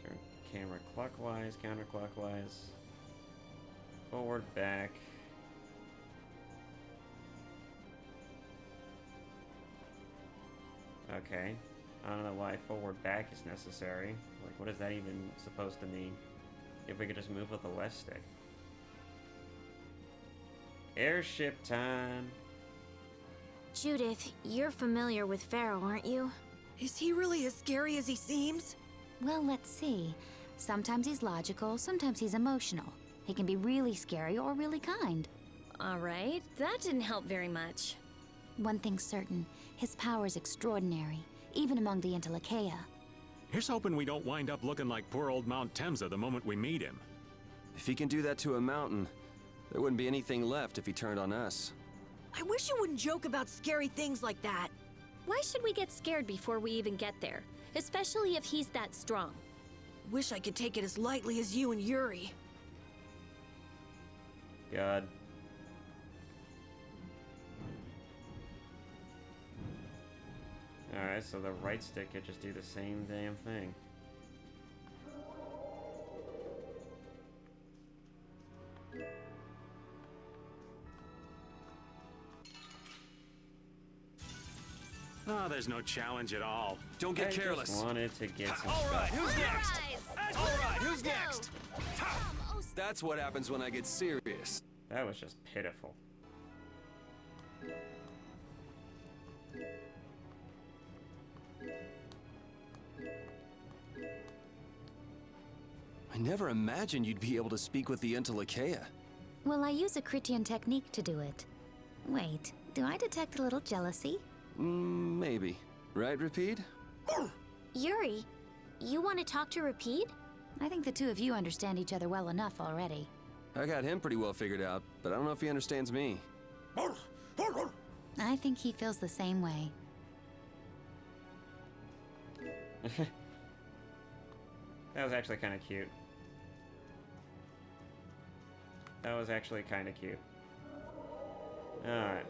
Turn camera clockwise, counterclockwise. Forward, back. Okay. I don't know why forward back is necessary. Like, what is that even supposed to mean? If we could just move with the left stick. Airship time! Judith, you're familiar with Pharaoh, aren't you? Is he really as scary as he seems? Well, let's see. Sometimes he's logical, sometimes he's emotional. He can be really scary or really kind. All right, that didn't help very much. One thing's certain, his power is extraordinary, even among the Intellicaea. Here's hoping we don't wind up looking like poor old Mount Temsa the moment we meet him. If he can do that to a mountain, there wouldn't be anything left if he turned on us. I wish you wouldn't joke about scary things like that. Why should we get scared before we even get there? Especially if he's that strong. Wish I could take it as lightly as you and Yuri. God. Alright, so the right stick could just do the same damn thing. Oh, there's no challenge at all. Don't get I careless. just wanted to get some All right, stuff. who's next? Guys, All right, who's go. next? That's what happens when I get serious. That was just pitiful. I never imagined you'd be able to speak with the Intellicaea. Well, I use a Critian technique to do it. Wait, do I detect a little jealousy? Maybe. Right, Rapide? Yuri, you want to talk to Rapide? I think the two of you understand each other well enough already. I got him pretty well figured out, but I don't know if he understands me. I think he feels the same way. That was actually kind of cute. That was actually kind of cute. Alright.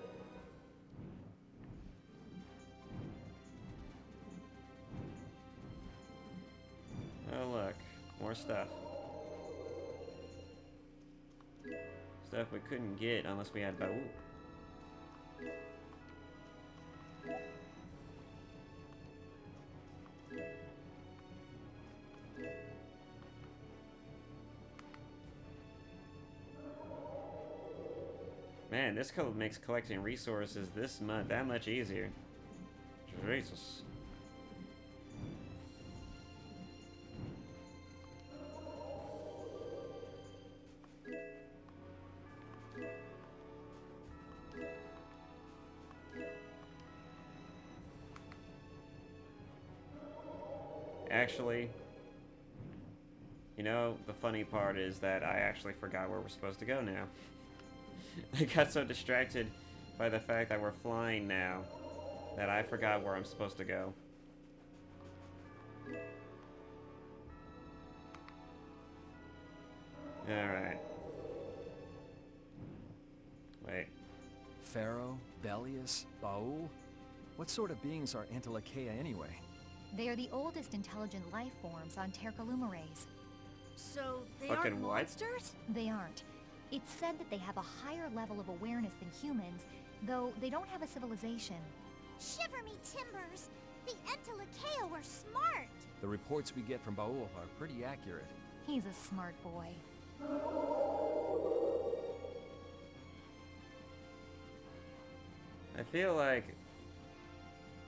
Oh look, more stuff. Stuff we couldn't get unless we had Baul. Man, this code makes collecting resources that much easier. Jesus. Actually, you know, the funny part is that I actually forgot where we're supposed to go now. I got so distracted by the fact that we're flying now that I forgot where I'm supposed to go. Alright. Wait. Pharaoh, Belius, Baul? What sort of beings are Intellicaea anyway? They are the oldest intelligent life forms on Tercalumares. So, they Fucking aren't what? monsters? They aren't. It's said that they have a higher level of awareness than humans, though they don't have a civilization. Shiver me timbers! The Intellicaea were smart! The reports we get from Baul are pretty accurate. He's a smart boy. I feel like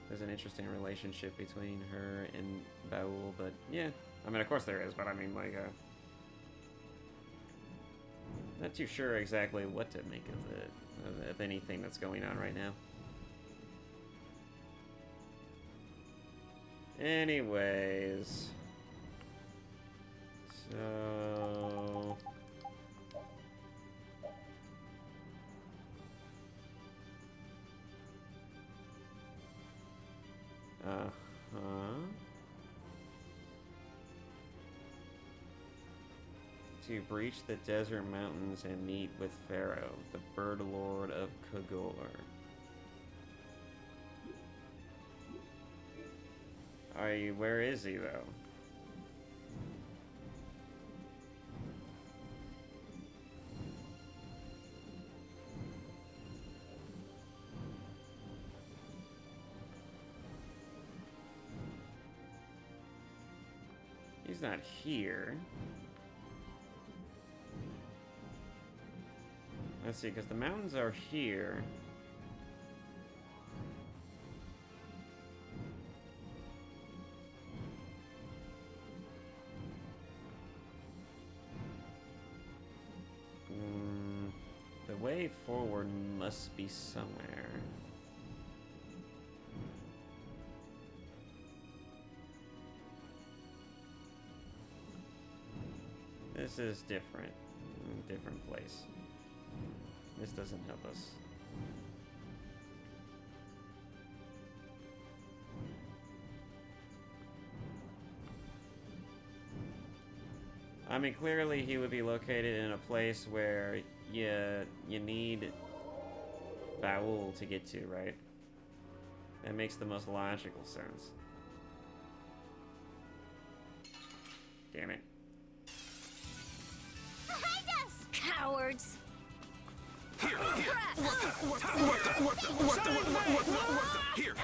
there's an interesting relationship between her and Baul, but yeah. I mean, of course there is, but I mean, like, Not too sure exactly what to make of anything that's going on right now. Anyways, so to breach the desert mountains and meet with Pharaoh, the bird lord of Kogor. Where is he, though? He's not here. Let's see, because the mountains are here. The way forward must be somewhere. This is different. Different place. This doesn't help us. I mean, clearly he would be located in a place where you need Baul to get to, right? That makes the most logical sense. Damn it. Behind us! Cowards! Here! Here! Here!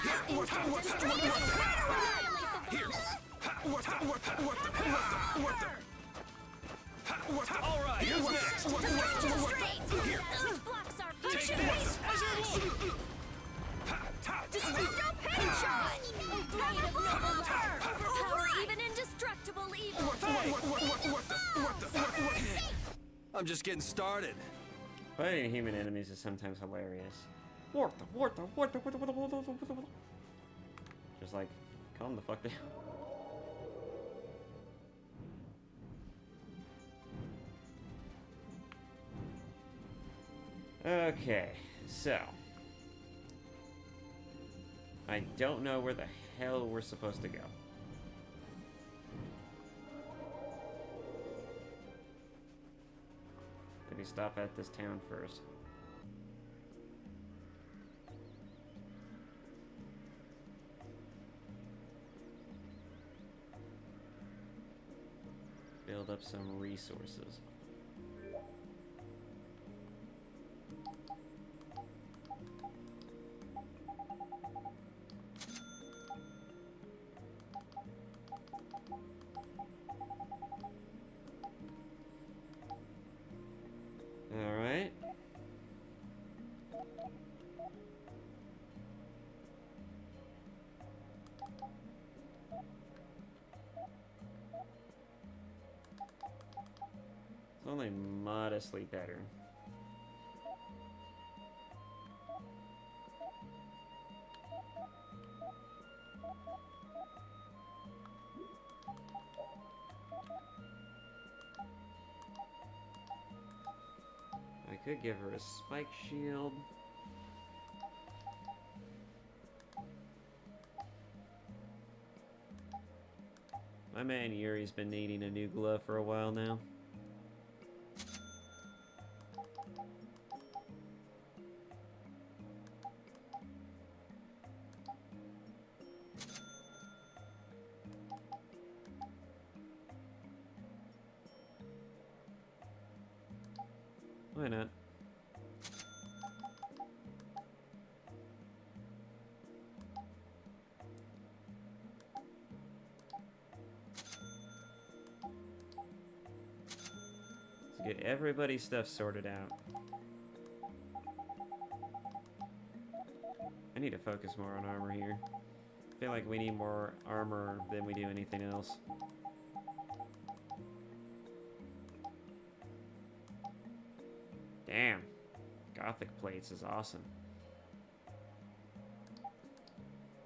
All right, who's next? Here. Which blocks our future? Overpower even indestructible evil. I'm just getting started. Fighting human enemies is sometimes hilarious. Just like, calm the fuck down. Okay, so I don't know where the hell we're supposed to go. Maybe stop at this town first. Build up some resources. Alright. It's only modestly better. I could give her a spike shield. My man Yuri's been needing a new glove for a while now. Why not? Let's get everybody's stuff sorted out. I need to focus more on armor here. I feel like we need more armor than we do anything else. Damn. Gothic plates is awesome.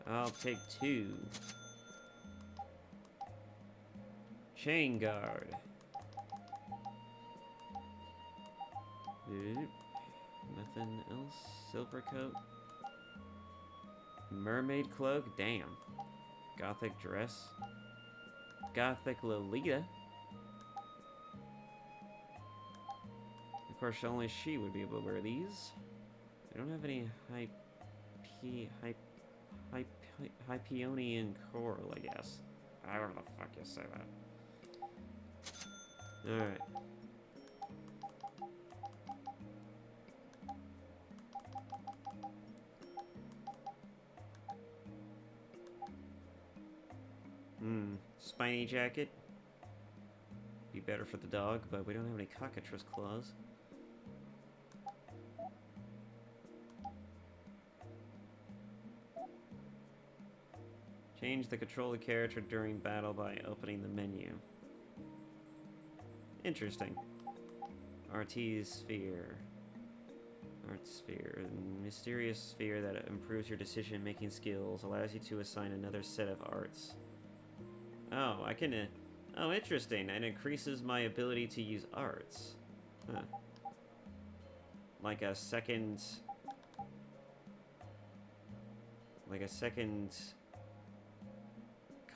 I'll take 2. Chain guard. Nothing else? Silver coat. Mermaid cloak? Damn. Gothic dress. Gothic Lolita. Of course, only she would be able to wear these. I don't have any Hyperionian coral, I guess. However the fuck you say that. Alright. Spiny jacket. Be better for the dog, but we don't have any cockatrice claws. Change the control of the character during battle by opening the menu. Interesting. RT sphere. Art sphere. A mysterious sphere that improves your decision-making skills, allows you to assign another set of arts. Oh, I can... oh, interesting. And increases my ability to use arts. Huh. Like a second... like a second...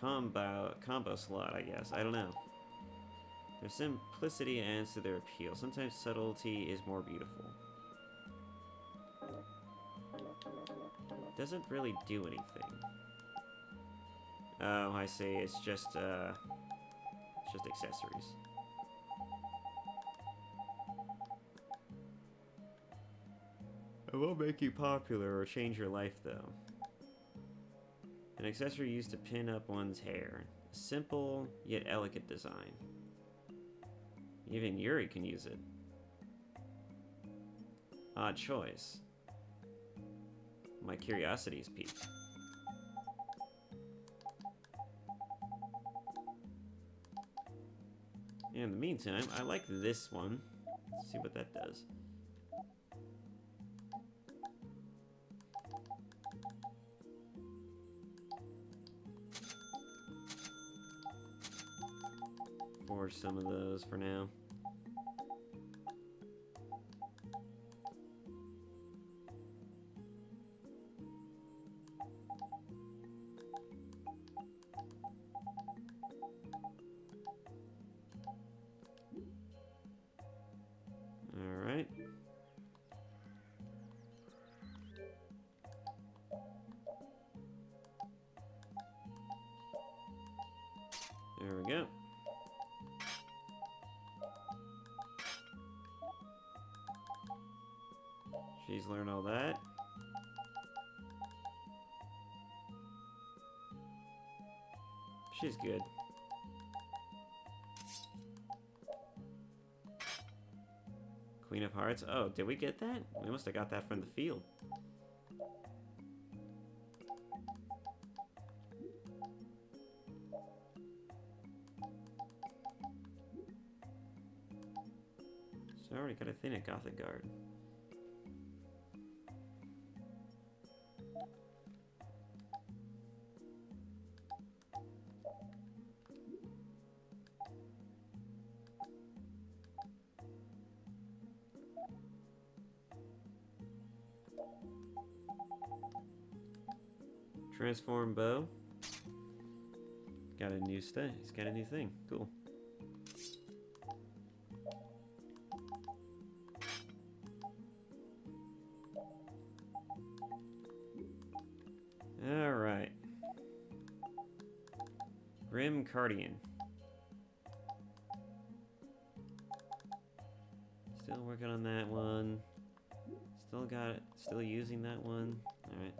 combo slot, I guess. I don't know. Their simplicity adds to their appeal. Sometimes subtlety is more beautiful. Doesn't really do anything. Oh, I see. It's just accessories. It won't make you popular or change your life, though. An accessory used to pin up one's hair. A simple, yet elegant design. Even Yuri can use it. Odd choice. My curiosity's piqued. In the meantime, I like this one. Let's see what that does. Forge some of those for now. Alright. There we go. She's learned all that. She's good. Queen of Hearts. Oh, did we get that? We must have got that from the field. So I already got a thing at Gothic Guard. Transform bow. Got a new thing. He's got a new thing. Cool. All right. Grim Cardian. Still working on that one. Still got it. Still using that one. All right.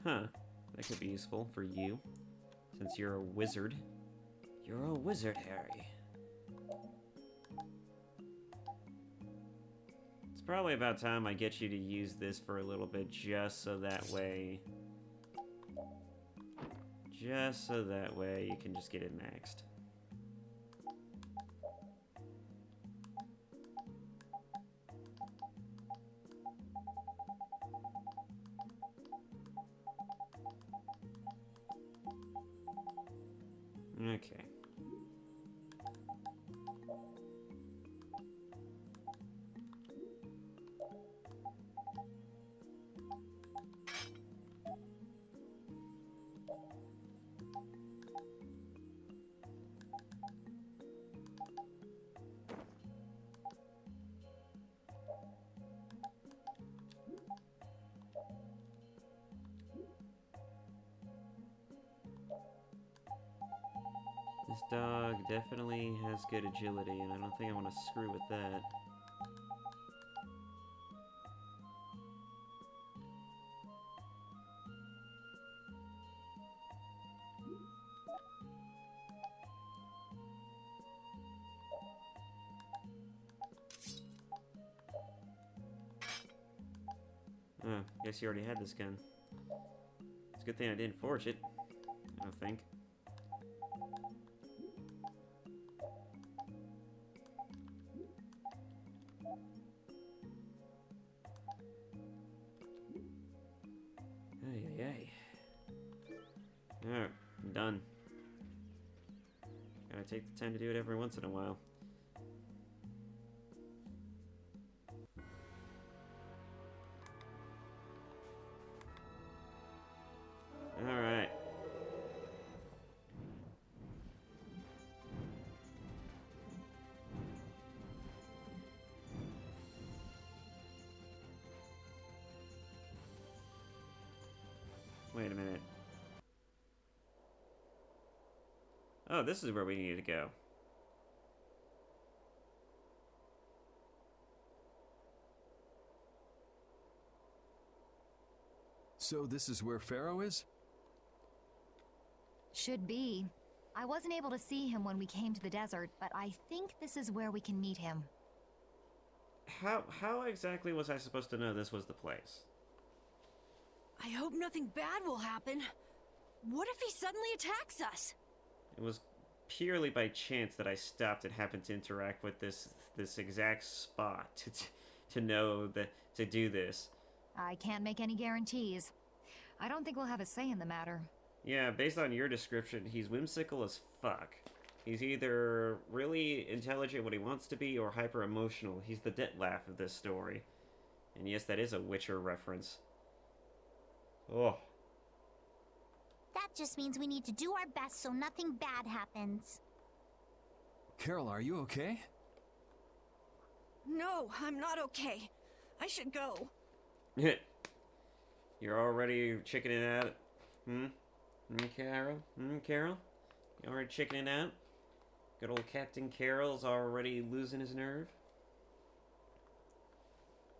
Huh. That could be useful for you. Since you're a wizard. You're a wizard, Harry. It's probably about time I get you to use this for a little bit, just so that way you can just get it maxed. Okay. This dog definitely has good agility, and I don't think I want to screw with that. Oh, guess you already had this gun. It's a good thing I didn't forge it, I don't think. Alright, I'm done. Gotta take the time to do it every once in a while. Alright. Wait a minute. Oh, this is where we need to go. So this is where Pharaoh is? Should be. I wasn't able to see him when we came to the desert, but I think this is where we can meet him. How exactly was I supposed to know this was the place? I hope nothing bad will happen. What if he suddenly attacks us? It was purely by chance that I stopped and happened to interact with this exact spot to know that to do this. I can't make any guarantees. I don't think we'll have a say in the matter. Yeah, based on your description, he's whimsical as fuck. He's either really intelligent what he wants to be or hyper emotional. He's the Dettlaff of this story. And yes, that is a Witcher reference. Oh. That just means we need to do our best so nothing bad happens. Carol, are you okay? No, I'm not okay. I should go. You're already chickening out? Carol? Carol? You already chickening out? Good old Captain Carol's already losing his nerve?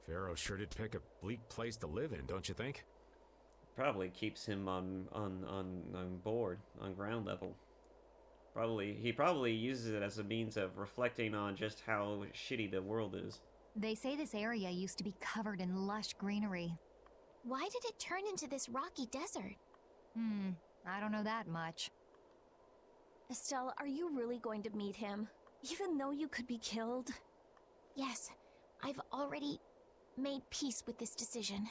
Pharaoh sure did pick a bleak place to live in, don't you think? Probably keeps him on board, on ground level. He probably uses it as a means of reflecting on just how shitty the world is. They say this area used to be covered in lush greenery. Why did it turn into this rocky desert? I don't know that much. Estelle, are you really going to meet him? Even though you could be killed? Yes, I've already made peace with this decision.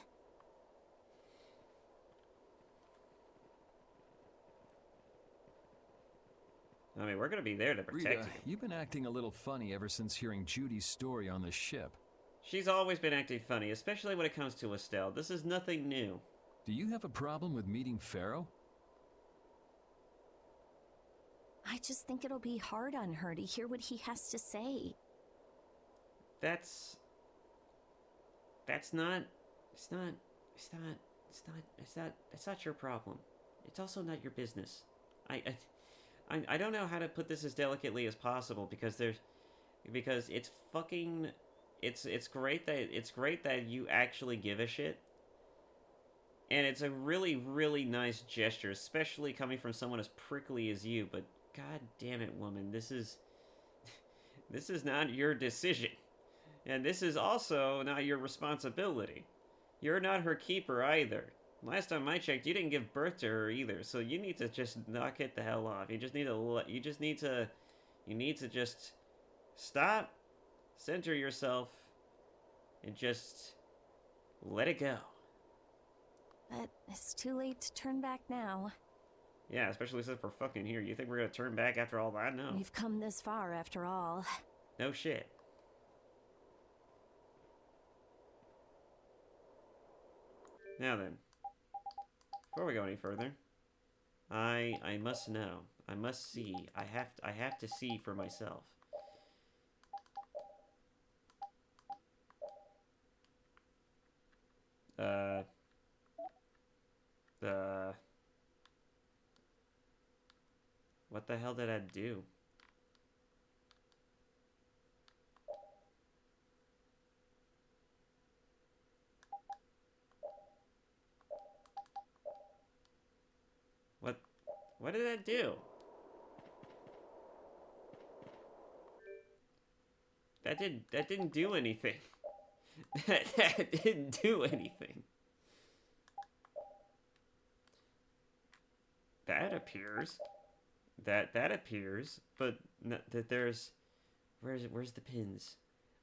I mean, we're gonna be there to protect Rita, you. You've been acting a little funny ever since hearing Judy's story on the ship. She's always been acting funny, especially when it comes to Estelle. This is nothing new. Do you have a problem with meeting Pharaoh? I just think it'll be hard on her to hear what he has to say. That's not your problem. It's also not your business. I don't know how to put this as delicately as possible because it's fucking it's great that you actually give a shit. And it's a really, really nice gesture, especially coming from someone as prickly as you, but god damn it, woman, this is not your decision. And this is also not your responsibility. You're not her keeper either. Last time I checked, you didn't give birth to her either, so you need to just knock it the hell off. You need to just stop, center yourself, and just let it go. But it's too late to turn back now. Yeah, especially since we're fucking here. You think we're gonna turn back after all that? No. We've come this far after all. No shit. Now then, before we go any further, I must know. I must see. I have to see for myself. What the hell did I do? What did that do? That didn't do anything. That didn't do anything. That appears. That appears, but that there's where's the pins?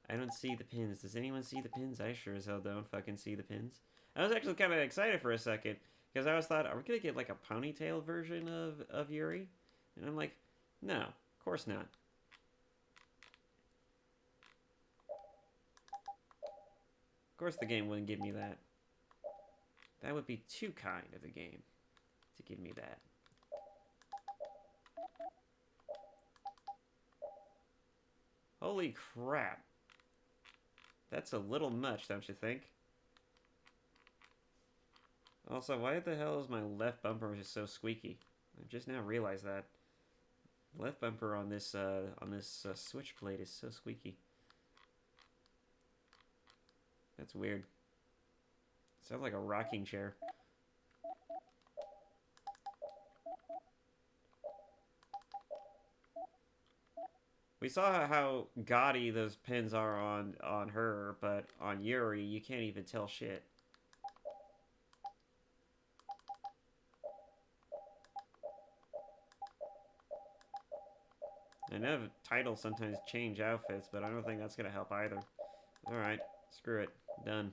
I don't see the pins. Does anyone see the pins? I sure as hell don't fucking see the pins. I was actually kind of excited for a second because I always thought, are we gonna get like a ponytail version of Yuri? And I'm like, no, of course not. Of course the game wouldn't give me that. That would be too kind of the game to give me that. Holy crap. That's a little much, don't you think? Also, why the hell is my left bumper just so squeaky? I just now realized that. Left bumper on this switchblade is so squeaky. That's weird. Sounds like a rocking chair. We saw how gaudy those pins are on her, but on Yuri, you can't even tell shit. I know titles sometimes change outfits, but I don't think that's gonna help either. Alright, screw it. Done.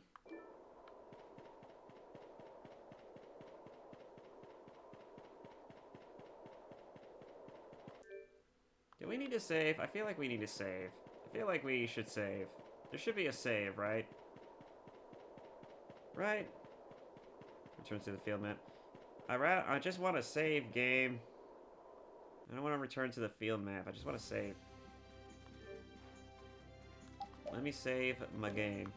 Do we need to save? I feel like we need to save. I feel like we should save. There should be a save, right? Right? Return to the field map. I just want to save, game. I don't want to return to the field map. I just want to save. Let me save my game.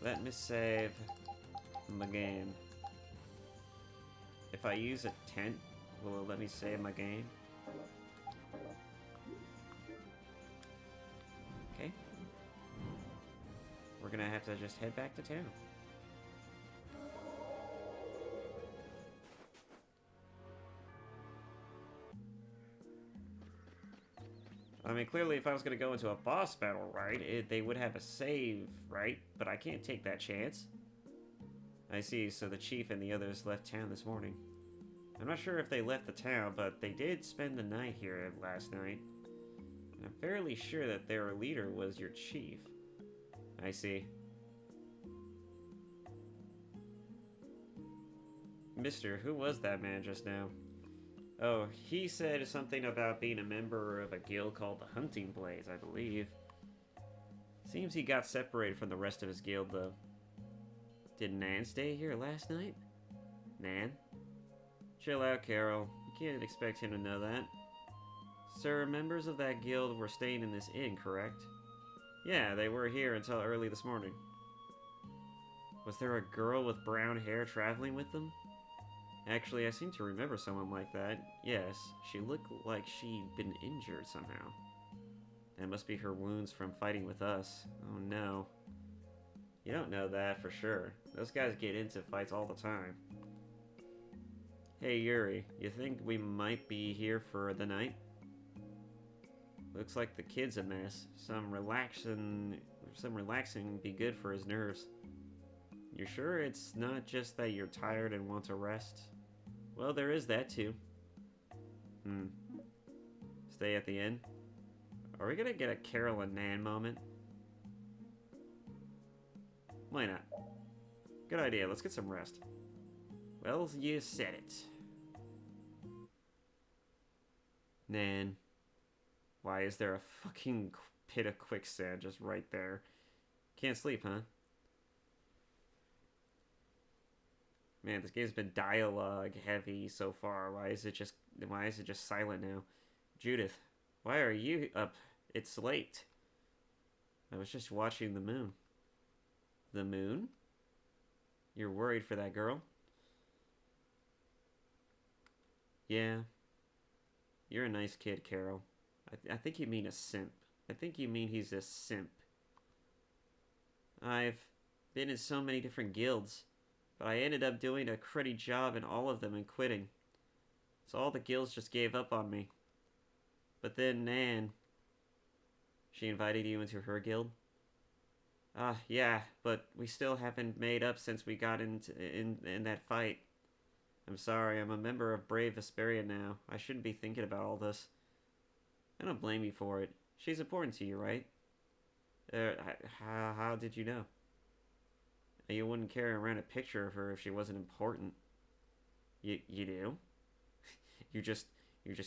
Let me save my game. If I use a tent, will it let me save my game? Okay. We're gonna have to just head back to town. I mean, clearly if I was gonna go into a boss battle, right, they would have a save, right? But I can't take that chance. I see, so the chief and the others left town this morning. I'm not sure if they left the town, but they did spend the night here last night. And I'm fairly sure that their leader was your chief. I see. Mister, who was that man just now? Oh, he said something about being a member of a guild called the Hunting Blades, I believe. Seems he got separated from the rest of his guild, though. Did Nan stay here last night? Nan? Chill out, Carol. You can't expect him to know that. Sir, members of that guild were staying in this inn, correct? Yeah, they were here until early this morning. Was there a girl with brown hair traveling with them? Actually, I seem to remember someone like that. Yes, she looked like she'd been injured somehow. That must be her wounds from fighting with us. Oh no. You don't know that for sure. Those guys get into fights all the time. Hey Yuri, you think we might be here for the night? Looks like the kid's a mess. Some relaxing be good for his nerves. You sure it's not just that you're tired and want to rest? Well, there is that too. Stay at the inn? Are we gonna get a Carol and Nan moment? Why not? Good idea, let's get some rest. Well, you said it. Nan. Why is there a fucking pit of quicksand just right there? Can't sleep, huh? Man, this game's been dialogue heavy so far. Why is it just silent now? Judith, why are you up? It's late. I was just watching the moon. The moon? You're worried for that girl? Yeah. You're a nice kid, Carol. I think you mean a simp. I think you mean he's a simp. I've been in so many different guilds, but I ended up doing a cruddy job in all of them and quitting. So all the guilds just gave up on me. But then Nan... She invited you into her guild? Yeah, but we still haven't made up since we got in that fight. I'm sorry, I'm a member of Brave Vesperia now. I shouldn't be thinking about all this. I don't blame you for it. She's important to you, right? How did you know? You wouldn't carry around a picture of her if she wasn't important. You do? you just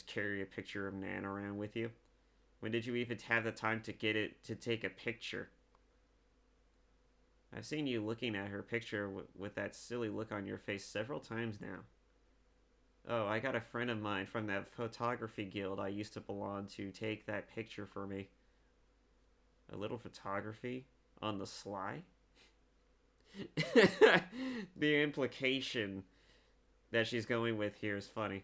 carry a picture of Nan around with you? When did you even have the time to take a picture? I've seen you looking at her picture with that silly look on your face several times now. Oh, I got a friend of mine from that photography guild I used to belong to take that picture for me. A little photography? On the sly? The implication that she's going with here is funny.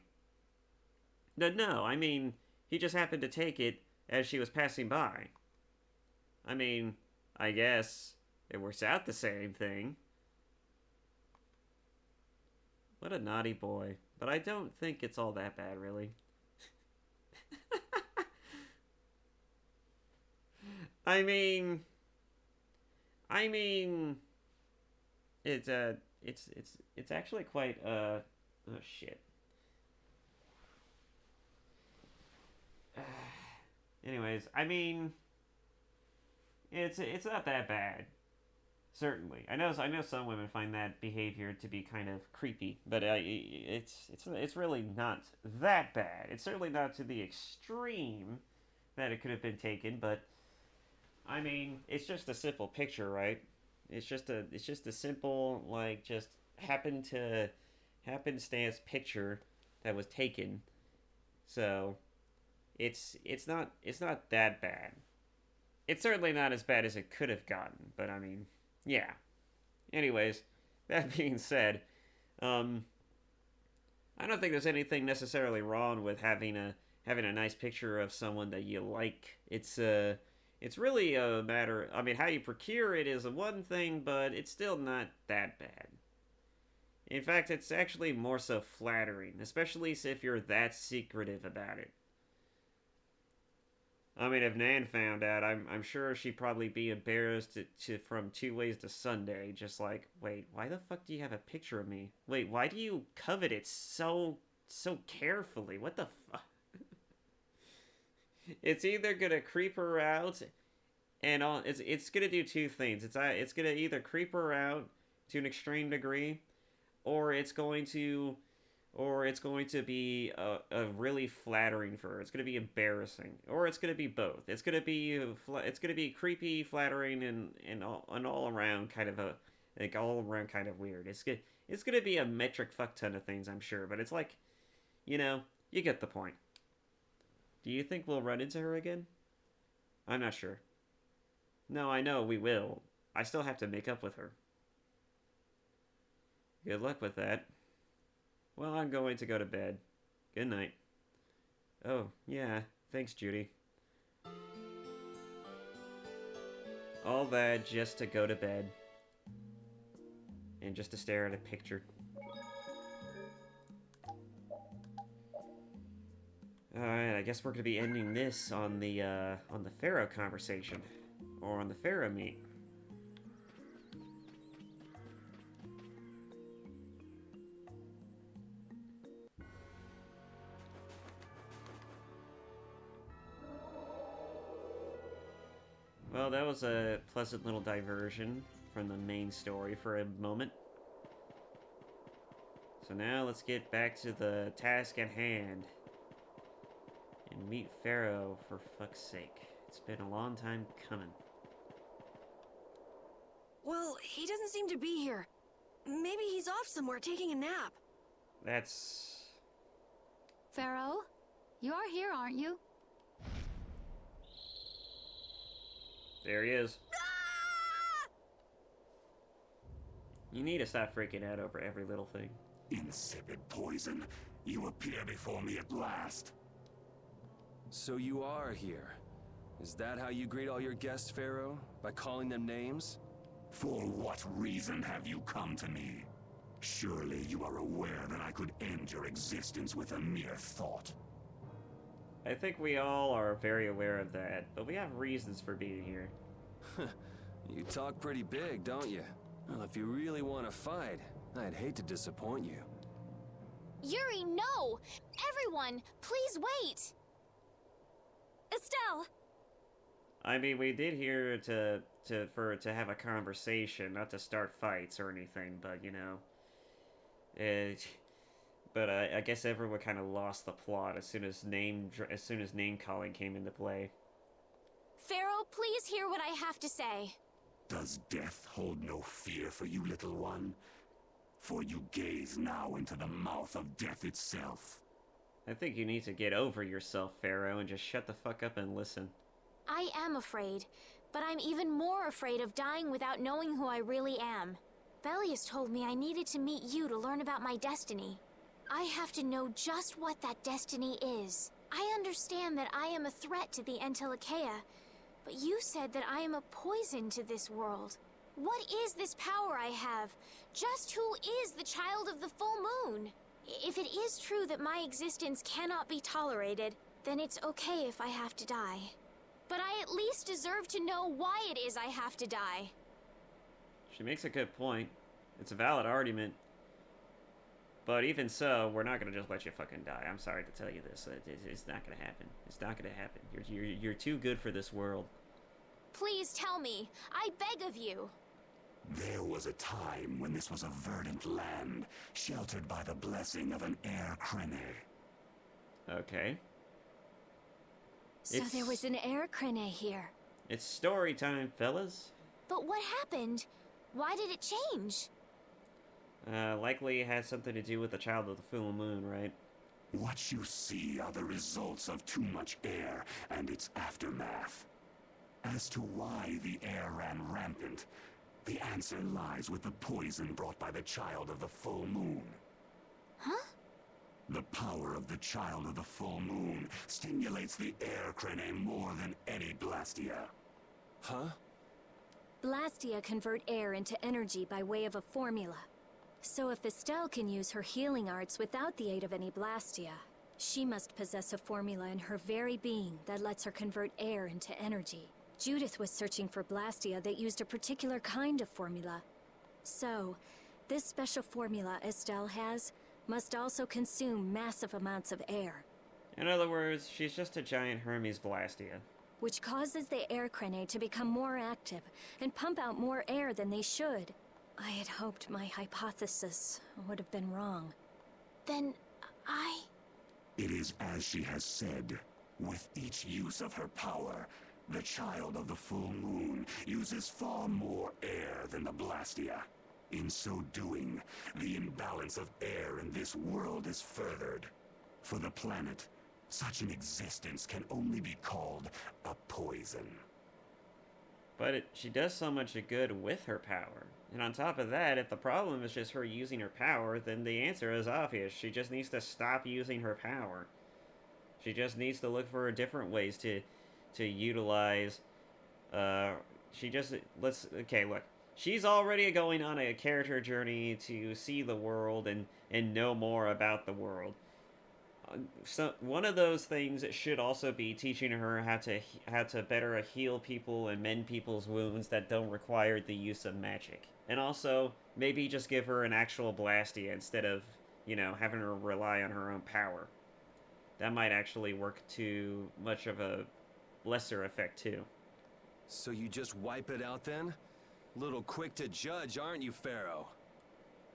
No, I mean, he just happened to take it as she was passing by. I mean, I guess it works out the same thing. What a naughty boy. But I don't think it's all that bad, really. I mean, it's actually quite oh shit. Anyways, I mean, it's not that bad. Certainly, I know some women find that behavior to be kind of creepy, but it's really not that bad. It's certainly not to the extreme that it could have been taken, but I mean, it's just a simple picture, right? It's just a simple, like, just happenstance picture that was taken. So it's not that bad. It's certainly not as bad as it could have gotten, but I mean, yeah. Anyways, that being said, I don't think there's anything necessarily wrong with having a nice picture of someone that you like. It's really a matter, I mean, how you procure it is one thing, but it's still not that bad. In fact, it's actually more so flattering, especially if you're that secretive about it. I mean, if Nan found out, I'm sure she'd probably be embarrassed from 2 ways to Sunday. Just like, wait, why the fuck do you have a picture of me? Wait, why do you covet it so carefully? What the fuck? It's either gonna creep her out, and it's gonna do two things. It's gonna either creep her out to an extreme degree, or it's going to be a really flattering for her. It's going to be embarrassing, or it's going to be both. It's going to be creepy, flattering, and all around kind of weird. It's going to be a metric fuck ton of things, I'm sure. But it's like, you get the point. Do you think we'll run into her again? I'm not sure. No, I know we will. I still have to make up with her. Good luck with that. Well, I'm going to go to bed. Good night. Oh, yeah. Thanks, Judy. All that just to go to bed. and just to stare at a picture. Alright, I guess we're gonna be ending this on the Pharaoh conversation. Or on the Pharaoh meet. Well, that was a pleasant little diversion from the main story for a moment. So now let's get back to the task at hand. And meet Pharaoh, for fuck's sake. It's been a long time coming. Well, he doesn't seem to be here. Maybe he's off somewhere taking a nap. That's... Pharaoh, you are here, aren't you? There he is. You need to stop freaking out over every little thing. Insipid poison, you appear before me at last. So you are here. Is that how you greet all your guests, Pharaoh? By calling them names? For what reason have you come to me? Surely you are aware that I could end your existence with a mere thought. I think we all are very aware of that, but we have reasons for being here. You talk pretty big, don't you? Well, if you really want to fight, I'd hate to disappoint you. Yuri, no! Everyone, please wait! Estelle! I mean, we did here to have a conversation, not to start fights or anything, but you know, but I guess everyone kind of lost the plot as soon as name calling came into play. Pharaoh, please hear what I have to say. Does death hold no fear for you, little one? For you gaze now into the mouth of death itself. I think you need to get over yourself, Pharaoh, and just shut the fuck up and listen. I am afraid, but I'm even more afraid of dying without knowing who I really am. Belius told me I needed to meet you to learn about my destiny. I have to know just what that destiny is. I understand that I am a threat to the Entelekea, but you said that I am a poison to this world. What is this power I have? Just who is the child of the full moon? If it is true that my existence cannot be tolerated, then it's okay if I have to die. But I at least deserve to know why it is I have to die. She makes a good point. It's a valid argument. But even so, we're not gonna just let you fucking die. I'm sorry to tell you this. It's not gonna happen. It's not gonna happen. You're too good for this world. Please tell me. I beg of you. There was a time when this was a verdant land, sheltered by the blessing of an air crene. Okay. So there was an air crene here. It's story time, fellas. But what happened? Why did it change? Likely it had something to do with the child of the full moon, right? What you see are the results of too much air and its aftermath. As to why the air ran rampant, the answer lies with the poison brought by the child of the full moon. Huh? The power of the child of the full moon stimulates the air crene more than any Blastia. Huh? Blastia convert air into energy by way of a formula. So if Estelle can use her healing arts without the aid of any Blastia, she must possess a formula in her very being that lets her convert air into energy. Judith was searching for Blastia that used a particular kind of formula. So, this special formula Estelle has must also consume massive amounts of air. In other words, she's just a giant Hermes Blastia. Which causes the air crene to become more active and pump out more air than they should. I had hoped my hypothesis would have been wrong. Then, It is as she has said. With each use of her power, the child of the full moon uses far more air than the Blastia. In so doing, the imbalance of air in this world is furthered. For the planet, such an existence can only be called a poison. But she does so much good with her power. And on top of that, if the problem is just her using her power, then the answer is obvious. She just needs to stop using her power. She just needs to look for different ways to utilize, okay, look. she's already going on a character journey to see the world and know more about the world. So one of those things should also be teaching her how to better heal people and mend people's wounds that don't require the use of magic. And also maybe just give her an actual Blastia instead of, you know, having her rely on her own power. That might actually work to much of a lesser effect too. So you just wipe it out then? Little quick to judge, aren't you, Pharaoh?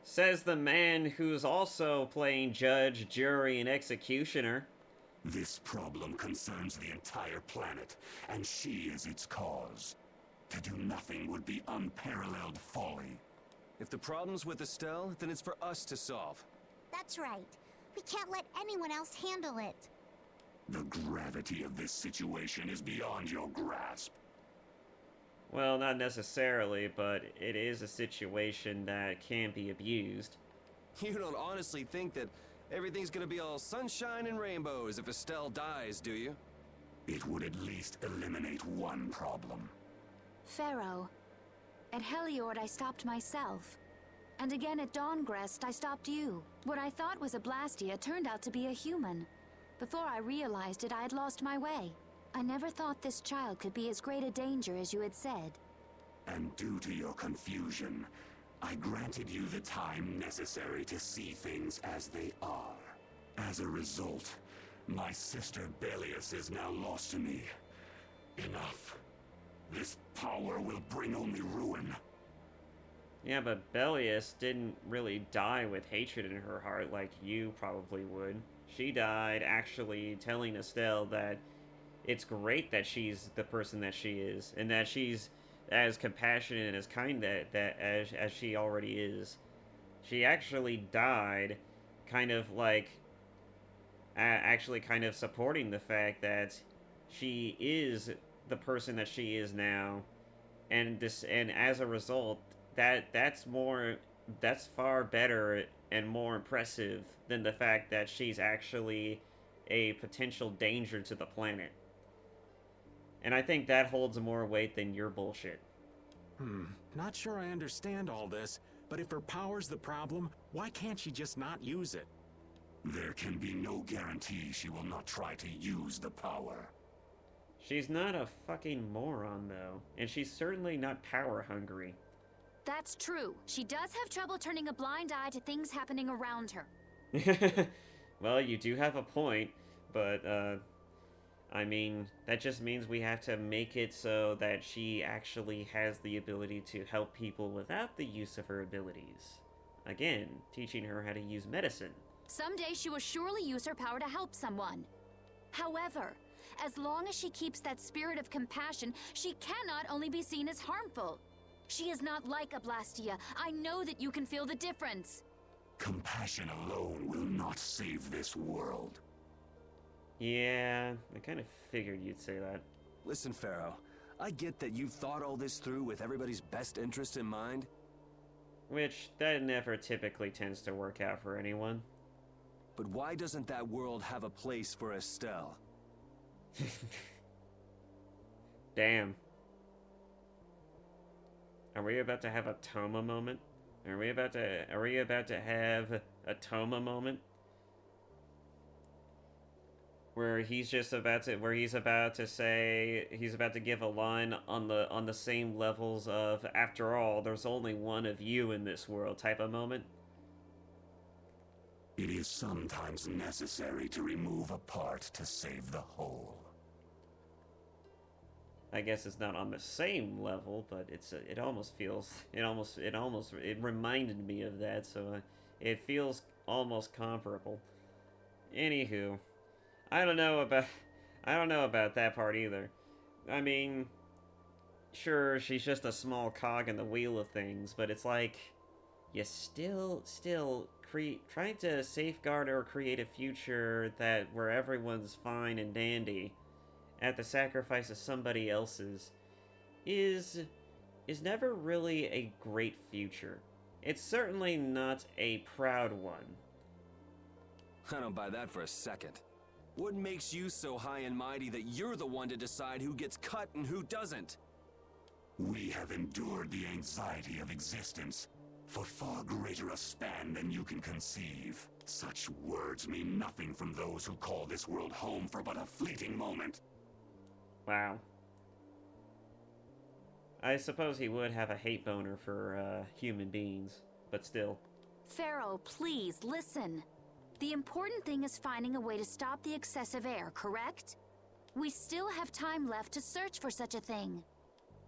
Says the man who's also playing judge, jury, and executioner. This problem concerns the entire planet, and she is its cause. To do nothing would be unparalleled folly. If the problem's with Estelle, then it's for us to solve. That's right. We can't let anyone else handle it. The gravity of this situation is beyond your grasp. Well, not necessarily, but it is a situation that can be abused. You don't honestly think that everything's gonna be all sunshine and rainbows if Estelle dies, do you? It would at least eliminate one problem. Pharaoh, at Heliord I stopped myself. And again at Dawngrest I stopped you. What I thought was a Blastia turned out to be a human. Before I realized it, I had lost my way. I never thought this child could be as great a danger as you had said. And due to your confusion, I granted you the time necessary to see things as they are. As a result, my sister Belius is now lost to me. Enough. This power will bring only ruin. Yeah, but Belius didn't really die with hatred in her heart like you probably would. She died actually telling Estelle that it's great that she's the person that she is, and that she's as compassionate and as kind as she already is. She actually died kind of like actually kind of supporting the fact that she is the person that she is now, and as a result, that's far better and more impressive than the fact that she's actually a potential danger to the planet. And I think that holds more weight than your bullshit. Not sure I understand all this, but if her power's the problem, why can't she just not use it? There can be no guarantee she will not try to use the power. She's not a fucking moron, though, and she's certainly not power hungry. That's true. She does have trouble turning a blind eye to things happening around her. Well, you do have a point, but, I mean, that just means we have to make it so that she actually has the ability to help people without the use of her abilities. Again, teaching her how to use medicine. Someday she will surely use her power to help someone. However, as long as she keeps that spirit of compassion, she cannot only be seen as harmful. She is not like a Blastia. I know that you can feel the difference. Compassion alone will not save this world. Yeah, I kind of figured you'd say that. Listen, Pharaoh, I get that you've thought all this through with everybody's best interest in mind. Which, that never typically tends to work out for anyone. But why doesn't that world have a place for Estelle? Damn. Are we about to have a Toma moment? Are we about to have a Toma moment? Where he's about to give a line on the same levels of, after all, there's only one of you in this world type of moment? It is sometimes necessary to remove a part to save the whole. I guess it's not on the same level, but it reminded me of that, so it feels almost comparable. Anywho, I don't know about that part either. I mean, sure, she's just a small cog in the wheel of things, but it's like, you still trying to safeguard or create a future where everyone's fine and dandy at the sacrifice of somebody else's is never really a great future. It's certainly not a proud one. I don't buy that for a second. What makes you so high and mighty that you're the one to decide who gets cut and who doesn't? We have endured the anxiety of existence for far greater a span than you can conceive. Such words mean nothing from those who call this world home for but a fleeting moment. Wow. I suppose he would have a hate boner for human beings, but still. Pharaoh, please, listen. The important thing is finding a way to stop the excessive air, correct? We still have time left to search for such a thing.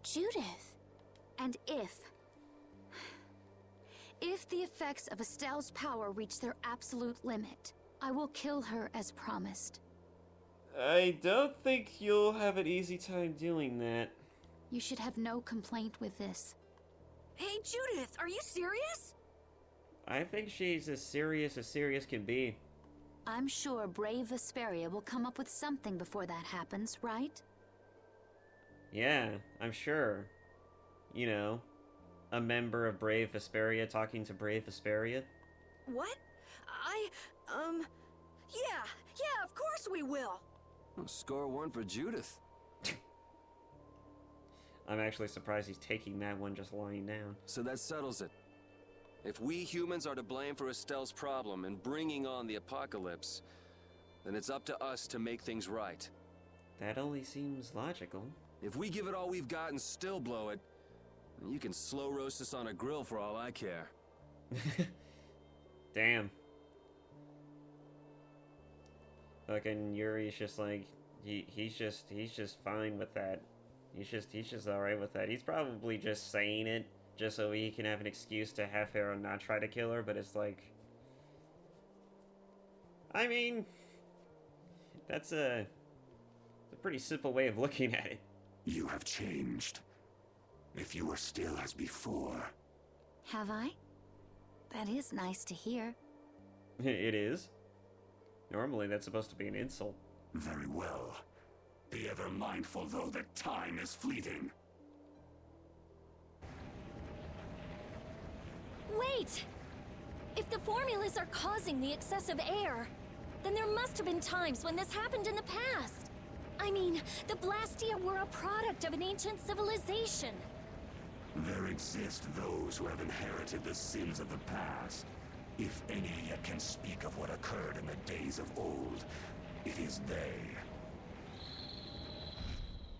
Judith. And if the effects of Estelle's power reach their absolute limit, I will kill her as promised. I don't think you'll have an easy time doing that. You should have no complaint with this. Hey, Judith, are you serious? I think she's as serious can be. I'm sure brave Vesperia will come up with something before that happens, right? Yeah, I'm sure. You know, a member of Brave Vesperia talking to Brave Vesperia. What? Yeah, of course we will. Well, score one for Judith. I'm actually surprised he's taking that one just lying down. So that settles it. If we humans are to blame for Estelle's problem and bringing on the apocalypse, then it's up to us to make things right. That only seems logical. If we give it all we've got and still blow it, you can slow roast us on a grill for all I care. Damn. Fucking Yuri's just like, he's just fine with that. He's just alright with that. He's probably just saying it just so he can have an excuse to have Pharaoh not try to kill her, but it's like, I mean, that's a pretty simple way of looking at it. You have changed. If you were still as before. Have I? That is nice to hear. It is. Normally that's supposed to be an insult. Very well. Be ever mindful, though, that time is fleeting. Wait! If the formulas are causing the excessive air, then there must have been times when this happened in the past. I mean, the Blastia were a product of an ancient civilization. There exist those who have inherited the sins of the past. If any yet can speak of what occurred in the days of old, it is they.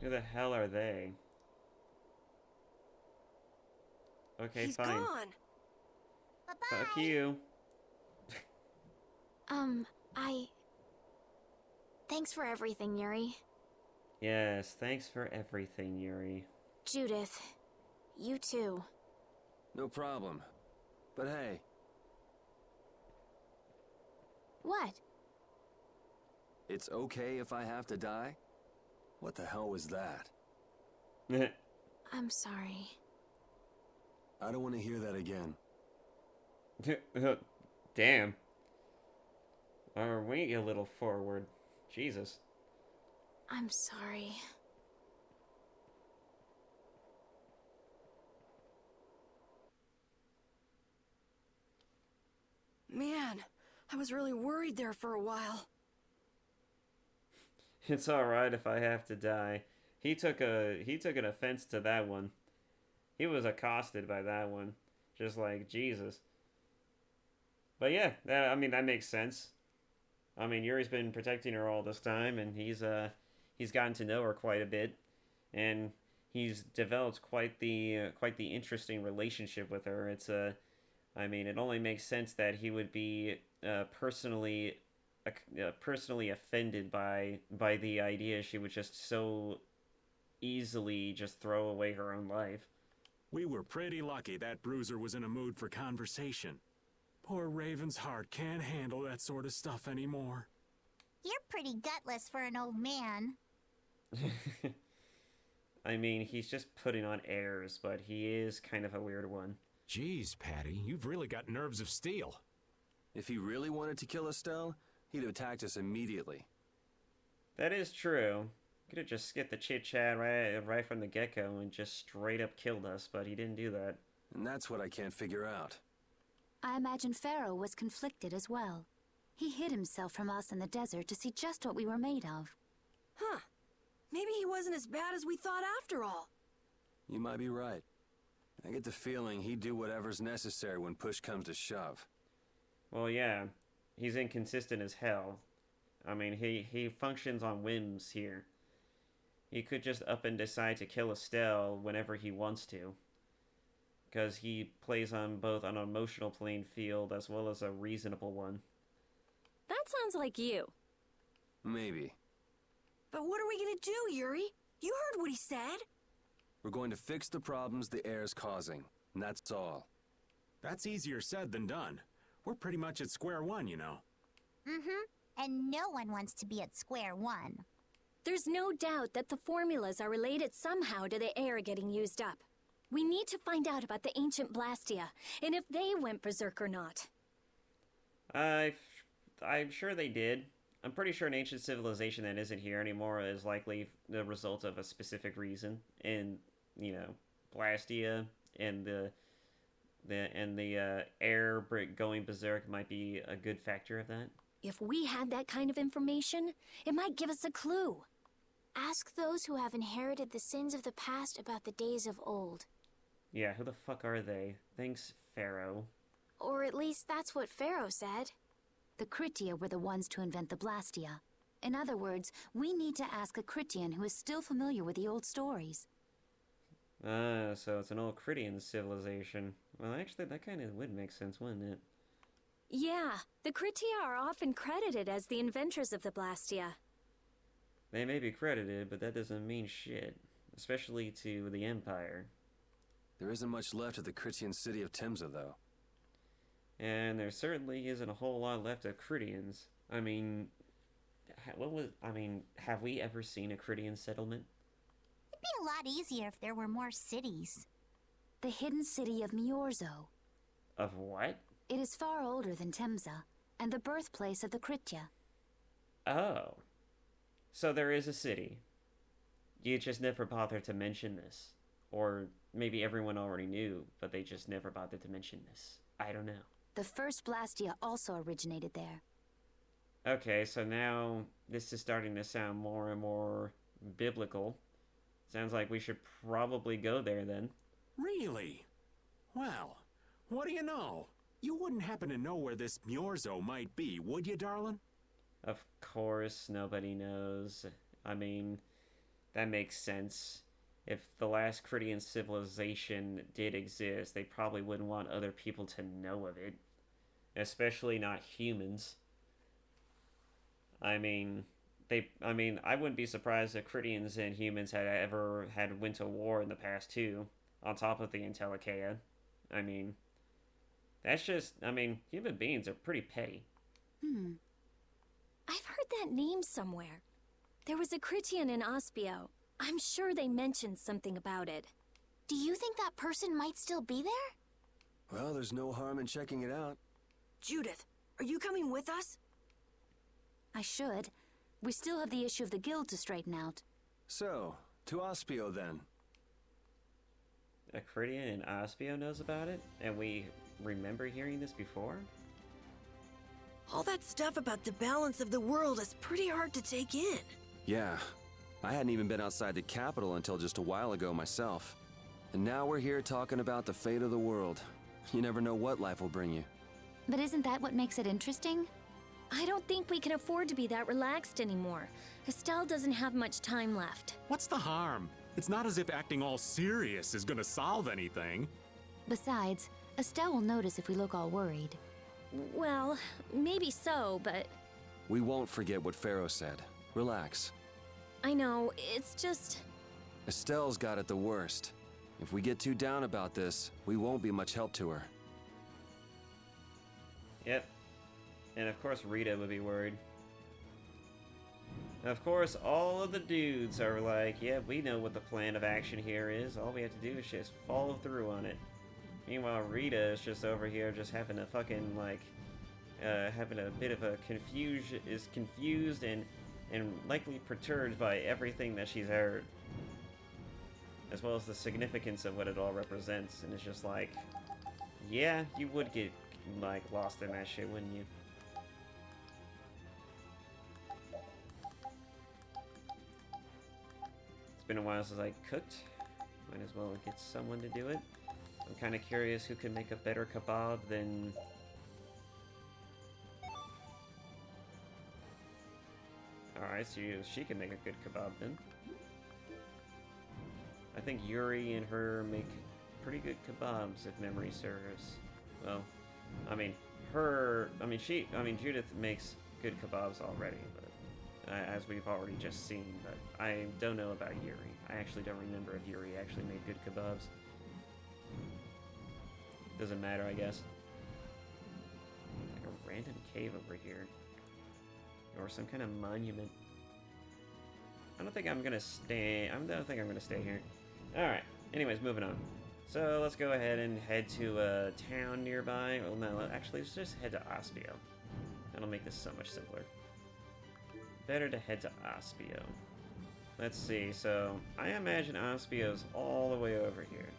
Who the hell are they? Okay, He's fine. Gone. Bye-bye. Fuck you. Thanks for everything, Yuri. Yes, thanks for everything, Yuri. Judith, you too. No problem. But hey. What? It's okay if I have to die? What the hell was that? I'm sorry. I don't want to hear that again. Damn. Wait a little forward. Jesus. I'm sorry. Man, I was really worried there for a while. It's alright if I have to die. He took an offense to that one. He was accosted by that one. Just like, Jesus. But yeah, that makes sense. I mean, Yuri's been protecting her all this time, and he's gotten to know her quite a bit, and he's developed quite the interesting relationship with her. It only makes sense that he would be personally offended by the idea she would just so easily just throw away her own life. We were pretty lucky that bruiser was in a mood for conversation. Poor Raven's heart can't handle that sort of stuff anymore. You're pretty gutless for an old man. I mean, he's just putting on airs, but he is kind of a weird one. Jeez, Patty, you've really got nerves of steel. If he really wanted to kill Estelle, he'd have attacked us immediately. That is true. Could have just skipped the chit-chat right from the get-go and just straight up killed us, but he didn't do that. And that's what I can't figure out. I imagine Pharaoh was conflicted as well. He hid himself from us in the desert to see just what we were made of. Huh. Maybe he wasn't as bad as we thought after all. You might be right. I get the feeling he'd do whatever's necessary when push comes to shove. Well, yeah. He's inconsistent as hell. I mean, he functions on whims here. He could just up and decide to kill Estelle whenever he wants to. Because he plays on both an emotional playing field as well as a reasonable one. That sounds like you. Maybe. But what are we gonna do, Yuri? You heard what he said. We're going to fix the problems the air's causing, and that's all. That's easier said than done. We're pretty much at square one, you know. Mm-hmm. And no one wants to be at square one. There's no doubt that the formulas are related somehow to the air getting used up. We need to find out about the ancient Blastia, and if they went berserk or not. I'm sure they did. I'm pretty sure an ancient civilization that isn't here anymore is likely the result of a specific reason. And, you know, Blastia and the air going berserk might be a good factor of that. If we had that kind of information, it might give us a clue. Ask those who have inherited the sins of the past about the days of old. Yeah, who the fuck are they? Thanks, Pharaoh. Or at least that's what Pharaoh said. The Critia were the ones to invent the Blastia. In other words, we need to ask a Critian who is still familiar with the old stories. Ah, so it's an old Critian civilization. Well, actually, that kind of would make sense, wouldn't it? Yeah, the Critia are often credited as the inventors of the Blastia. They may be credited, but that doesn't mean shit. Especially to the Empire. There isn't much left of the Critian city of Temza, though. And there certainly isn't a whole lot left of Critians. I mean, have we ever seen a Critian settlement? It'd be a lot easier if there were more cities. The hidden city of Miorzo. Of what? It is far older than Temza, and the birthplace of the Critia. Oh. So there is a city. You just never bothered to mention this. Or maybe everyone already knew, but they just never bothered to mention this. I don't know. The first Blastia also originated there. Okay, so now this is starting to sound more and more biblical. Sounds like we should probably go there then. Really? Well, what do you know? You wouldn't happen to know where this Miorzo might be, would you, darling? Of course, nobody knows. I mean, that makes sense. If the last Critian civilization did exist, they probably wouldn't want other people to know of it. Especially not humans. I wouldn't be surprised if Critians and humans had went to war in the past too, on top of the Intellicaea. Human beings are pretty petty. I've heard that name somewhere. There was a Critian in Aspio. I'm sure they mentioned something about it. Do you think that person might still be there? Well, there's no harm in checking it out. Judith, are you coming with us? I should. We still have the issue of the guild to straighten out. So, to Aspio then. A Critian in Aspio knows about it? And we remember hearing this before? All that stuff about the balance of the world is pretty hard to take in. Yeah. I hadn't even been outside the capital until just a while ago myself. And now we're here talking about the fate of the world. You never know what life will bring you. But isn't that what makes it interesting? I don't think we can afford to be that relaxed anymore. Estelle doesn't have much time left. What's the harm? It's not as if acting all serious is gonna solve anything. Besides, Estelle will notice if we look all worried. Well, maybe so, but... We won't forget what Pharaoh said. Relax. I know, it's just... Estelle's got it the worst. If we get too down about this, we won't be much help to her. Yep. And of course Rita would be worried. Of course, all of the dudes are like, yeah, we know what the plan of action here is. All we have to do is just follow through on it. Meanwhile, Rita is just over here just having a fucking, having a bit of a confused and likely perturbed by everything that she's heard. As well as the significance of what it all represents. And it's just like, yeah, you would get, lost in that shit, wouldn't you? It's been a while since I cooked. Might as well get someone to do it. I'm kind of curious who can make a better kebab than... Alright, so she can make a good kebab then. I think Yuri and her make pretty good kebabs, if memory serves. Well, I mean, Judith makes good kebabs already, but as we've already just seen, but I don't know about Yuri. I actually don't remember if Yuri actually made good kebabs. Doesn't matter, I guess. Like a random cave over here. Or some kind of monument. I don't think I'm gonna stay. I don't think I'm gonna stay here. Alright. Anyways, moving on. So let's go ahead and head to a town nearby. Well, no, actually, let's just head to Aspio. That'll make this so much simpler. Better to head to Aspio. Let's see. So I imagine Aspio's all the way over here.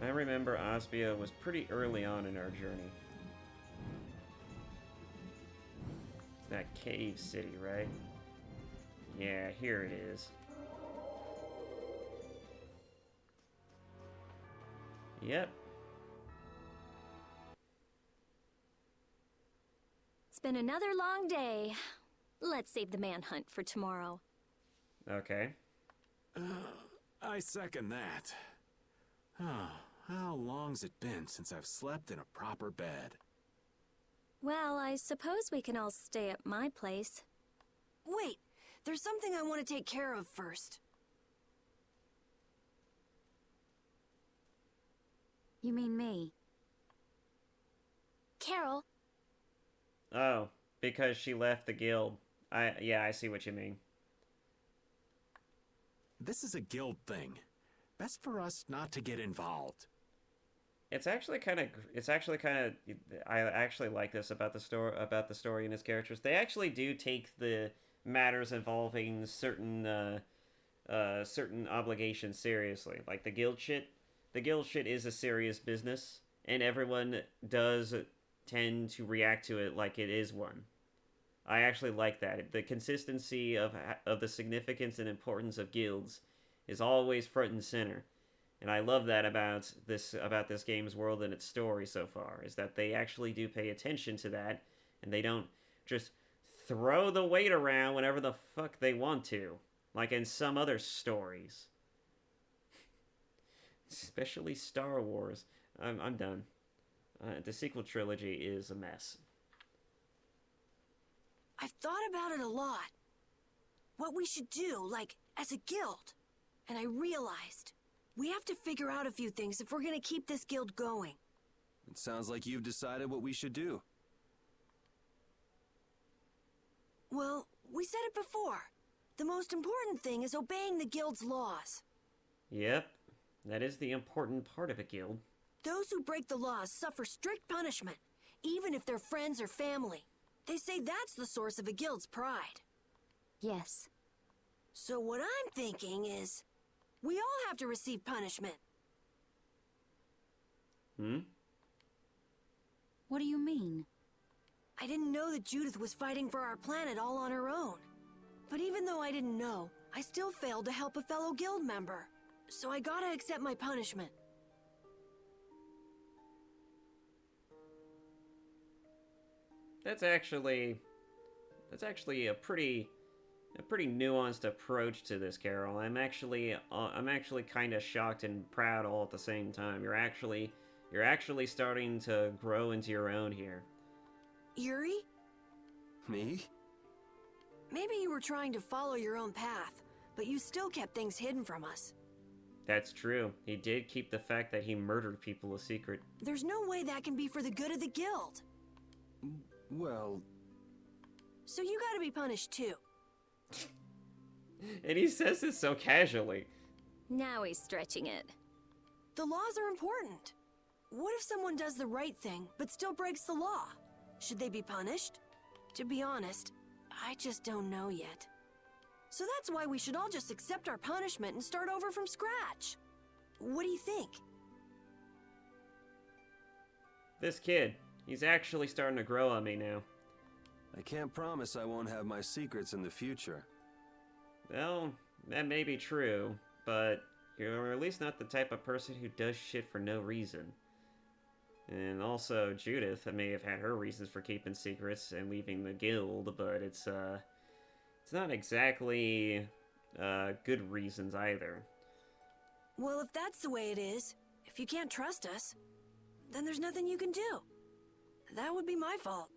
I remember Aspio was pretty early on in our journey. It's that cave city, right? Yeah, here it is. Yep. It's been another long day. Let's save the manhunt for tomorrow. Okay. I second that. Oh, how long's it been since I've slept in a proper bed? Well, I suppose we can all stay at my place. Wait, there's something I want to take care of first. You mean me? Carol. Oh, because she left the guild. Yeah, I see what you mean. This is a guild thing. Best for us not to get involved. It's actually kind of. I actually like this about the story and its characters. They actually do take the matters involving certain obligations seriously. Like the guild shit. The guild shit is a serious business, and everyone does tend to react to it like it is one. I actually like that. The consistency of the significance and importance of guilds is always front and center. And I love that about this game's world and its story so far, is that they actually do pay attention to that, and they don't just throw the weight around whenever the fuck they want to, like in some other stories. Especially Star Wars. I'm done. The sequel trilogy is a mess. I've thought about it a lot. What we should do, like, as a guild. And I realized, we have to figure out a few things if we're gonna keep this guild going. It sounds like you've decided what we should do. Well, we said it before. The most important thing is obeying the guild's laws. Yep, that is the important part of a guild. Those who break the laws suffer strict punishment, even if they're friends or family. They say that's the source of a guild's pride. Yes. So what I'm thinking is, we all have to receive punishment. What do you mean? I didn't know that Judith was fighting for our planet all on her own. But even though I didn't know, I still failed to help a fellow guild member. So I gotta accept my punishment. That's actually a pretty nuanced approach to this, Carol. I'm actually kind of shocked and proud all at the same time. You're actually starting to grow into your own here. Yuri? Me? Maybe you were trying to follow your own path, but you still kept things hidden from us. That's true. He did keep the fact that he murdered people a secret. There's no way that can be for the good of the guild. Well... So you gotta be punished too. And he says it so casually. Now he's stretching it. The laws are important. What if someone does the right thing, but still breaks the law? Should they be punished? To be honest, I just don't know yet. So that's why we should all just accept our punishment and start over from scratch. What do you think? This kid, He's actually starting to grow on me now. I can't promise I won't have my secrets in the future. Well, that may be true, but you're at least not the type of person who does shit for no reason. And also, Judith may have had her reasons for keeping secrets and leaving the guild, but it's not exactly good reasons either. Well, if that's the way it is, if you can't trust us, then there's nothing you can do. That would be my fault.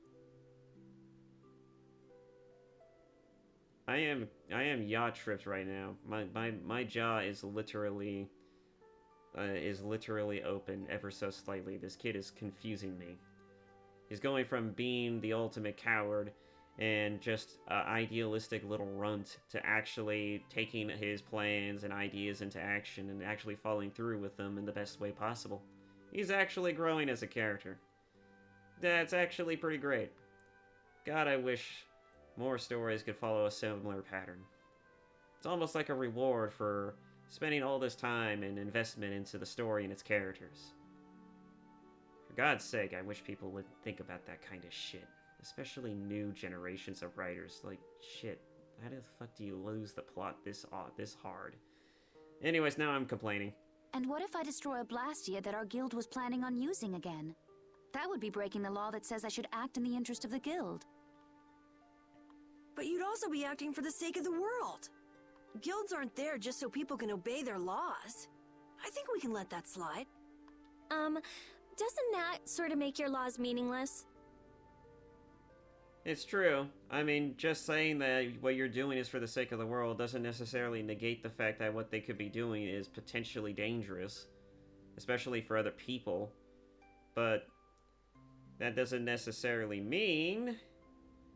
I am yacht tripped right now. My jaw is literally open ever so slightly. This kid is confusing me. He's going from being the ultimate coward and just an idealistic little runt to actually taking his plans and ideas into action and actually following through with them in the best way possible. He's actually growing as a character. That's actually pretty great. God, I wish more stories could follow a similar pattern. It's almost like a reward for spending all this time and investment into the story and its characters. For God's sake, I wish people would think about that kind of shit. Especially new generations of writers. Like, shit, how the fuck do you lose the plot this hard? Anyways, now I'm complaining. And what if I destroy a Blastia that our guild was planning on using again? That would be breaking the law that says I should act in the interest of the guild. But you'd also be acting for the sake of the world. Guilds aren't there just so people can obey their laws. I think we can let that slide. Doesn't that sort of make your laws meaningless? It's true. I mean, just saying that what you're doing is for the sake of the world doesn't necessarily negate the fact that what they could be doing is potentially dangerous. Especially for other people. But that doesn't necessarily mean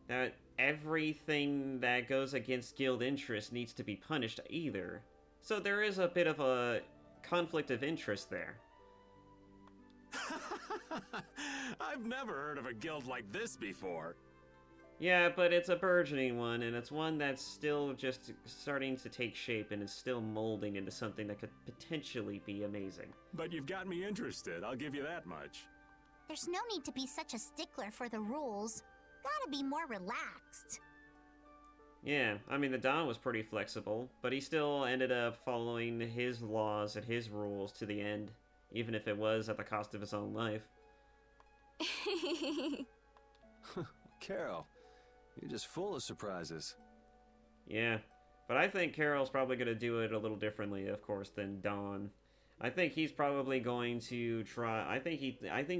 that everything that goes against guild interest needs to be punished either. So there is a bit of a conflict of interest there. I've never heard of a guild like this before. Yeah, but it's a burgeoning one, and it's one that's still just starting to take shape and is still molding into something that could potentially be amazing. But you've got me interested, I'll give you that much. There's no need to be such a stickler for the rules. Gotta be more relaxed. Yeah, I mean, the Don was pretty flexible, but he still ended up following his laws and his rules to the end, even if it was at the cost of his own life. Carol, you're just full of surprises. Yeah, but I think Carol's probably going to do it a little differently, of course, than Don. I think he's probably going to try... I think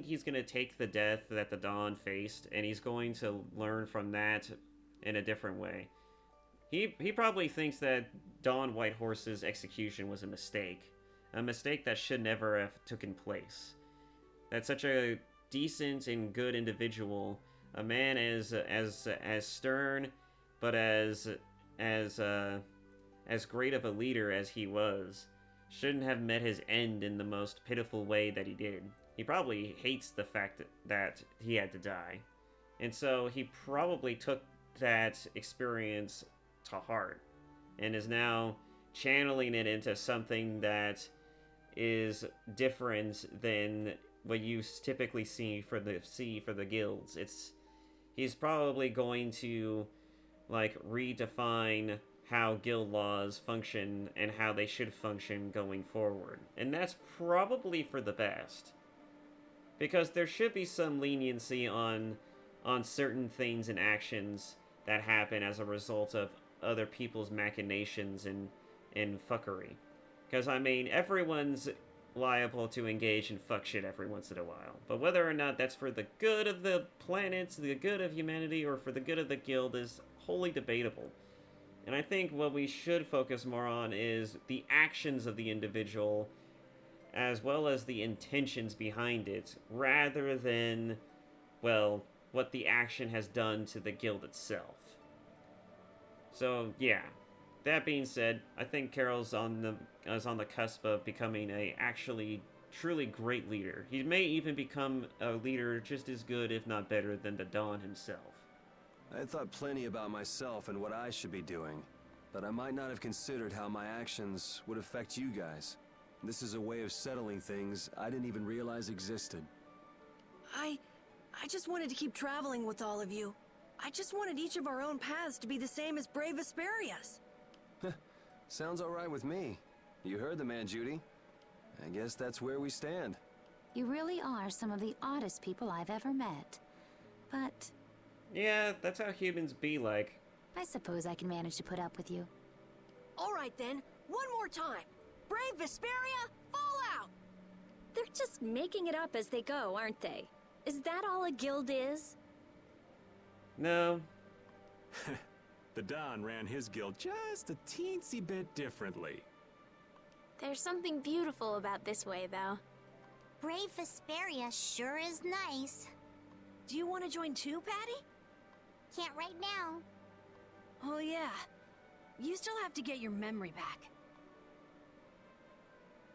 he's going to take the death that the Don faced, and he's going to learn from that in a different way. He probably thinks that Don Whitehorse's execution was a mistake that should never have taken place. That such a decent and good individual, a man as stern, but as great of a leader as he was, shouldn't have met his end in the most pitiful way that he did. He probably hates the fact that he had to die. And so he probably took that experience to heart and is now channeling it into something that is different than what you typically see for the guilds. He's probably going to like redefine how guild laws function and how they should function going forward. And that's probably for the best. Because there should be some leniency on certain things and actions that happen as a result of other people's machinations and fuckery. Because, I mean, everyone's liable to engage in fuck shit every once in a while. But whether or not that's for the good of the planets, the good of humanity, or for the good of the guild is wholly debatable. And I think what we should focus more on is the actions of the individual as well as the intentions behind it, rather than, well, what the action has done to the guild itself. So, yeah. That being said, I think Carol's on the cusp of becoming a actually truly great leader. He may even become a leader just as good, if not better, than the Don himself. I thought plenty about myself and what I should be doing, but I might not have considered how my actions would affect you guys. This is a way of settling things I didn't even realize existed. I I just wanted to keep traveling with all of you. I just wanted each of our own paths to be the same as brave Vesperia's. Sounds alright with me. You heard the man, Judy. I guess that's where we stand. You really are some of the oddest people I've ever met. But Yeah, that's how humans be like. I suppose I can manage to put up with you. All right then, one more time. Brave Vesperia, fall out! They're just making it up as they go, aren't they? Is that all a guild is? No. The Don ran his guild just a teensy bit differently. There's something beautiful about this way, though. Brave Vesperia sure is nice. Do you want to join too, Patty? Can't right now. Oh yeah. You still have to get your memory back.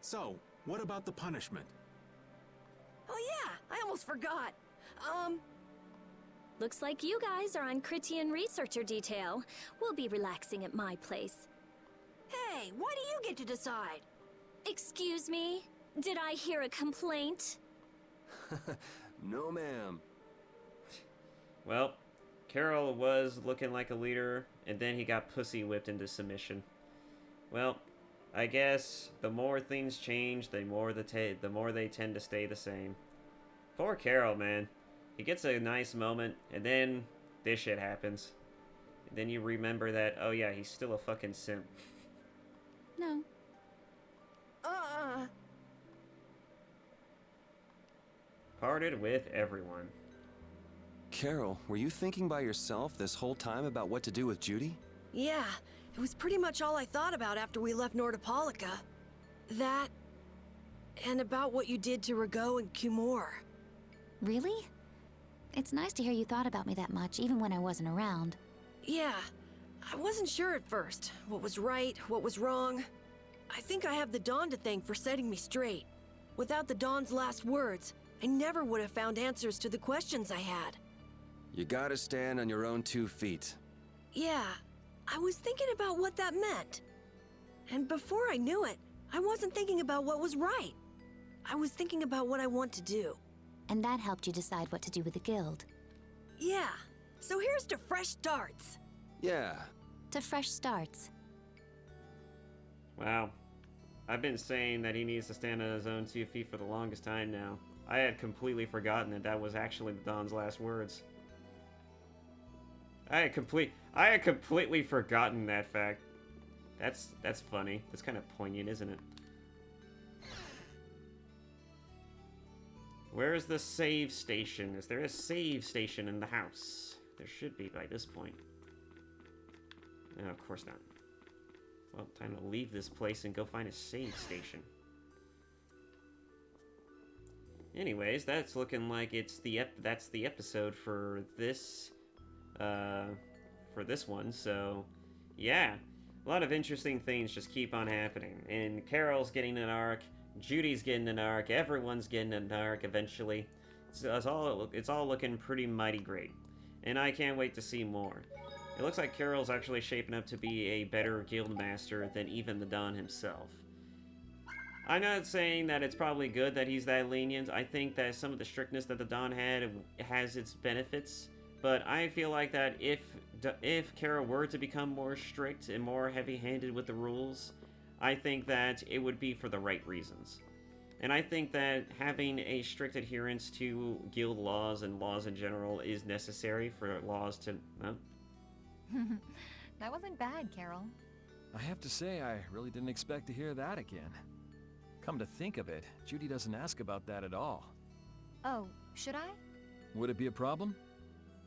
So, what about the punishment? Oh yeah, I almost forgot. Looks like you guys are on Critian researcher detail. We'll be relaxing at my place. Hey, why do you get to decide? Excuse me? Did I hear a complaint? No, ma'am. Well, Carol was looking like a leader, and then he got pussy whipped into submission. Well, I guess the more things change, the more they tend to stay the same. Poor Carol, man. He gets a nice moment, and then this shit happens. And then you remember that, oh yeah, he's still a fucking simp. No. Parted with everyone. Carol, were you thinking by yourself this whole time about what to do with Judy? Yeah, it was pretty much all I thought about after we left Nordopolica. That, and about what you did to Rago and Cumor. Really? It's nice to hear you thought about me that much, even when I wasn't around. Yeah, I wasn't sure at first. What was right, what was wrong. I think I have the Dawn to thank for setting me straight. Without the Dawn's last words, I never would have found answers to the questions I had. You gotta stand on your own 2 feet. Yeah, I was thinking about what that meant. And before I knew it, I wasn't thinking about what was right. I was thinking about what I want to do. And that helped you decide what to do with the guild. Yeah, so here's to fresh starts. Yeah. To fresh starts. Wow. I've been saying that he needs to stand on his own 2 feet for the longest time now. I had completely forgotten that that was actually the Don's last words. I had completely forgotten that fact. That's funny. That's kind of poignant, isn't it? Where is the save station? Is there a save station in the house? There should be by this point. No, of course not. Well, time to leave this place and go find a save station. Anyways, that's looking like it's that's the episode for this one. So, yeah, a lot of interesting things just keep on happening. And Carol's getting an arc, Judy's getting an arc, everyone's getting an arc eventually. It's all looking pretty mighty great, and I can't wait to see more. It looks like Carol's actually shaping up to be a better guild master than even the Don himself. I'm not saying that it's probably good that he's that lenient. I think that some of the strictness that the Don had has its benefits, but I feel like that if Carol were to become more strict and more heavy-handed with the rules, I think that it would be for the right reasons. And I think that having a strict adherence to guild laws and laws in general is necessary for laws to... That wasn't bad, Carol. I have to say, I really didn't expect to hear that again. Come to think of it, Judy doesn't ask about that at all. Oh, should I? Would it be a problem?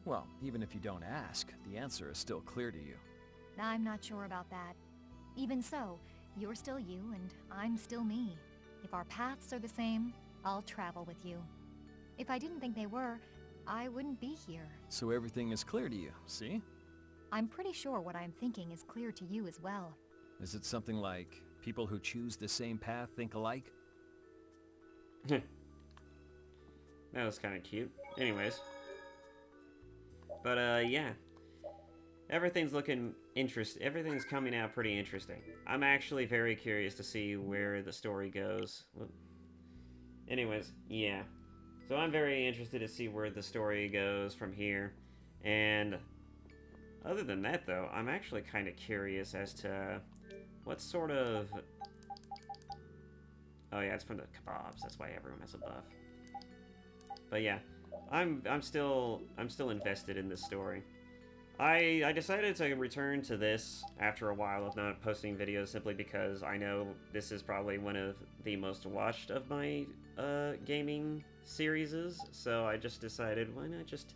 Well, even if you don't ask, the answer is still clear to you. I'm not sure about that. Even so, you're still you and I'm still me. If our paths are the same, I'll travel with you. If I didn't think they were, I wouldn't be here. So everything is clear to you, see? I'm pretty sure what I'm thinking is clear to you as well. Is it something like people who choose the same path think alike? That was kind of cute. Anyways. But, yeah. Everything's looking interesting. Everything's coming out pretty interesting. I'm actually very curious to see where the story goes. Anyways, yeah. So I'm very interested to see where the story goes from here. And other than that, though, I'm actually kind of curious as to what sort of... Oh yeah, it's from the kebabs. That's why everyone has a buff. But yeah, I'm still invested in this story. I decided to return to this after a while of not posting videos simply because I know this is probably one of the most watched of my gaming series, so I just decided why not just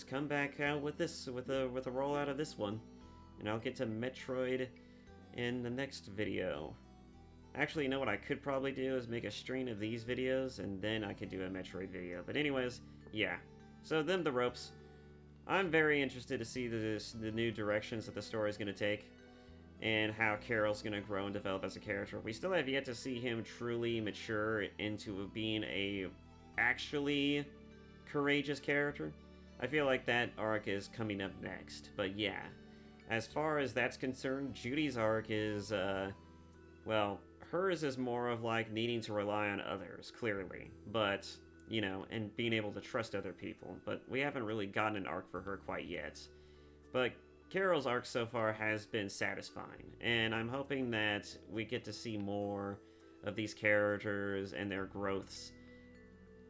come back out with this with a rollout of this one, and I'll get to Metroid in the next video. Actually, you know what I could probably do is make a stream of these videos, and then I could do a Metroid video. But anyways, yeah. So them the ropes. I'm very interested to see the new directions that the story is going to take, and how Carol's going to grow and develop as a character. We still have yet to see him truly mature into being a actually courageous character. I feel like that arc is coming up next. But yeah, as far as that's concerned, Judy's arc is, well, hers is more of like needing to rely on others, clearly. But, you know, and being able to trust other people. But we haven't really gotten an arc for her quite yet. But Carol's arc so far has been satisfying, and I'm hoping that we get to see more of these characters and their growths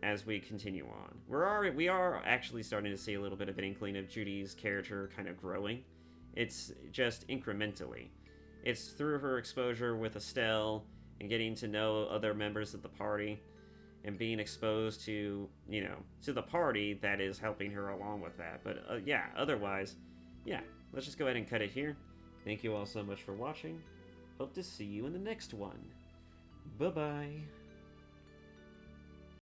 as we continue on. We are actually starting to see a little bit of an inkling of Judy's character kind of growing. It's just incrementally. It's through her exposure with Estelle and getting to know other members of the party and being exposed to, you know, to the party that is helping her along with that. But yeah, otherwise, yeah, let's just go ahead and cut it here. Thank you all so much for watching. Hope to see you in the next one. Bye-bye.